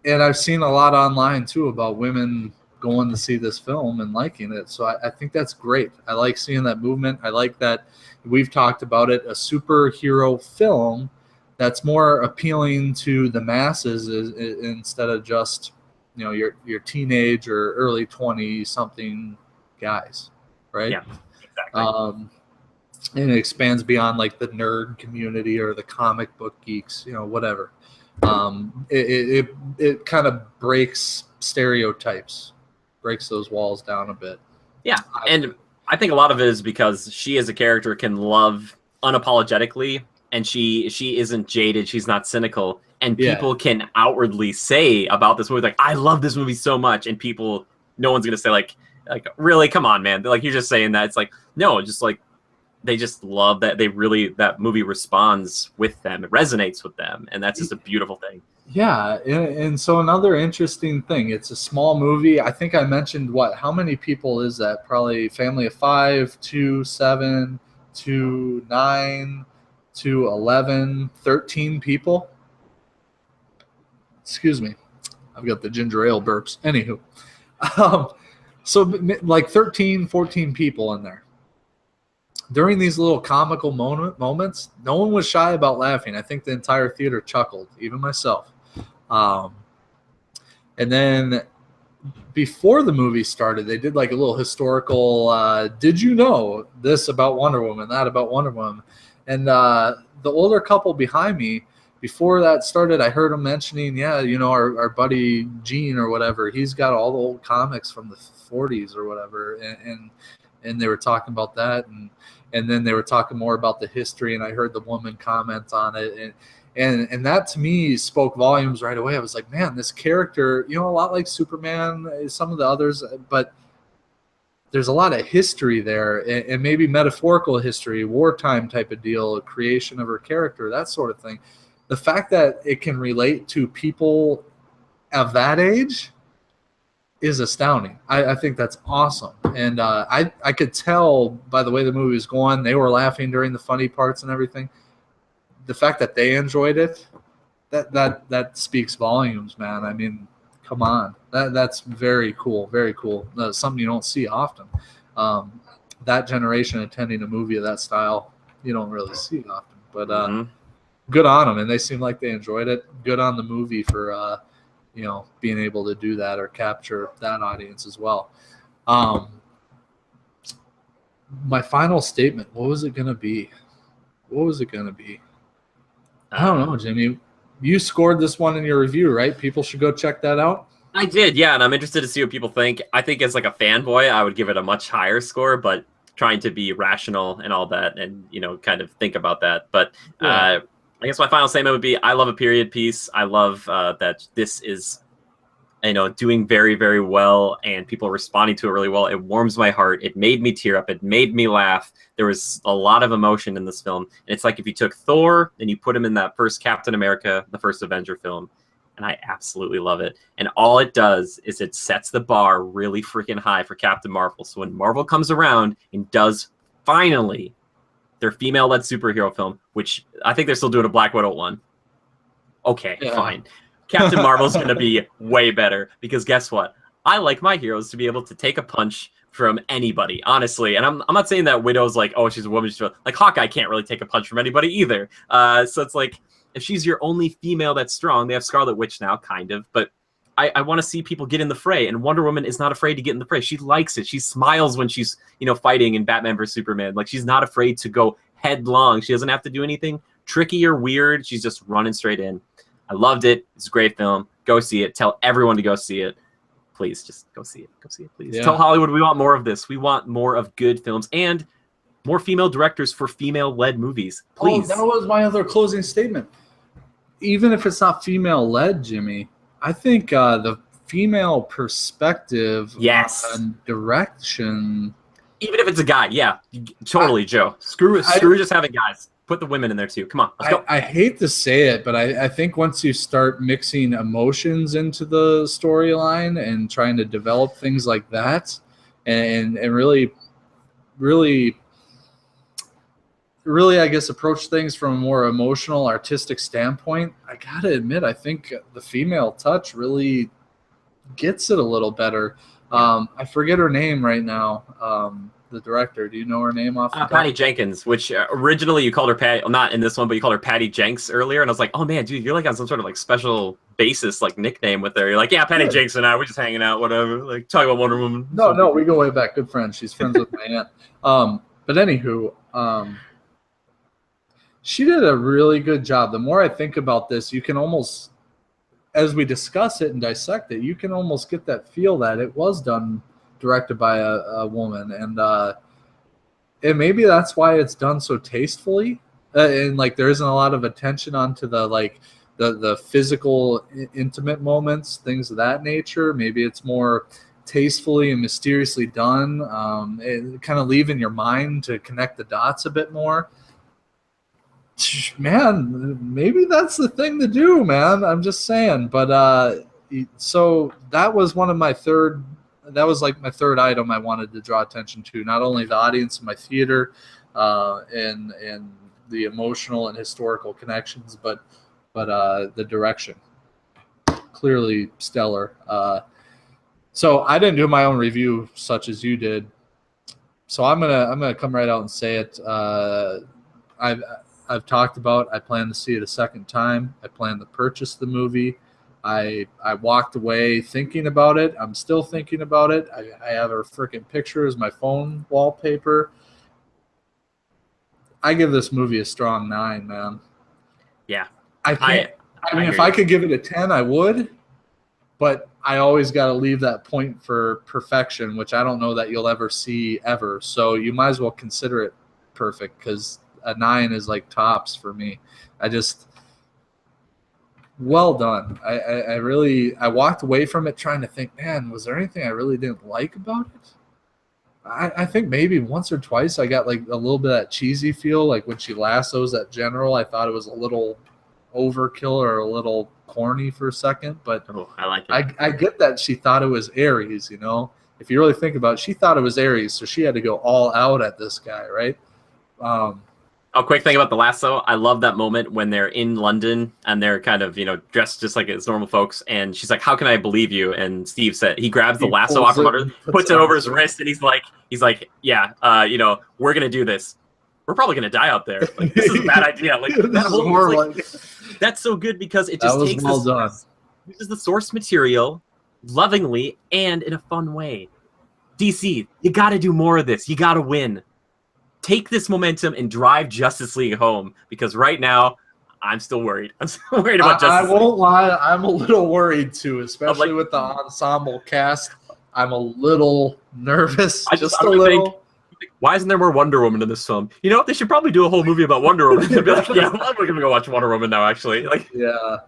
I've seen a lot online, too, about women going to see this film and liking it. So I think that's great. I like seeing that movement. I like that we've talked about it, a superhero film that's more appealing to the masses instead of just, your teenage or early 20-something guys, right? Yeah, exactly. And it expands beyond like the nerd community or the comic book geeks, whatever. It kind of breaks stereotypes, breaks those walls down a bit. Yeah, and I think a lot of it is because she as a character can love unapologetically, and she isn't jaded, she's not cynical, and people can outwardly say about this movie, like, I love this movie so much, and people, no one's going to say, like, really, come on, man. Like, you're just saying that. It's like, no, just like, they just love that that movie responds with them. It resonates with them. And that's just a beautiful thing. Yeah. And so another interesting thing, it's a small movie. I think I mentioned how many people is that? Probably family of 5, 2, 7, 2, 9, 2, 11, 13 people. Excuse me. I've got the ginger ale burps. Anywho. So like 13, 14 people in there. During these little comical moments, no one was shy about laughing. I think the entire theater chuckled, even myself. And then before the movie started, they did like a little historical, did you know this about Wonder Woman, that about Wonder Woman? And the older couple behind me, before that started, I heard him mentioning, our buddy Gene or whatever, he's got all the old comics from the 40s or whatever, and they were talking about that, and then they were talking more about the history, and I heard the woman comment on it, and that to me spoke volumes right away. I was like, man, this character, a lot like Superman, some of the others, but there's a lot of history there, and maybe metaphorical history, wartime type of deal, creation of her character, that sort of thing. The fact that it can relate to people of that age is astounding. I think that's awesome. And I could tell by the way the movie was going, they were laughing during the funny parts and everything. The fact that they enjoyed it, that speaks volumes, man. I mean, come on. That's very cool, very cool. That's something you don't see often. That generation attending a movie of that style, you don't really see often. But good on them, and they seem like they enjoyed it. Good on the movie for being able to do that or capture that audience as well. My final statement, what was it going to be? I don't know, Jimmy. You scored this one in your review, right? People should go check that out. I did, yeah, and I'm interested to see what people think. I think as like a fanboy, I would give it a much higher score, but trying to be rational and all that, and kind of think about that. But Yeah. I guess my final statement would be: I love a period piece. I love that this is doing very, very well, and people are responding to it really well. It warms my heart. It made me tear up. It made me laugh. There was a lot of emotion in this film. And it's like if you took Thor and you put him in that first Captain America, the first Avenger film, and I absolutely love it. And all it does is it sets the bar really freaking high for Captain Marvel. So when Marvel comes around and does finally their female-led superhero film, which I think they're still doing a Black Widow one. Okay, fine. Captain Marvel's going to be way better because guess what? I like my heroes to be able to take a punch from anybody, honestly. And I'm not saying that Widow's like, oh, she's a woman. Like Hawkeye can't really take a punch from anybody either. So it's like if she's your only female that's strong, they have Scarlet Witch now, kind of. But I want to see people get in the fray, and Wonder Woman is not afraid to get in the fray. She likes it. She smiles when she's fighting in Batman vs Superman. Like she's not afraid to go headlong. She doesn't have to do anything tricky or weird. She's just running straight in. I loved it. It's a great film. Go see it. Tell everyone to go see it. Please, just go see it. Go see it, please. Yeah. Tell Hollywood we want more of this. We want more of good films and more female directors for female-led movies. Please. Oh, that was my other closing statement. Even if it's not female-led, Jimmy, I think the female perspective on direction... Even if it's a guy, yeah. Totally, Joe. Screw just having guys. Put the women in there too. Come on, let's go. I hate to say it, but I think once you start mixing emotions into the storyline and trying to develop things like that, and really, I guess approach things from a more emotional, artistic standpoint, I gotta admit, I think the female touch really gets it a little better. I forget her name right now. The director. Do you know her name off the top? Patty Jenkins, which originally you called her Patty, not in this one, but you called her Patty Jenks earlier, and I was like, oh man, dude, you're like on some sort of like special basis like nickname with her. You're like, yeah, Patty Jenks and I, we're just hanging out, whatever, like talking about Wonder Woman. No, we go way back, good friends. She's friends with my aunt. But anywho, she did a really good job. The more I think about this, you can almost, as we discuss it and dissect it, you can almost get that feel that it was directed by a woman, and maybe that's why it's done so tastefully, and like there isn't a lot of attention onto the physical intimate moments, things of that nature. Maybe it's more tastefully and mysteriously done, kind of leaving your mind to connect the dots a bit more. Man, maybe that's the thing to do, man. I'm just saying. But so that was my third item I wanted to draw attention to. Not only the audience in my theater, and the emotional and historical connections, but the direction. Clearly stellar. So I didn't do my own review such as you did. So I'm gonna come right out and say it. I've talked about I plan to see it a second time. I plan to purchase the movie. I walked away thinking about it. I'm still thinking about it. I have her freaking picture as my phone wallpaper. I give this movie a strong 9, man. Yeah. I mean, if I could give it a 10, I would. But I always got to leave that point for perfection, which I don't know that you'll ever see ever. So you might as well consider it perfect, because a 9 is like tops for me. Well done. I walked away from it trying to think, man, was there anything I really didn't like about it? I think maybe once or twice I got like a little bit of that cheesy feel, like when she lassos that general. I thought it was a little overkill or a little corny for a second, but I like it. I get that she thought it was Ares, If you really think about it, she thought it was Ares, so she had to go all out at this guy, right? A quick thing about the lasso. I love that moment when they're in London and they're kind of, dressed just like as normal folks. And she's like, how can I believe you? And Steve said, he grabs the lasso off from under, puts it over his wrist. And he's like, yeah, we're going to do this. We're probably going to die out there. Like, this is a bad idea. Like, that's so good because it just takes uses the source material lovingly and in a fun way. DC, you got to do more of this. You got to win. Take this momentum and drive Justice League home, because right now I'm still worried. I'm still worried I about Justice League. won't lie, I'm a little worried too, especially like- with the ensemble cast. I'm a little nervous, I just a would little. think, why isn't there more Wonder Woman in this film? You know what? They should probably do a whole movie about Wonder Woman. They'd be like, yeah, well, we're gonna go watch Wonder Woman now. Actually, like, yeah.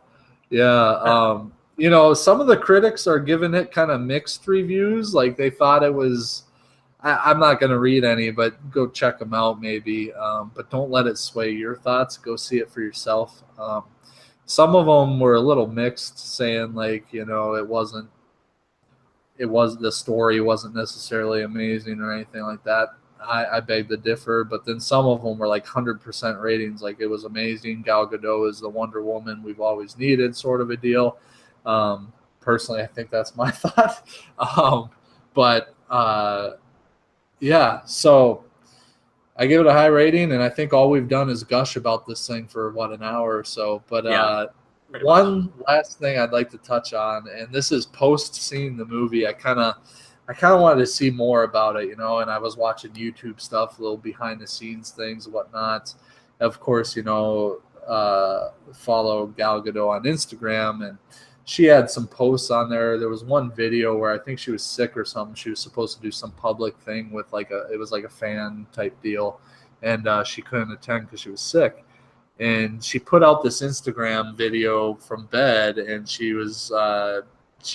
You know, some of the critics are giving it kind of mixed reviews. Like they thought it was. I'm not going to read any, but go check them out maybe. But don't let it sway your thoughts. Go see it for yourself. Some of them were a little mixed, saying like, you know, the story wasn't necessarily amazing or anything like that. I beg to differ, but then some of them were like 100% ratings, like it was amazing. Gal Gadot is the Wonder Woman we've always needed, sort of a deal. Personally, I think that's my thought. Yeah, so I give it a high rating, and I think all we've done is gush about this thing for, an hour or so. But one last thing I'd like to touch on, and this is post seeing the movie. I kind of wanted to see more about it, you know, and I was watching YouTube stuff, little behind the scenes things, whatnot. Of course, you know, follow Gal Gadot on Instagram, and she had some posts on there. There was one video where I think she was sick or something. She was supposed to do some public thing with it was like a fan type deal, and she couldn't attend because she was sick. And she put out this Instagram video from bed, and she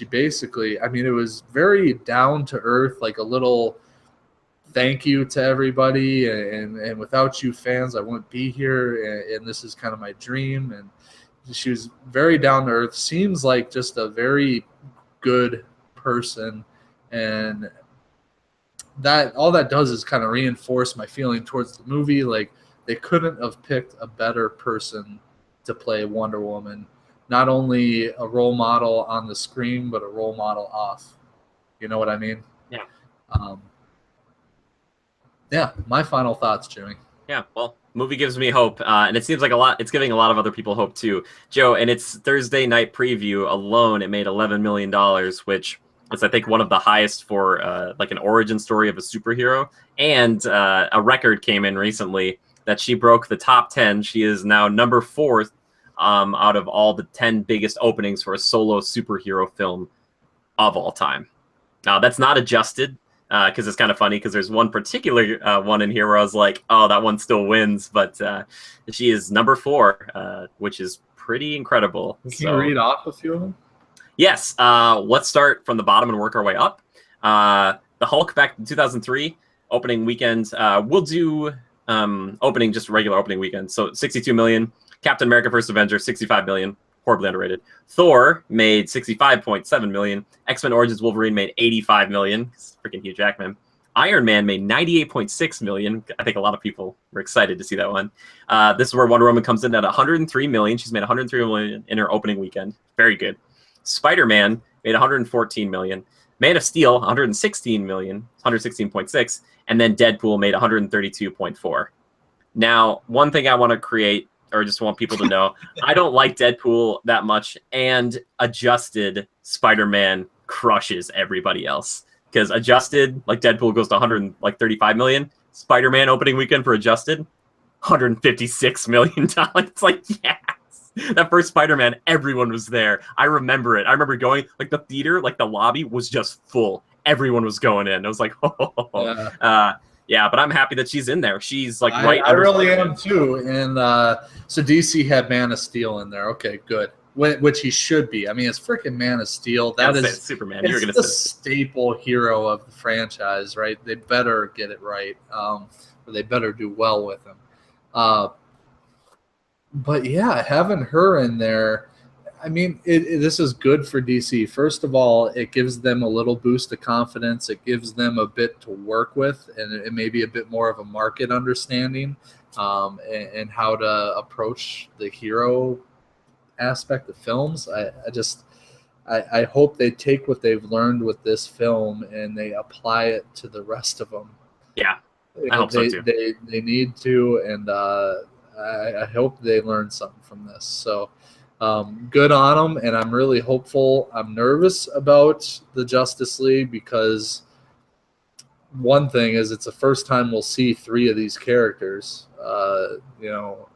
basically, I mean, it was very down to earth, like a little thank you to everybody, and without you fans, I wouldn't be here, and this is kind of my dream. And she was very down to earth, seems like just a very good person, and that all that does is kind of reinforce my feeling towards the movie. Like, they couldn't have picked a better person to play Wonder Woman. Not only a role model on the screen, but a role model off. You know what I mean? Yeah. Yeah, my final thoughts, Jimmy. Yeah, well, movie gives me hope, and it seems like it's giving a lot of other people hope too. Joe, in its Thursday night preview alone, it made $11 million, which is, I think, one of the highest for like an origin story of a superhero. And a record came in recently that she broke the top 10. She is now number 4 out of all the 10 biggest openings for a solo superhero film of all time. Now, that's not adjusted, because it's kind of funny, because there's one particular one in here where I was like, oh, that one still wins, but she is number 4, which is pretty incredible. Can you read off a few of them? Yes. Let's start from the bottom and work our way up. The Hulk back in 2003, opening weekend. We'll do opening, just regular opening weekend. So 62 million. Captain America First Avenger, 65 million. Horribly underrated. Thor made 65.7 million. X-Men Origins Wolverine made 85 million. It's freaking Hugh Jackman. Iron Man made 98.6 million. I think a lot of people were excited to see that one. This is where Wonder Woman comes in at 103 million. She's made 103 million in her opening weekend. Very good. Spider-Man made 114 million. Man of Steel, 116 million, 116.6, and then Deadpool made 132.4. Now, one thing I want to create, or just want people to know, I don't like Deadpool that much, and adjusted Spider-Man crushes everybody else. Because adjusted, like Deadpool goes to 135 million. Spider-Man opening weekend for adjusted, $156 million. It's like, yes. That first Spider-Man, everyone was there. I remember it. I remember going, like, the theater, like, the lobby was just full. Everyone was going in. I was like, oh. Yeah, but I'm happy that she's in there. She's, like, right I under really Spider-Man. am, too. And so DC had Man of Steel in there. Okay, good. Which he should be. I mean, it's freaking Man of Steel. That is Superman. It's You're gonna the say staple hero of the franchise, right? They better get it right, or they better do well with him. But yeah, having her in there, I mean, this is good for DC. First of all, it gives them a little boost of confidence. It gives them a bit to work with, and it may be a bit more of a market understanding, and how to approach the hero aspect of films. I hope they take what they've learned with this film and they apply it to the rest of them. Yeah, I hope so too. They need to, and I hope they learn something from this. So good on them, and I'm really hopeful. I'm nervous about the Justice League because one thing is it's the first time we'll see 3 of these characters. You know,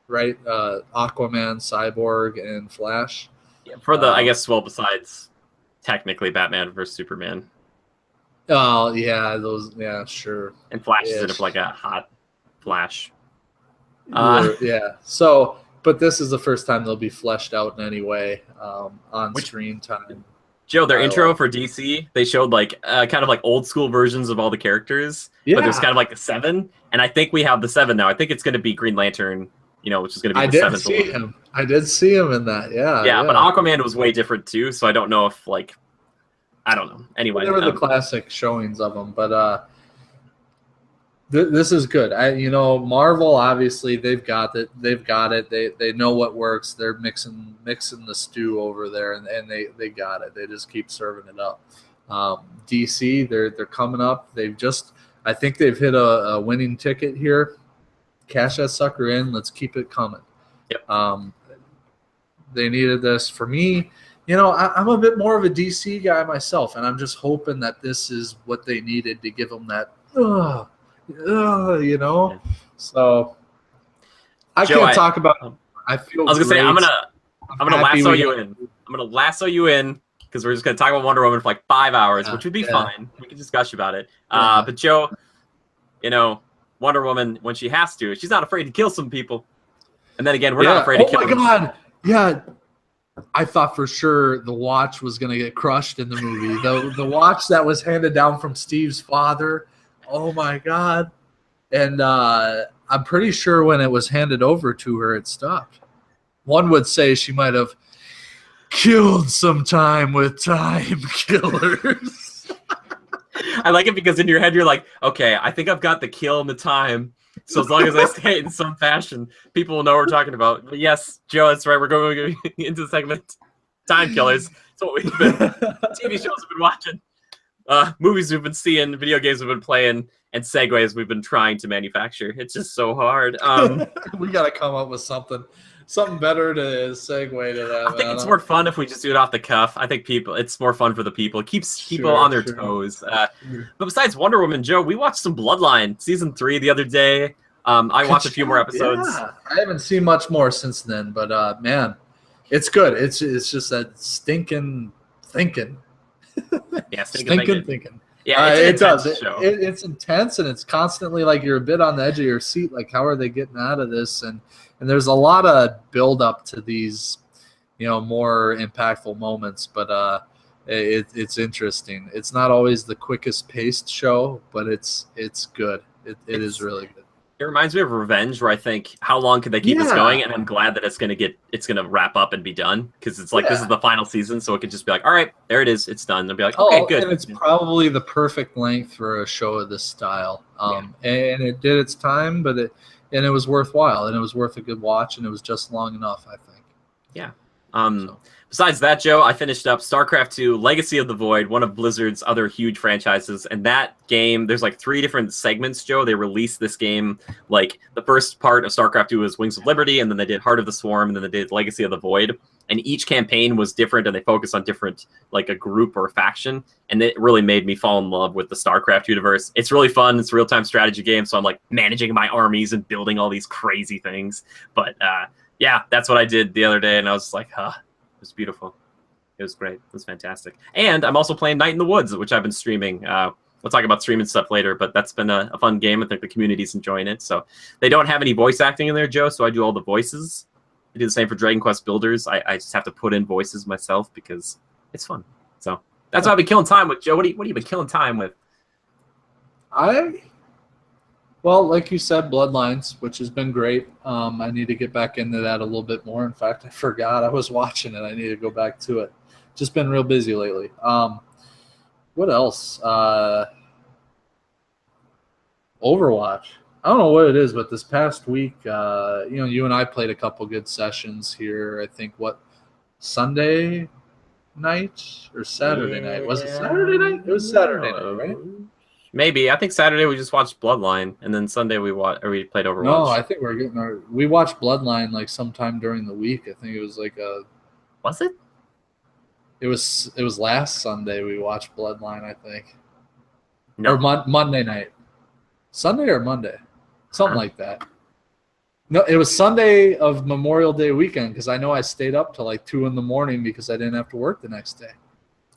right? Aquaman, Cyborg, and Flash. Yeah, for the, I guess, well, besides technically Batman versus Superman. Oh, yeah, those, yeah, sure. And Flash is in it Ish. for like a hot Flash. Yeah. So, but this is the first time they'll be fleshed out in any way on Which- screen time. Joe, their intro Dialogue. for DC, they showed like kind of like old school versions of all the characters, but there's kind of like the 7, and I think we have the 7 now. I think it's going to be Green Lantern, which is going to be I the did 7th see one. him. I did see him in that. Yeah, but Aquaman was way different too, so I don't know if I don't know. Anyway, there were the classic showings of them, but this is good. Marvel obviously they've got it. They know what works. They're mixing the stew over there, and they got it. They just keep serving it up. DC they're coming up. I think they've hit a winning ticket here. Cash that sucker in. Let's keep it coming. Yep. They needed this. For me, I'm a bit more of a DC guy myself, and I'm just hoping that this is what they needed to give them that. So I Joe, can't talk about. I feel. I was gonna say I'm gonna lasso you in. I'm gonna lasso you in because we're just gonna talk about Wonder Woman for like 5 hours, which would be fine. We can just gush about it. But Joe, Wonder Woman when she has to, she's not afraid to kill some people. And then again, we're not afraid to kill them. Oh my God! Yeah, I thought for sure the watch was gonna get crushed in the movie. The watch that was handed down from Steve's father. Oh my God! And I'm pretty sure when it was handed over to her, it stopped. One would say she might have killed some time with time killers. I like it because in your head you're like, okay, I think I've got the kill and the time. So as long as I say it in some fashion, people will know what we're talking about. But yes, Joe, that's right. We're going into the segment Time Killers. That's what we've been TV shows we've been watching. Movies we've been seeing, video games we've been playing, and segues we've been trying to manufacture. It's just so hard. We got to come up with something better to segue to that. I think it's more fun if we just do it off the cuff. I think it's more fun for the people. It keeps people on their toes. But besides Wonder Woman, Joe, we watched some Bloodline season 3 the other day. I watched a few more episodes. Yeah. I haven't seen much more since then, but man, it's good. It's just that stinking thinking. Yeah, stinking thinking. Yeah, it does. Show. It's intense, and it's constantly like you're a bit on the edge of your seat. Like, how are they getting out of this? And there's a lot of build up to these, more impactful moments. But it's interesting. It's not always the quickest paced show, but it's good. It is really good. It reminds me of Revenge, where I think, how long could they keep this going? And I'm glad that it's gonna wrap up and be done, because it's like this is the final season, so it could just be like, all right, there it is, it's done. They'll be like, okay, good. And it's probably the perfect length for a show of this style. And it did its time, but it was worthwhile, and it was worth a good watch, and it was just long enough, I think. Yeah. Besides that, Joe, I finished up StarCraft 2 Legacy of the Void, one of Blizzard's other huge franchises. And that game, there's like 3 different segments, Joe. They released this game, like the first part of StarCraft 2 was Wings of Liberty, and then they did Heart of the Swarm, and then they did Legacy of the Void. And each campaign was different, and they focused on different, like a group or a faction. And it really made me fall in love with the StarCraft universe. It's really fun. It's a real-time strategy game, so I'm like managing my armies and building all these crazy things. But yeah, that's what I did the other day, and I was like, it was beautiful. It was great. It was fantastic. And I'm also playing Night in the Woods, which I've been streaming. We'll talk about streaming stuff later, but that's been a fun game. I think the community's enjoying it. So they don't have any voice acting in there, Joe, so I do all the voices. I do the same for Dragon Quest Builders. I just have to put in voices myself because it's fun. So that's what I've been killing time with, Joe. What have you been killing time with? Well, like you said, Bloodlines, which has been great. I need to get back into that a little bit more. In fact, I forgot I was watching it. I need to go back to it. Just been real busy lately. What else? Overwatch. I don't know what it is, but this past week, you and I played a couple good sessions here. I think, Sunday night or Saturday night? Was it Saturday night? It was Saturday night, right? Maybe. I think Saturday we just watched Bloodline, and then Sunday we played Overwatch. No, I think we watched Bloodline like sometime during the week. I think it was like Was it? It was last Sunday we watched Bloodline, I think. No. Or Monday night. Sunday or Monday? Something like that. No, it was Sunday of Memorial Day weekend because I know I stayed up till like 2 a.m. because I didn't have to work the next day.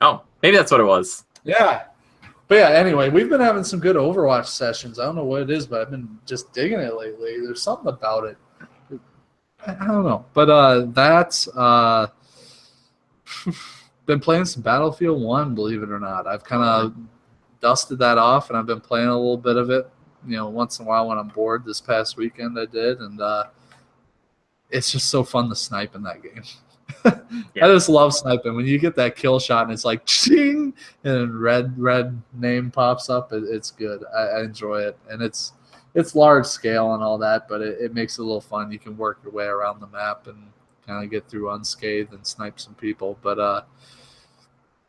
Oh, maybe that's what it was. Yeah. But yeah, anyway, we've been having some good Overwatch sessions. I don't know what it is, but I've been just digging it lately. There's something about it. I don't know. But that's been playing some Battlefield 1, believe it or not. I've kind of dusted that off, and I've been playing a little bit of it, once in a while when I'm bored. This past weekend I did, and it's just so fun to snipe in that game. Yeah. I just love sniping. When you get that kill shot and it's like ching, and red name pops up, it's good. I enjoy it, and it's large scale and all that, but it makes it a little fun. You can work your way around the map and kind of get through unscathed and snipe some people. But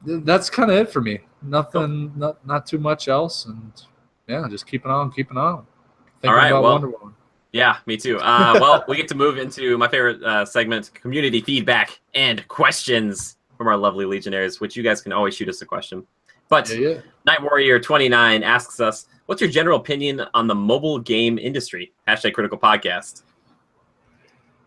that's kind of it for me. Nothing, not too much else, and yeah, just keeping on. Thinking all right, about well, Wonder Woman. Yeah, me too. Well, we get to move into my favorite segment, community feedback and questions from our lovely Legionnaires, which you guys can always shoot us a question. But Yeah. Night Warrior 29 asks us, what's your general opinion on the mobile game industry? #Critical Podcast.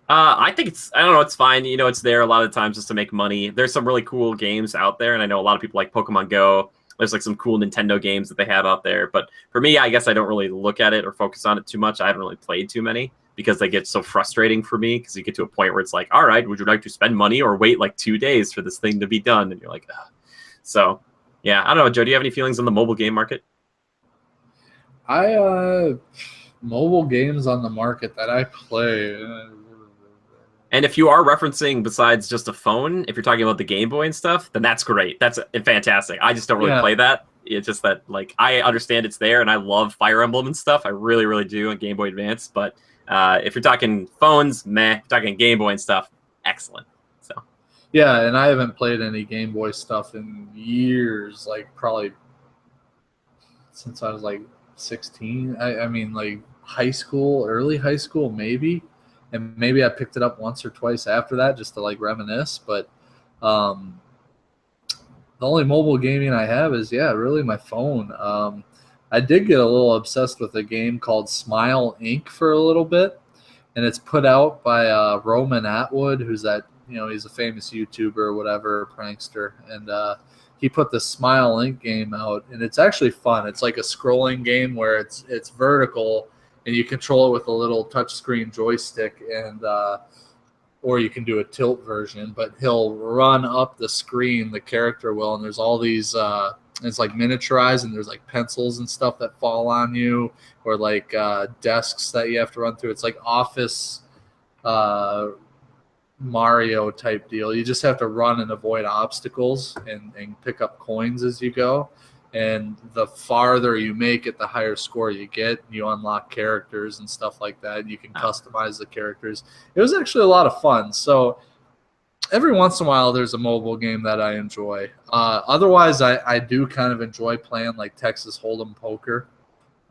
I think I don't know, it's fine. It's there a lot of times just to make money. There's some really cool games out there, and I know a lot of people like Pokemon Go. There's like some cool Nintendo games that they have out there. But for me, I guess I don't really look at it or focus on it too much. I haven't really played too many because they get so frustrating for me because you get to a point where it's like, all right, would you like to spend money or wait like 2 days for this thing to be done? And you're like, ugh. So, yeah, I don't know. Joe, do you have any feelings on the mobile game market? Mobile games on the market that I play. And if you are referencing besides just a phone, if you're talking about the Game Boy and stuff, then that's great. That's fantastic. I just don't really play that. It's just that, like, I understand it's there, and I love Fire Emblem and stuff. I really, really do on Game Boy Advance. But if you're talking phones, meh. If you're talking Game Boy and stuff, excellent. So. Yeah, and I haven't played any Game Boy stuff in years, like probably since I was like 16. I mean, like high school, early high school, maybe. And maybe I picked it up once or twice after that just to like reminisce. But the only mobile gaming I have is, really my phone. I did get a little obsessed with a game called Smile Inc. for a little bit. And it's put out by Roman Atwood, who's he's a famous YouTuber or whatever, prankster. And he put the Smile Inc. game out. And it's actually fun. It's like a scrolling game where it's vertical, and you control it with a little touchscreen joystick, and or you can do a tilt version. But he'll run up the screen, the character will, and there's all these. It's like miniaturized, and there's like pencils and stuff that fall on you, or like desks that you have to run through. It's like Office Mario type deal. You just have to run and avoid obstacles and pick up coins as you go. And the farther you make it, the higher score you get. You unlock characters and stuff like that. You can customize the characters. It was actually a lot of fun. So every once in a while, there's a mobile game that I enjoy. Otherwise, I do kind of enjoy playing like Texas Hold'em Poker.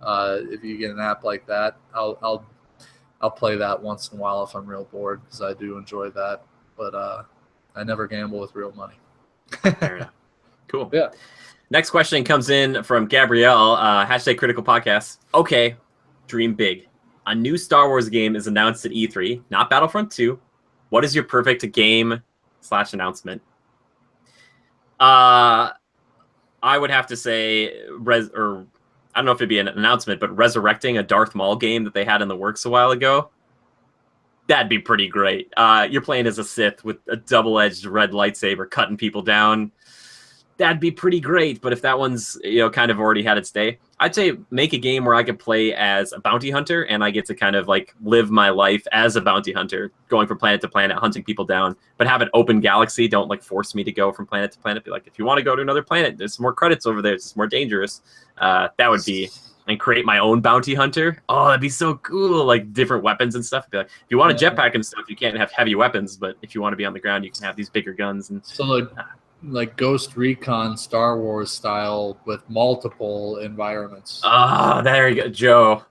If you get an app like that, I'll play that once in a while if I'm real bored, because I do enjoy that. But I never gamble with real money. Fair enough. Cool. Yeah. Next question comes in from Gabrielle, #Critical Podcast. Okay, dream big. A new Star Wars game is announced at E3, not Battlefront 2. What is your perfect game/announcement? I would have to say, I don't know if it'd be an announcement, but resurrecting a Darth Maul game that they had in the works a while ago. That'd be pretty great. You're playing as a Sith with a double-edged red lightsaber cutting people down. That'd be pretty great, but if that one's kind of already had its day, I'd say make a game where I could play as a bounty hunter and I get to kind of like live my life as a bounty hunter, going from planet to planet, hunting people down, but have an open galaxy. Don't like force me to go from planet to planet. Be like, if you want to go to another planet, there's more credits over there. It's more dangerous. That would be, and create my own bounty hunter. Oh, that'd be so cool. Like different weapons and stuff. Be like, if you want a jetpack and stuff, you can't have heavy weapons, but if you want to be on the ground, you can have these bigger guns. And so like Ghost Recon Star Wars style with multiple environments. There you go, Joe.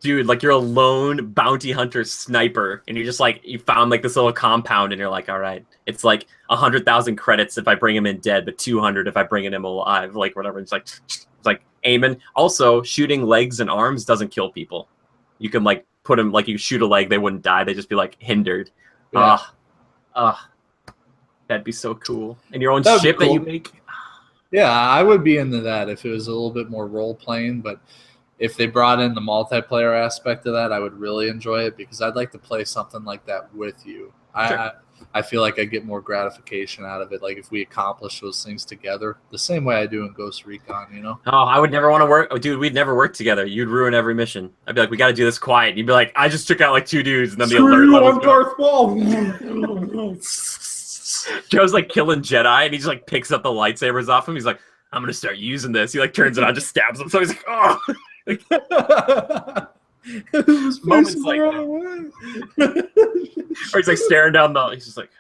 Dude, like you're a lone bounty hunter sniper, and you're just like, you found like this little compound, and you're like, all right, it's like 100,000 credits if I bring him in dead, but 200 if I bring him alive, like whatever. It's like aiming. Also, shooting legs and arms doesn't kill people. You can like put them like you shoot a leg, they wouldn't die. They'd just be like hindered. Yeah. That'd be so cool. And your own That'd be ship that you cool. make. Yeah, I would be into that if it was a little bit more role playing, but if they brought in the multiplayer aspect of that, I would really enjoy it because I'd like to play something like that with you. Sure. I feel like I get more gratification out of it, like if we accomplish those things together, the same way I do in Ghost Recon, you know? Oh, I would never want to work. Oh, dude, we'd never work together. You'd ruin every mission. I'd be like, we got to do this quiet. You'd be like, I just took out like 2 dudes, and then the alert levels go. Joe's like killing Jedi, and he just like picks up the lightsabers off him. He's like, I'm gonna start using this. He like turns it on, just stabs him. So he's like, oh. Moments like that. Or he's like staring down the. He's just like.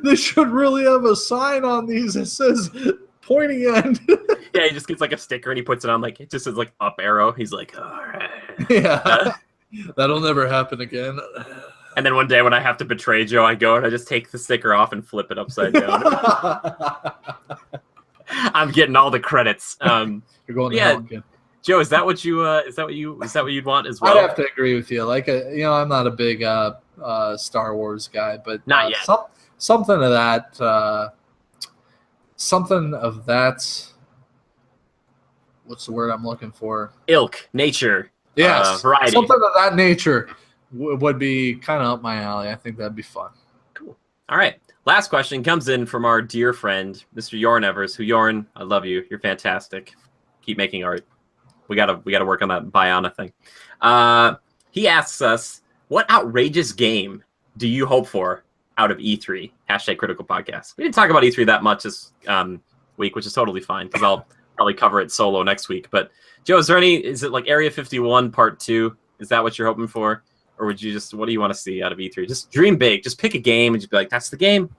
They should really have a sign on these that says pointing end. Yeah, he just gets like a sticker and he puts it on like it just says like up arrow. He's like, all right. Yeah, that'll never happen again. And then one day when I have to betray Joe, I go and I just take the sticker off and flip it upside down. I'm getting all the credits. You're going to hell again. Joe, is that what you'd want as well? I'd have to agree with you. Like, I'm not a big Star Wars guy, but not yet. Something of that. Something of that. What's the word I'm looking for? Ilk, nature, yes, variety. Something of that nature would be kind of up my alley. I think that'd be fun. Cool. All right. Last question comes in from our dear friend, Mr. Jorn Evers. Who, Jorn, I love you. You're fantastic. Keep making art. We gotta work on that Biana thing. He asks us, what outrageous game do you hope for out of E3? # Critical Podcast. We didn't talk about E3 that much this week, which is totally fine because I'll probably cover it solo next week. But Joe, is it like Area 51 Part 2? Is that what you're hoping for? Or would you what do you want to see out of E3? Just dream big. Just pick a game and just be like, that's the game.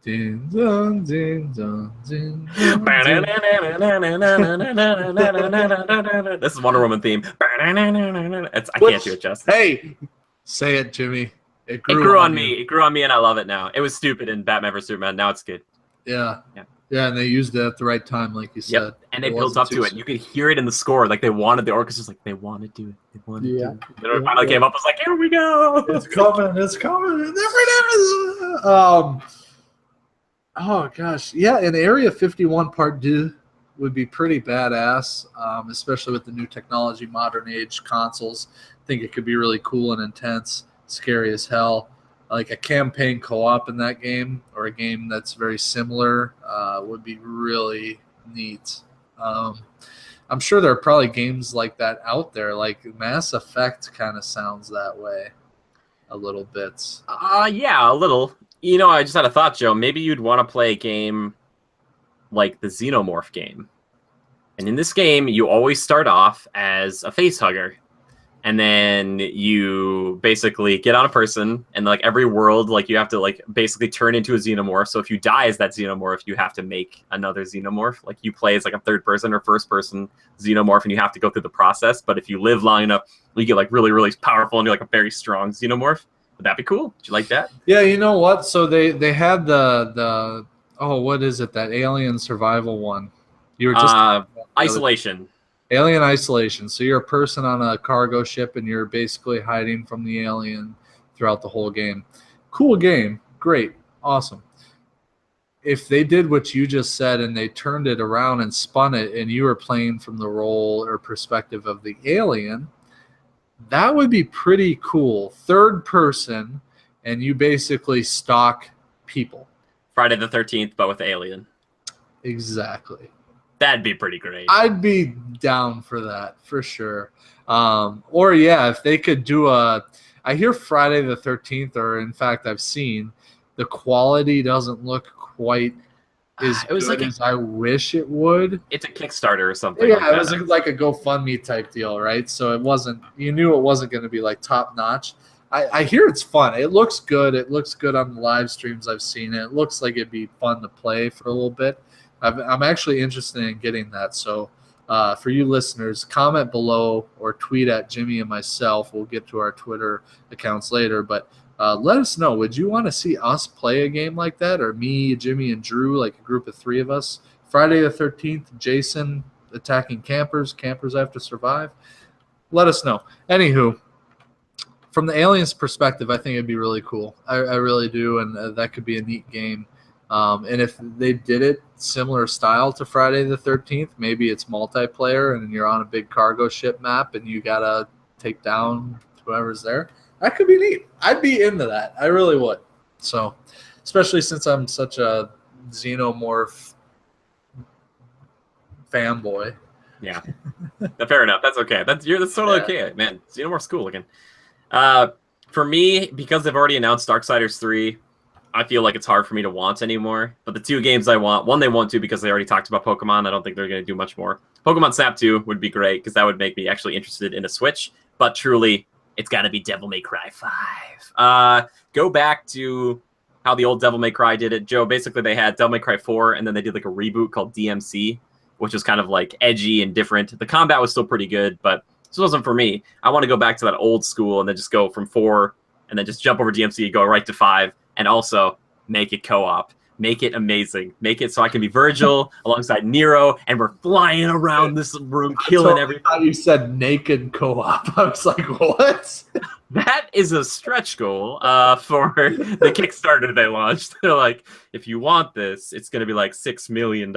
Ding dong, ding dong, ding dong, This is Wonder Woman theme. I can't do it justice. Hey, say it, Jimmy. It grew on me. It grew on me, and I love it now. It was stupid in Batman vs Superman. Now it's good. Yeah, and they used it at the right time, like you said. Yep. And they built up to it. You could hear it in the score. Like they wanted the orchestra's like they want to do it. They want to do it. Then when it finally came up, I was like, here we go. It's coming. It's coming. There it is. Oh gosh, yeah. And Area 51 Part 2 would be pretty badass, especially with the new technology, modern age consoles. I think it could be really cool and intense, scary as hell. Like a campaign co-op in that game, or a game that's very similar, would be really neat. I'm sure there are probably games like that out there. Like Mass Effect kind of sounds that way a little bit. Yeah, a little. You know, I just had a thought, Joe. Maybe you'd want to play a game like the Xenomorph game. And in this game, you always start off as a face hugger. And then you basically get on a person, and like every world, like you have to like basically turn into a xenomorph. So if you die as that xenomorph, you have to make another xenomorph. Like you play as like a third person or first person xenomorph, and you have to go through the process. But if you live long enough, you get like really, really powerful, and you're like a very strong xenomorph. Would that be cool? Would you like that? Yeah, you know what? So they had the what is it? That Alien Survival one. You were just Isolation. Alien Isolation. So you're a person on a cargo ship, and you're basically hiding from the alien throughout the whole game. Cool game. Great. Awesome. If they did what you just said and they turned it around and spun it, and you were playing from the role or perspective of the alien, that would be pretty cool. Third person, and you basically stalk people. Friday the 13th, but with Alien. Exactly. That'd be pretty great. I'd be down for that, for sure. Or, yeah, if they could do I hear Friday the 13th, or in fact I've seen, the quality doesn't look quite as good as I wish it would. It's a Kickstarter or something. Yeah, like it was like a GoFundMe type deal, right? So you knew it wasn't going to be like top notch. I hear it's fun. It looks good. It looks good on the live streams I've seen. It looks like it'd be fun to play for a little bit. I'm actually interested in getting that. So for you listeners, comment below or tweet at Jimmy and myself. We'll get to our Twitter accounts later, but let us know. Would you want to see us play a game like that, or me, Jimmy, and Drew, like a group of 3 of us? Friday the 13th, Jason attacking campers. Campers have to survive. Let us know. Anywho, from the aliens' perspective, I think it'd be really cool. I really do, and that could be a neat game. And if they did it similar style to Friday the 13th, maybe it's multiplayer and you're on a big cargo ship map and you got to take down whoever's there. That could be neat. I'd be into that. I really would. So, especially since I'm such a xenomorph fanboy. Yeah. Fair enough. That's okay. That's totally okay, man. Xenomorph's cool looking. For me, because they've already announced Darksiders 3, I feel like it's hard for me to want anymore. But the 2 games I want, one they won't do because they already talked about Pokemon. I don't think they're going to do much more. Pokemon Snap 2 would be great because that would make me actually interested in a Switch. But truly, it's got to be Devil May Cry 5. Go back to how the old Devil May Cry did it. Joe, basically they had Devil May Cry 4, and then they did like a reboot called DMC, which was kind of like edgy and different. The combat was still pretty good, but this wasn't for me. I want to go back to that old school and then just go from 4 and then just jump over DMC, go right to 5, and also make it co-op. Make it amazing. Make it so I can be Virgil alongside Nero, and we're flying around this room, killing everything. I thought you said naked co-op. I was like, what? That is a stretch goal for the Kickstarter they launched. They're like, if you want this, it's going to be like $6 million.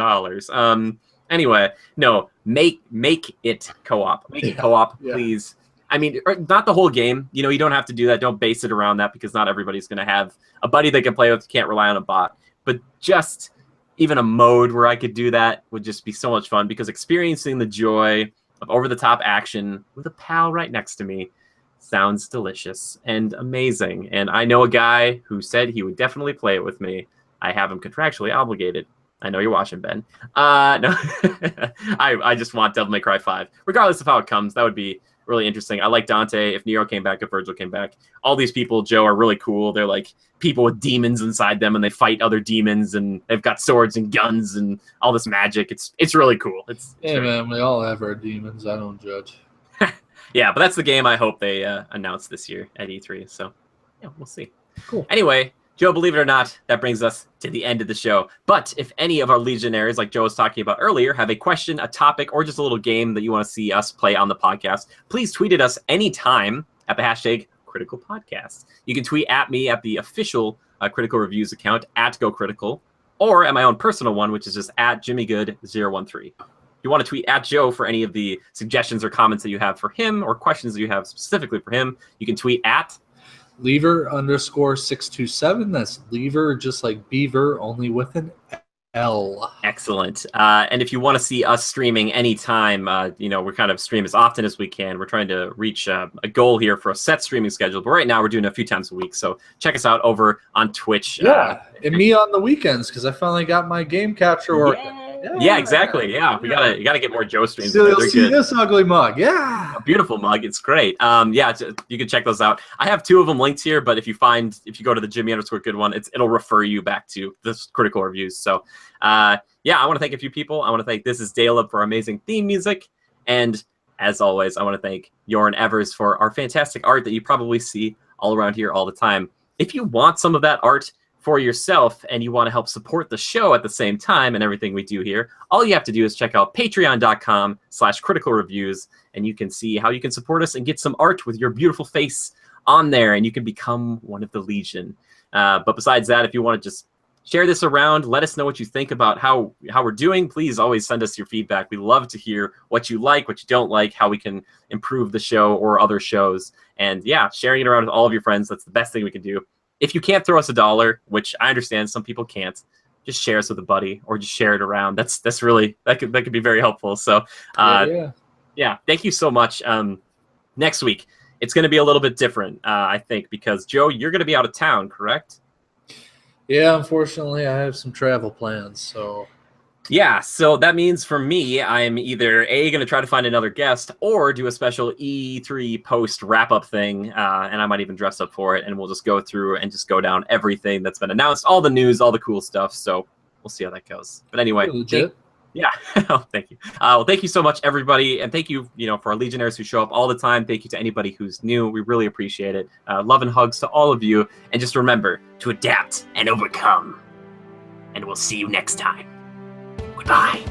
Anyway, no, make it co-op. Make it co-op, please. I mean, not the whole game. You know, you don't have to do that. Don't base it around that because not everybody's going to have a buddy they can play with. You can't rely on a bot. But just even a mode where I could do that would just be so much fun because experiencing the joy of over-the-top action with a pal right next to me sounds delicious and amazing. And I know a guy who said he would definitely play it with me. I have him contractually obligated. I know you're watching, Ben. No, I just want Devil May Cry 5. Regardless of how it comes, that would be really interesting. I like Dante. If Nero came back, if Virgil came back. All these people, Joe, are really cool. They're like people with demons inside them, and they fight other demons, and they've got swords and guns and all this magic. It's really cool. Man, we all have our demons. I don't judge. Yeah, but that's the game I hope they announce this year at E3. So, yeah, we'll see. Cool. Anyway, Joe, believe it or not, that brings us to the end of the show. But if any of our Legionnaires, like Joe was talking about earlier, have a question, a topic, or just a little game that you want to see us play on the podcast, please tweet at us anytime at the hashtag Critical Podcast. You can tweet at me at the official Critical Reviews account at GoCritical, or at my own personal one, which is just at JimmyGood013. If you want to tweet at Joe for any of the suggestions or comments that you have for him or questions that you have specifically for him, you can tweet at Lever_627. That's Lever, just like Beaver, only with an L. Excellent. And if you want to see us streaming anytime, we're kind of stream as often as we can. We're trying to reach a goal here for a set streaming schedule. But right now we're doing a few times a week. So check us out over on Twitch. Yeah, and me on the weekends because I finally got my game capture working. Yeah, exactly. Yeah, you gotta get more Joe streams. So you'll see this ugly mug. Yeah, a beautiful mug. It's great. You can check those out. I have 2 of them linked here, but if you go to the Jimmy_Good one, it'll refer you back to this Critical Reviews. So, I want to thank a few people. I want to thank This Is Dale for our amazing theme music, and as always, I want to thank Jorn Evers for our fantastic art that you probably see all around here all the time. If you want some of that art for yourself and you want to help support the show at the same time and everything we do here, all you have to do is check out patreon.com/criticalreviews, and you can see how you can support us and get some art with your beautiful face on there, and you can become one of the Legion. But besides that, if you want to just share this around, let us know what you think about how we're doing. Please always send us your feedback. We love to hear what you like, what you don't like, how we can improve the show or other shows. And yeah, sharing it around with all of your friends, that's the best thing we can do. If you can't throw us $1, which I understand some people can't, just share us with a buddy or just share it around. That's really that could be very helpful. So yeah, thank you so much. Next week it's going to be a little bit different, I think, because Joe, you're going to be out of town, correct? Yeah, unfortunately, I have some travel plans. So yeah, so that means for me, I'm either going to try to find another guest or do a special E3 post wrap-up thing, and I might even dress up for it, and we'll just go through and just go down everything that's been announced, all the news, all the cool stuff. So we'll see how that goes. But anyway, Legit. yeah. Thank you. Well, thank you so much, everybody. And thank you, for our Legionnaires who show up all the time. Thank you to anybody who's new. We really appreciate it. Love and hugs to all of you. And just remember to adapt and overcome. And we'll see you next time. Goodbye.